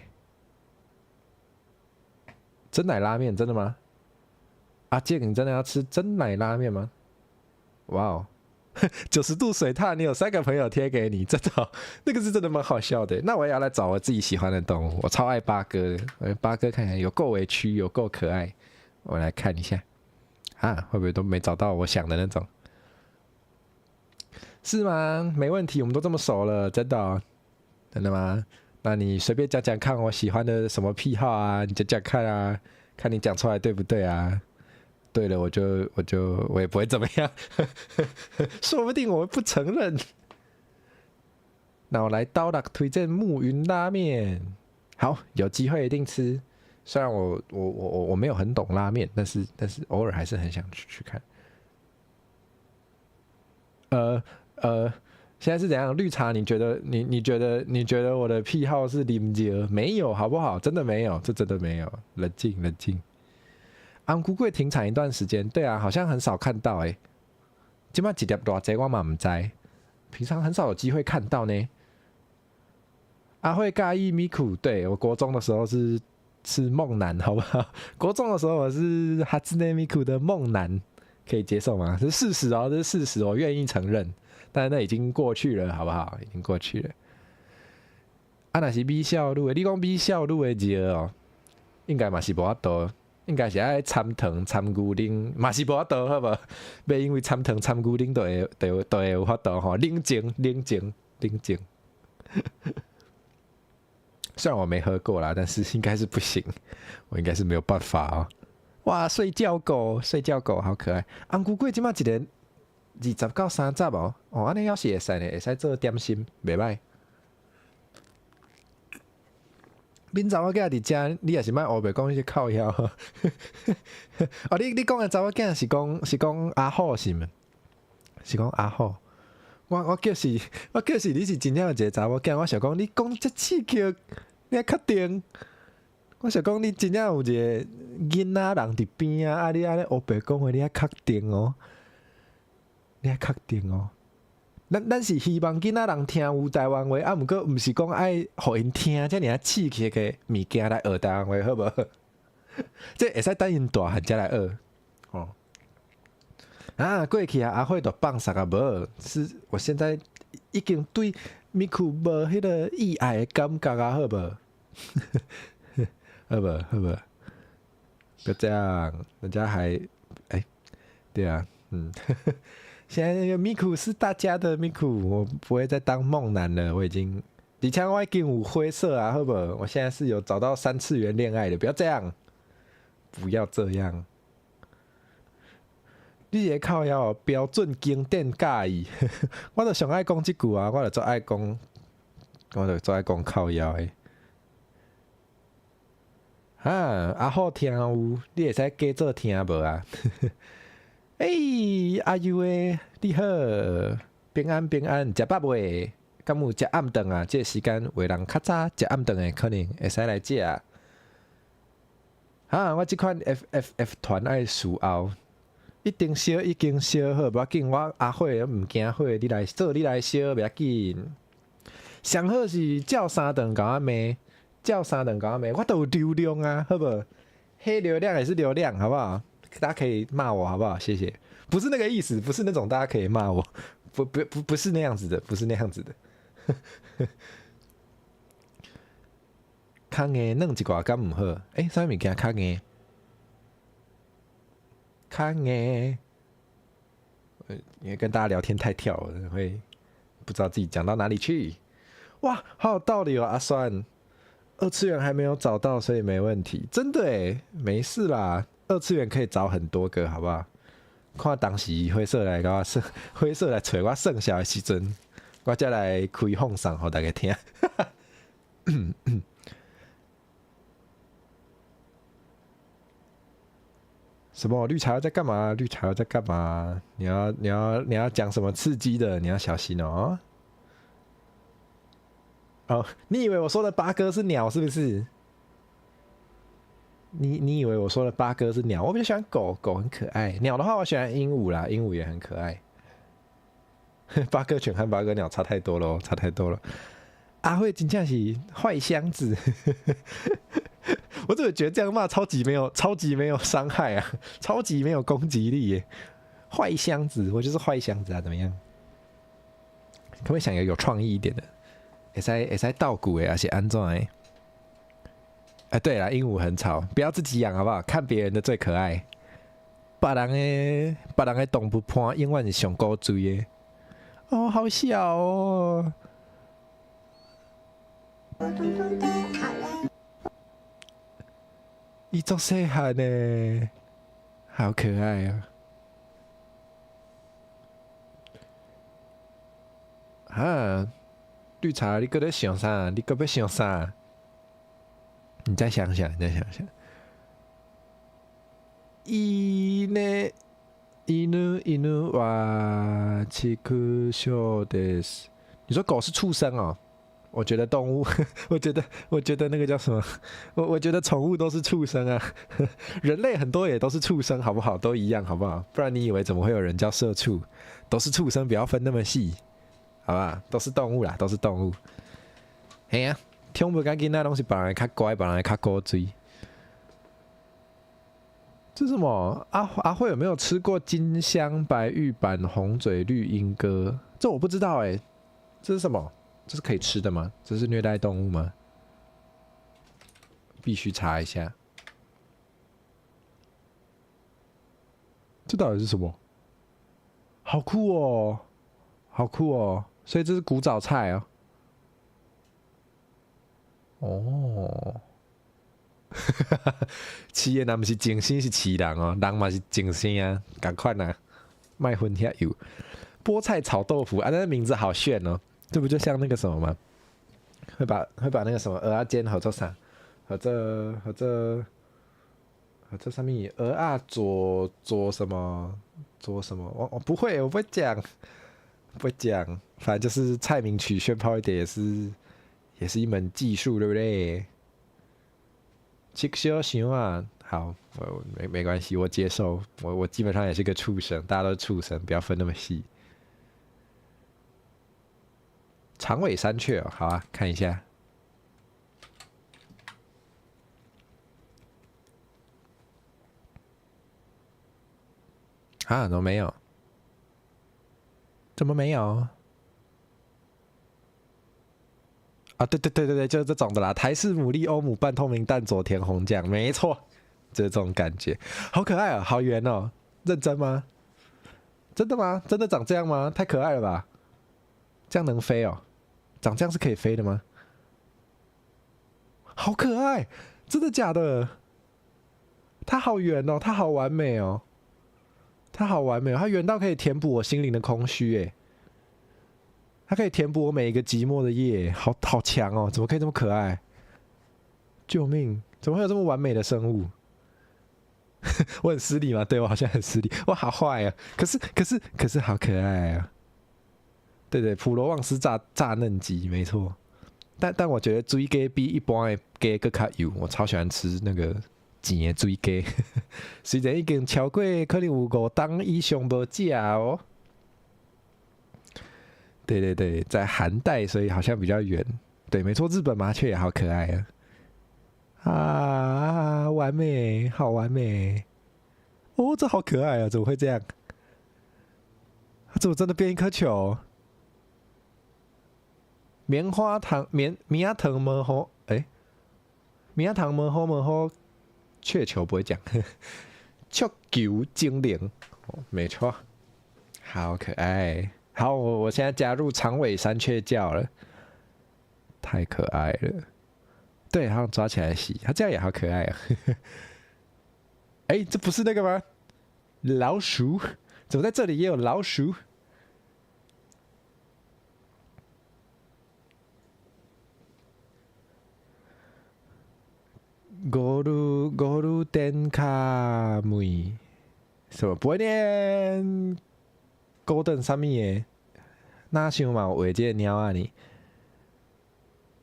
真奶拉面真的吗？阿健，你真的要吃真奶拉面吗？哇哦，90度水獭，你有3个朋友贴给你，真的、哦，那个是真的蛮好笑的。那我也要来找我自己喜欢的动物，我超爱八哥的，八哥看起来有够委屈，有够可爱。我来看一下，啊，会不会都没找到我想的那种？是吗？没问题，我们都这么熟了，真的、哦，真的吗？那你随便讲讲看，我喜欢的什么癖好啊？你讲讲看啊，看你讲出来对不对啊？对了，我也不会怎么样，说不定我不承认。那我来刀郎推荐木云拉面，好，有机会一定吃。虽然我没有很懂拉面，但是偶尔还是很想去看。现在是怎样？绿茶，你觉得你觉得我的癖好是啉酒？没有，好不好？真的没有，这真的没有。冷静冷静。安菇贵停产一段时间，对啊，好像很少看到哎。今晚几粒多少我嘛唔知，平常很少有机会看到呢。阿慧介意咪苦，对我国中的时候是梦男，好不好？国中的时候我是哈兹内咪苦的梦男，可以接受吗？这是事实哦，这是事实，我愿意承认。但是那已经过去了，好不好？已经过去了。啊，那是美少女的，你讲美少女的热哦，应该嘛是无法度。应该是爱参糖参牛奶，嘛是无法度，好无？别因为参糖参牛奶都会有法度吼，冷静。虽然我没喝过啦，但是应该是不行，我应该是没有办法哦。哇，睡觉狗好可爱。红菇粿即马一个20到30哦，哦，安尼要是会使呢，会使做点心，袂歹。恁查某囝伫遮，你也是莫黑白讲迄些靠腰。哦，你讲的查某囝是讲阿虎是吗？是讲阿虎。我叫是你是真正有一个查某囝，我想讲你讲遮刺激，你还确定？我想讲，你真正有一个囡仔人伫边啊，你安尼黑白讲话，你要确定哦，你要确定哦。咱是希望囡仔人听有台湾话，啊，毋过毋是讲爱互因听，遮尔啊刺激个物件来学台湾话，好无？这会使等因大汉才来学哦。啊，过去啊，阿慧都放啥啊无？是我现在已经对米库无迄个意爱的感觉啊，好无？好不好不，就这样，人家还对啊，现在那个米库是大家的米库，我不会再当梦男了，我已经，以前我已经有灰色啊，好不好？我现在是有找到3次元恋爱的，不要这样，不要这样。你个靠腰标准经典介意，我就上爱讲这句啊，我就最爱讲靠腰的。啊好听有，你会使加做听无啊？阿优诶，你好，平安平安，食饱未？敢有食暗顿啊？这个时间为人较早食暗顿诶，可能会使来食啊。我即款 FFF 团爱事后，一定烧已经烧好，不要紧。我阿慧毋惊火，你来做，你来烧，不要紧。上好是叫3顿甲我骂。叫3顿搞没？我都有流量啊，好不好？黑流量也是流量，好不好？大家可以骂我，好不好？谢谢。不是那个意思，不是那种大家可以骂我，不是那样子的，不是那样子的。较硬弄一寡敢唔好？啥物件较硬？较硬。因为跟大家聊天太跳了，会不知道自己讲到哪里去。哇，好有道理哦，阿酸。2次元还没有找到，所以没问题。真的诶，没事啦。2次元可以找很多个，好不好？看当时灰色来甲我灰色来找我剩下的时阵，我再来开放送给大家听。什么绿茶在干嘛？绿茶在干嘛？你要讲什么刺激的？你要小心哦。哦，你以为我说的八哥是鸟是不是？你以为我说的八哥是鸟？我比较喜欢狗，狗很可爱。鸟的话，我喜欢鹦鹉啦，鹦鹉也很可爱。八哥犬和八哥鸟差太多了，差太多了。阿慧真正是坏箱子，我怎么觉得这样骂超级没有伤害啊，超级没有攻击力耶！坏箱子，我就是坏箱子啊，怎么样？可不可以想一个有创意一点的？会使倒骨诶，而且安怎诶？对啦，鹦鹉很吵，不要自己养好不好？看别人的最可爱。别人的动物伴永远是上古锥的。哦，好小哦。伊足细汉呢，好可爱啊！绿茶，你搁在想啥？你搁要想啥？你再想想，犬は畜生です。你说狗是畜生哦？我觉得动物，我觉得那个叫什么？我觉得宠物都是畜生啊，人类很多也都是畜生，好不好？都一样，好不好？不然你以为怎么会有人叫社畜？都是畜生，不要分那么细。好吧，都是动物啦，都是动物。嘿呀，听不赶紧那东西，别人较乖，别人较古锥。这是什么？阿慧有没有吃过金香白玉板红嘴绿鹦哥？这我不知道哎，这是什么？这是可以吃的吗？这是虐待动物吗？必须查一下。这到底是什么？好酷哦，好酷哦！所以这是古早菜哦。哦，饲的那不是精心是饲人哦，人嘛是精心啊，赶快呐，卖荤遐油。菠菜炒豆腐啊，那名字好炫哦，这不就像那个什么吗？会把那个什么鹅啊煎合做啥？合这上面鹅啊做什么？做什么？我不会，我不会讲，反正就是菜名取炫炮一点也是一门技术，对不对？吃小熊啊，好，我没关系，我接受，我基本上也是个畜生，大家都是畜生，不要分那么细。长尾山雀哦，好啊，看一下。啊，怎么没有？怎么没有？啊，对对对对对，就是这种的啦。台式牡蛎欧姆半透明蛋佐田红酱，没错，就是这种感觉，好可爱啊，好圆哦。认真吗？真的吗？真的长这样吗？太可爱了吧！这样能飞哦？长这样是可以飞的吗？好可爱，真的假的？它好圆哦，它好完美哦，它好完美哦，它圆到可以填补我心灵的空虚诶。它可以填补我每一个寂寞的夜，好强哦！怎么可以这么可爱？救命！怎么会有这么完美的生物？我很失礼吗？对我好像很失礼，我好坏啊！可是好可爱啊！对对，普罗旺斯炸嫩鸡，没错。但我觉得水鸡比一般的鸡更较油，我超喜欢吃那个甜的水鸡。虽然已经超过可能有5档以上无食哦。对对对，在寒带，所以好像比较远。对，没错，日本麻雀也好可爱啊！啊，完美，好完美！哦，这好可爱啊！怎么会这样？它怎么真的变一颗球？棉花糖棉芽糖么好？哎，棉芽糖么好？雀球不会讲，球球精灵，哦，没错，好可爱。好，我现在加入长尾山雀叫了，太可爱了。对，好像抓起来洗，它这样也好可爱啊！哎，这不是那个吗？老鼠？怎么在这里也有老鼠？ゴルデンカムイ，什么不会念？Golden 什么耶？那想嘛，画这个鸟啊你？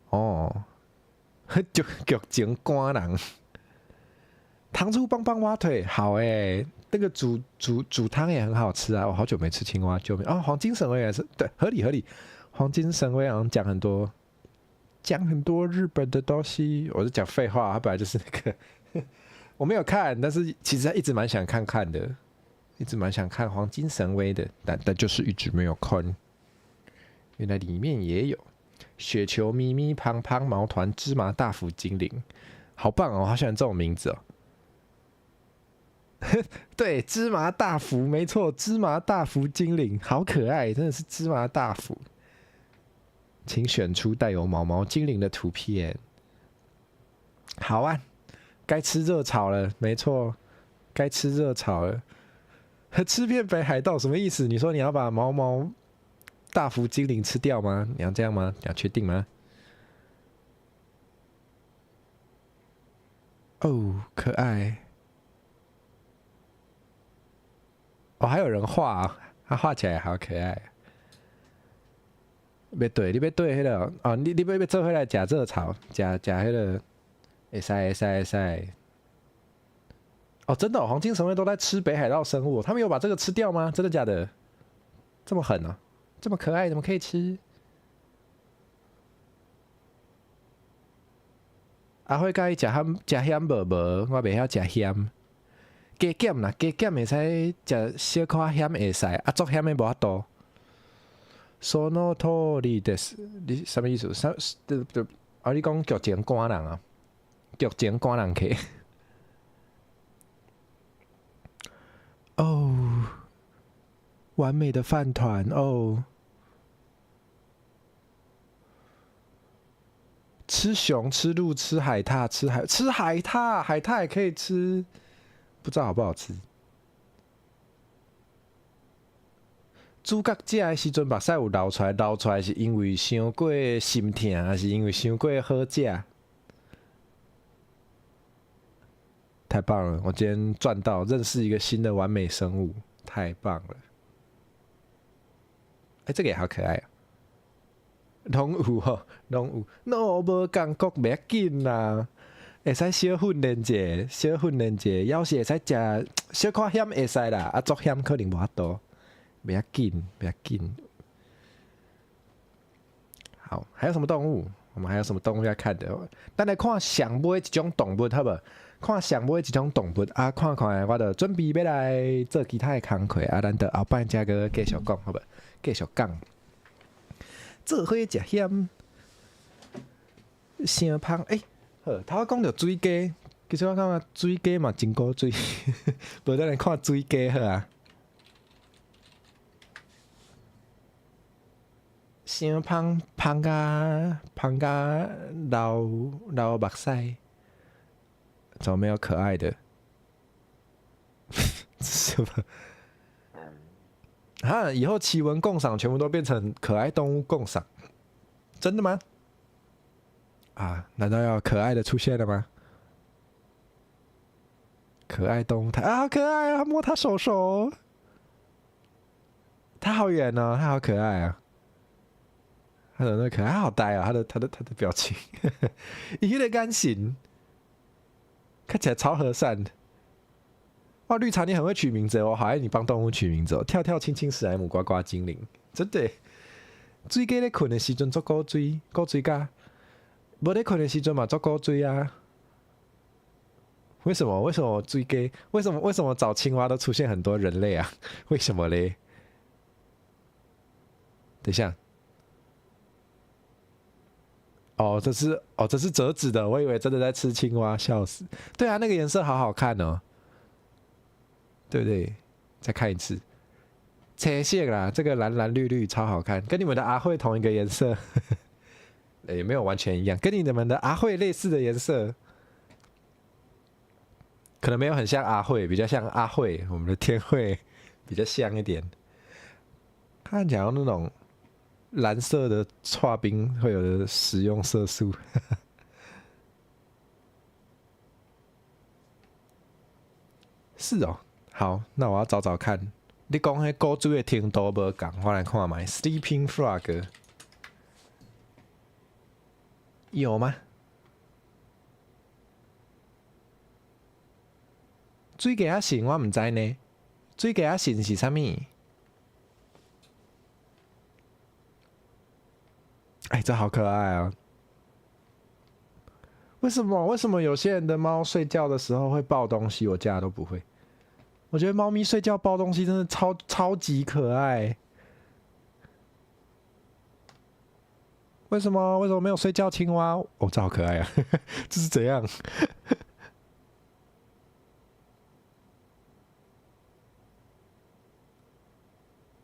哦，剧情官人，糖醋棒棒蛙腿，好诶，那个煮汤也很好吃啊！我好久没吃青蛙，救命！哦，黄金神威也是，对，合理合理。黄金神威好像讲很多日本的东西，我是讲废话，他本来就是那个我没有看，但是其实一直蛮想看的，一直蛮想看黄金神威的，但就是一直没有看。原来里面也有雪球咪咪胖胖毛团芝麻大福精灵，好棒哦！好喜欢这种名字哦。对，芝麻大福，没错，芝麻大福精灵，好可爱，真的是芝麻大福。请选出带有毛毛精灵的图片。好啊，该吃热炒了，没错，该吃热炒了。吃遍北海道什么意思？你说你要把毛毛大福精灵吃掉吗？你要这样吗？你要确定吗？哦，可爱。哦，还有人画啊，他画起来好可爱。别对，你别对迄个哦，你要做回来假热炒，假迄个，会使。哦，真的、哦，黄金神威都在吃北海道生物、哦，他们有把这个吃掉吗？真的假的？这么狠啊？这么可爱，怎么可以吃？阿辉介意食咸无无？我袂晓食咸。加减啦，加减会使食小可咸会使，啊，足咸的无法度。その通りです。你什么意思？啊，你讲剧情官人啊？剧情官人客。哦，完美的饭团哦。吃熊、吃鹿、吃海獭、吃海獭，海獭也可以吃，不知道好不好吃。主角食的时阵，目屎有流出来，流出来是因为伤过心痛，还是因为伤过好食？太棒了！我今天赚到，认识一个新的完美生物，太棒了！哎，这个也好可爱啊！拢有吼，拢有，那无感觉袂要紧啦。会使小训练者，小训练者，要是会使食小可险会使啦，啊，足险可能无法度，不要紧，不要紧。好，还有什么动物？我们还有什么动物要看的？咱来看上尾一种动物，好不好？看上尾一种动物啊，看看，我就准备要来做其他的工课啊，咱就后摆再个继续讲，好不好？继续讲。做伙食咸，声芳好，头讲到水鸡，其实我感觉水鸡嘛真古水，无咱来看水鸡好啊。声芳芳甲流目屎，怎么没有可爱的？什么？啊！以后奇闻共赏全部都变成可爱动物共赏，真的吗？啊，难道要可爱的出现了吗？可爱动物，它啊，好可爱啊！摸它手手，它好远哦，它好可爱啊！它的那可爱，它好呆啊！它的表情，一个干型，看起来超和善的。哇，绿茶你很会取名字，我好爱你帮动物取名字哦！跳跳、亲亲、史莱姆、呱呱、精灵，真的。水鸡咧困的时阵足古水，古水噶；无咧困的时阵嘛足古水啊。为什么？为什么水鸡？为什么找青蛙都出现很多人类啊？为什么嘞？等一下。哦，这是折纸的，我以为真的在吃青蛙，笑死。对啊，那个颜色好好看哦。对不对？再看一次，切线啦，这个蓝蓝绿绿超好看，跟你们的阿慧同一个颜色，也没有完全一样，跟你们的阿慧类似的颜色，可能没有很像阿慧，比较像阿慧，我们的天慧比较像一点，看起来那种蓝色的刨冰会有的食用色素。是哦。好，那我要找找看。你讲迄古水的程度无共，我来看卖。Sleeping Frog 有吗？水鸡仔神我唔知呢。水鸡仔神是啥物？哎，这好可爱啊！为什么有些人的猫睡觉的时候会抱东西，我家都不会？我觉得猫咪睡觉抱东西真的超级可爱。为什么没有睡觉青蛙？哦，这好可爱啊！这是怎样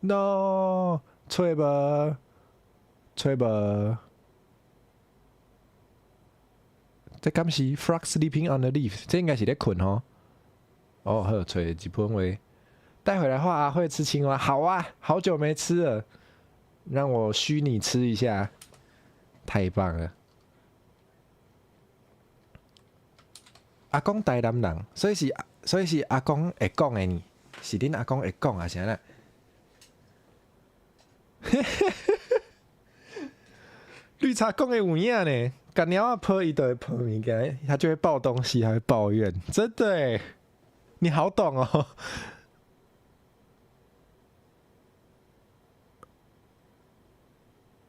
？No， 吹吧，吹吧。这敢是 frog sleeping on the leaf？ 这应该是在困吼。哦，好，吹一盆喂，带回来画阿慧吃青蛙，好啊，好久没吃了，让我虚拟吃一下，太棒了。阿公台南人，所以是阿公会讲的呢，是恁阿公会讲啊，是安那？绿茶讲的有影呢，干鸟啊泼一堆泼物件，他就会抱东西，还会抱怨，真的诶。你好懂哦，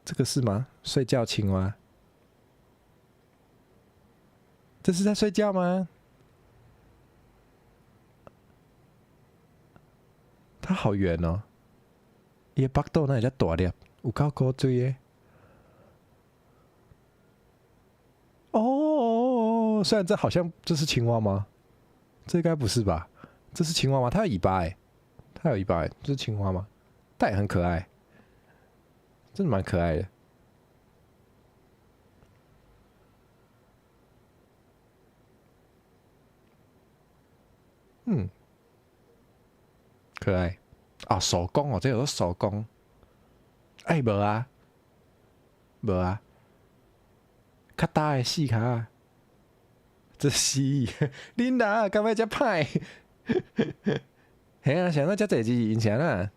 这个是吗？睡觉青蛙，这是在睡觉吗？它好圆哦，伊巴肚那也叫大粒，有够古锥的。哦，虽然这好像这是青蛙吗？这应该不是吧？这是青蛙吗？它有尾巴哎，它有尾巴哎，这是青蛙吗？但也很可爱，真的蛮可爱的。嗯，可爱啊！手工哦，这有手工。哎，无啊，无啊，较大的细卡。这是恁啦，干嘛遮歹？嘿啊，想到遮侪字因啥啦？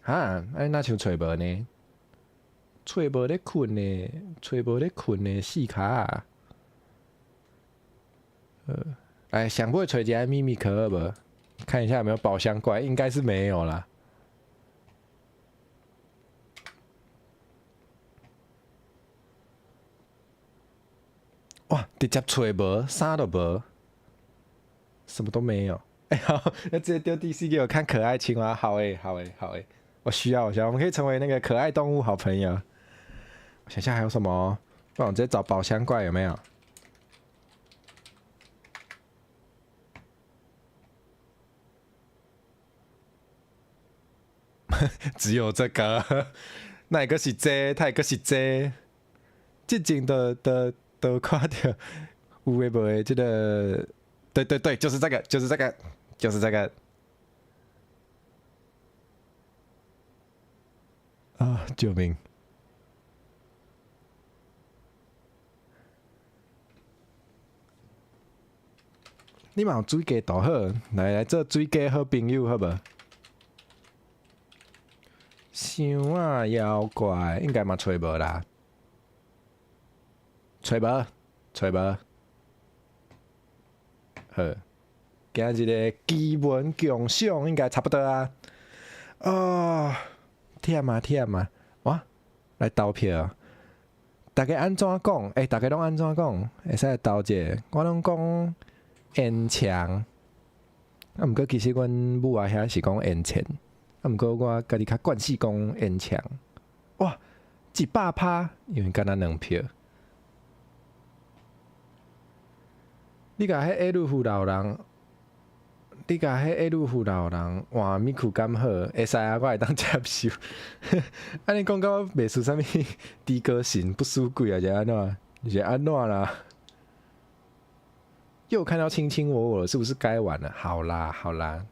啊，哎，那像找无呢？揣无咧困呢，揣无咧困呢，细卡啊。哎，想不会锤起秘密可乐不？看一下有没有宝箱怪，应该是没有啦。哇，直接找无，啥都无，什么都没有。哎、好，那直接丢 DC 给我看可爱青蛙，好诶、好诶、好诶、我需要，我们可以成为那个可爱动物好朋友。我想想还有什么，不然我直接找宝箱怪有没有？只有这个，那一个是这，他一个是这，最近都看到有诶无诶，这个，对对对，就是这个，就是这个，就是这个。啊！救命！你嘛有水鸡大好，来做水鸡好朋友好无？箱啊妖怪应该嘛找无啦，找无，找无。好，今日的基本强项应该差不多啊。哦，忝啊忝啊！哇，来投票。大家安怎讲？大家拢安怎讲？会使来投者，我拢讲延长。啊，毋过其实阮母啊遐是讲延前。啊，毋过我家己较惯势讲延长。哇，100%，因为敢若2票。你甲迄 L 富老人，你甲迄 L 富老人换米裤敢好？会使啊，我会当接受。安尼讲到袂输啥物低歌型不输贵啊，是安怎？是安怎啦？又看到卿卿我我了，是不是该玩了？好啦好啦，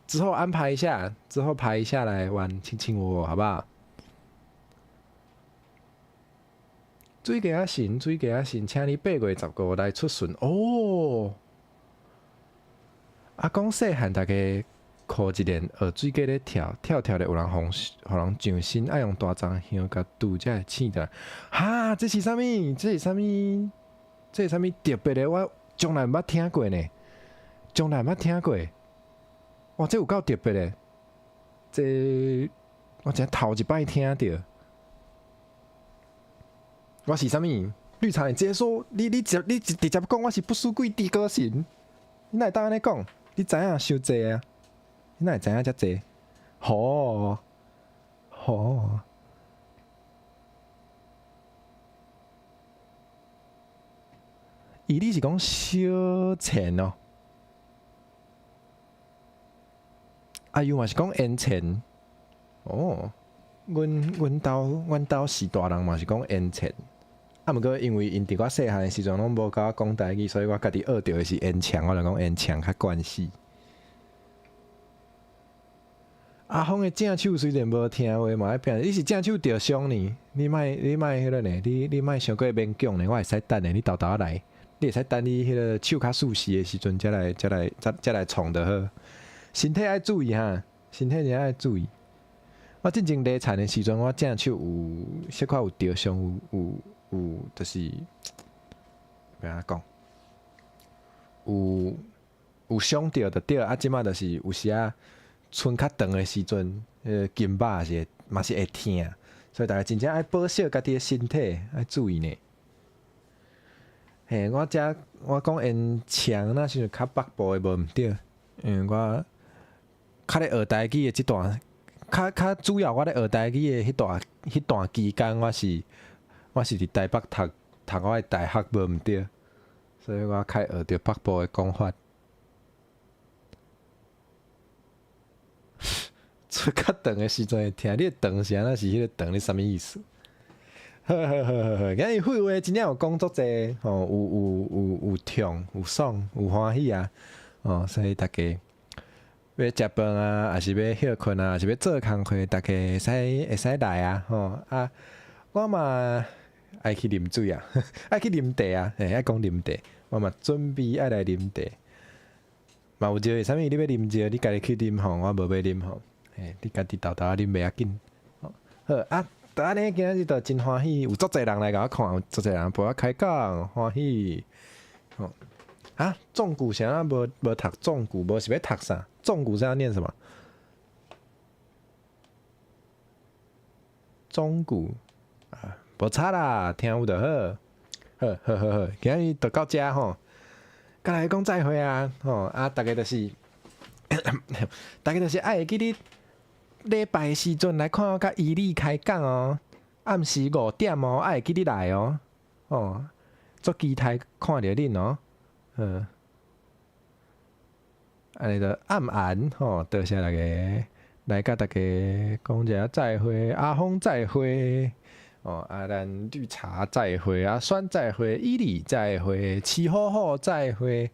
之后安排一下，之后排一下来玩卿卿我我，好不好？水鸡仔神，水鸡仔神，请你8月15来出巡哦。啊，讲细汉大家考一年学水鸡咧跳，跳跳咧有人互人上身，爱用大樟香甲拄才会醒的。哈，这是啥物？这是啥物？这是啥物特别的？我从来毋捌听过呢，从来毋捌听过。哇，这有够特别的，这我真头一摆听到。我是啥物？绿茶，你直接说，你直接讲我是不输贵低歌神，你哪会当安尼讲？你知影伤济啊？你哪会知影遮济？吼吼，你是讲小钱哦？啊，又嘛是讲烟钱哦？阮兜是大人嘛是讲烟钱。啊，毋过因为因伫我细汉的时阵拢无甲我讲台语，所以我家己学着的是烟枪，我就讲烟枪较惯势。阿峰的正手虽然无听话嘛，爱变，你是正手着伤呢？你莫迄个呢？你莫伤过勉强呢？我会使等的，你豆豆来，你会使等你迄个手较舒适的时阵，才来创就好。身体爱注意哈，身体也爱注意。我真正累惨的时阵，我正手有小可有着伤，有就是要安讲，有伤着就对，啊，即马就是有时啊，春较长的时阵，筋肉是嘛是会疼，所以大家真正爱保守家己的身体，爱注意呢。嘿，我讲因强那是较北部的无毋对，因为我较咧学台语的即段，较主要我咧学台语的迄段期间，我是伫台北读我的大学无毋对，所以我较学着北部的讲法。出较长的时阵会听，你的长是安那是迄个长，你啥物意思？好，今日废话真正有讲足济，吼，有痛，有爽，有欢喜啊，哦，所以大家要食饭啊，还是要休困啊，还是要做工课，大家会使来啊，吼啊，我嘛爱去啉水啊，爱去啉茶啊，爱讲啉茶，我嘛准备爱来啉茶。嘛有招啥物？你要啉招，你家己去啉吼，我无要啉吼。你家己豆豆啉袂要紧。好啊，安尼今日就真欢喜，有足侪人来甲我看，有足侪人陪我开讲，欢喜。哦，啊，纵谷啥啊？无读纵谷，无是要读啥？纵谷是要念什么？中谷啊，无差啦，听有就好。好，今日就到遮吼，甲来讲再会啊！吼啊，大家就是大家就是爱会记得礼拜的时阵来看我甲伊利开讲哦，暗时5点哦，爱会记得来哦。哦，足期待看着恁哦。安尼就暗吼，多谢大家来甲大家讲一下再会，阿峰再会。哦，咱绿茶再会，酸再会，伊利再会，七好再会，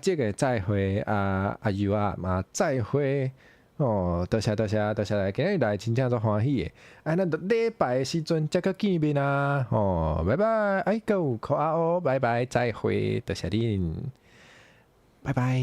这个再会，阿友嘛再会。哦，多谢，今日来真正足欢喜的。咱礼拜时阵再个见面啊！哦，拜拜，有靠阿欧，拜拜，再会，多谢恁，拜拜。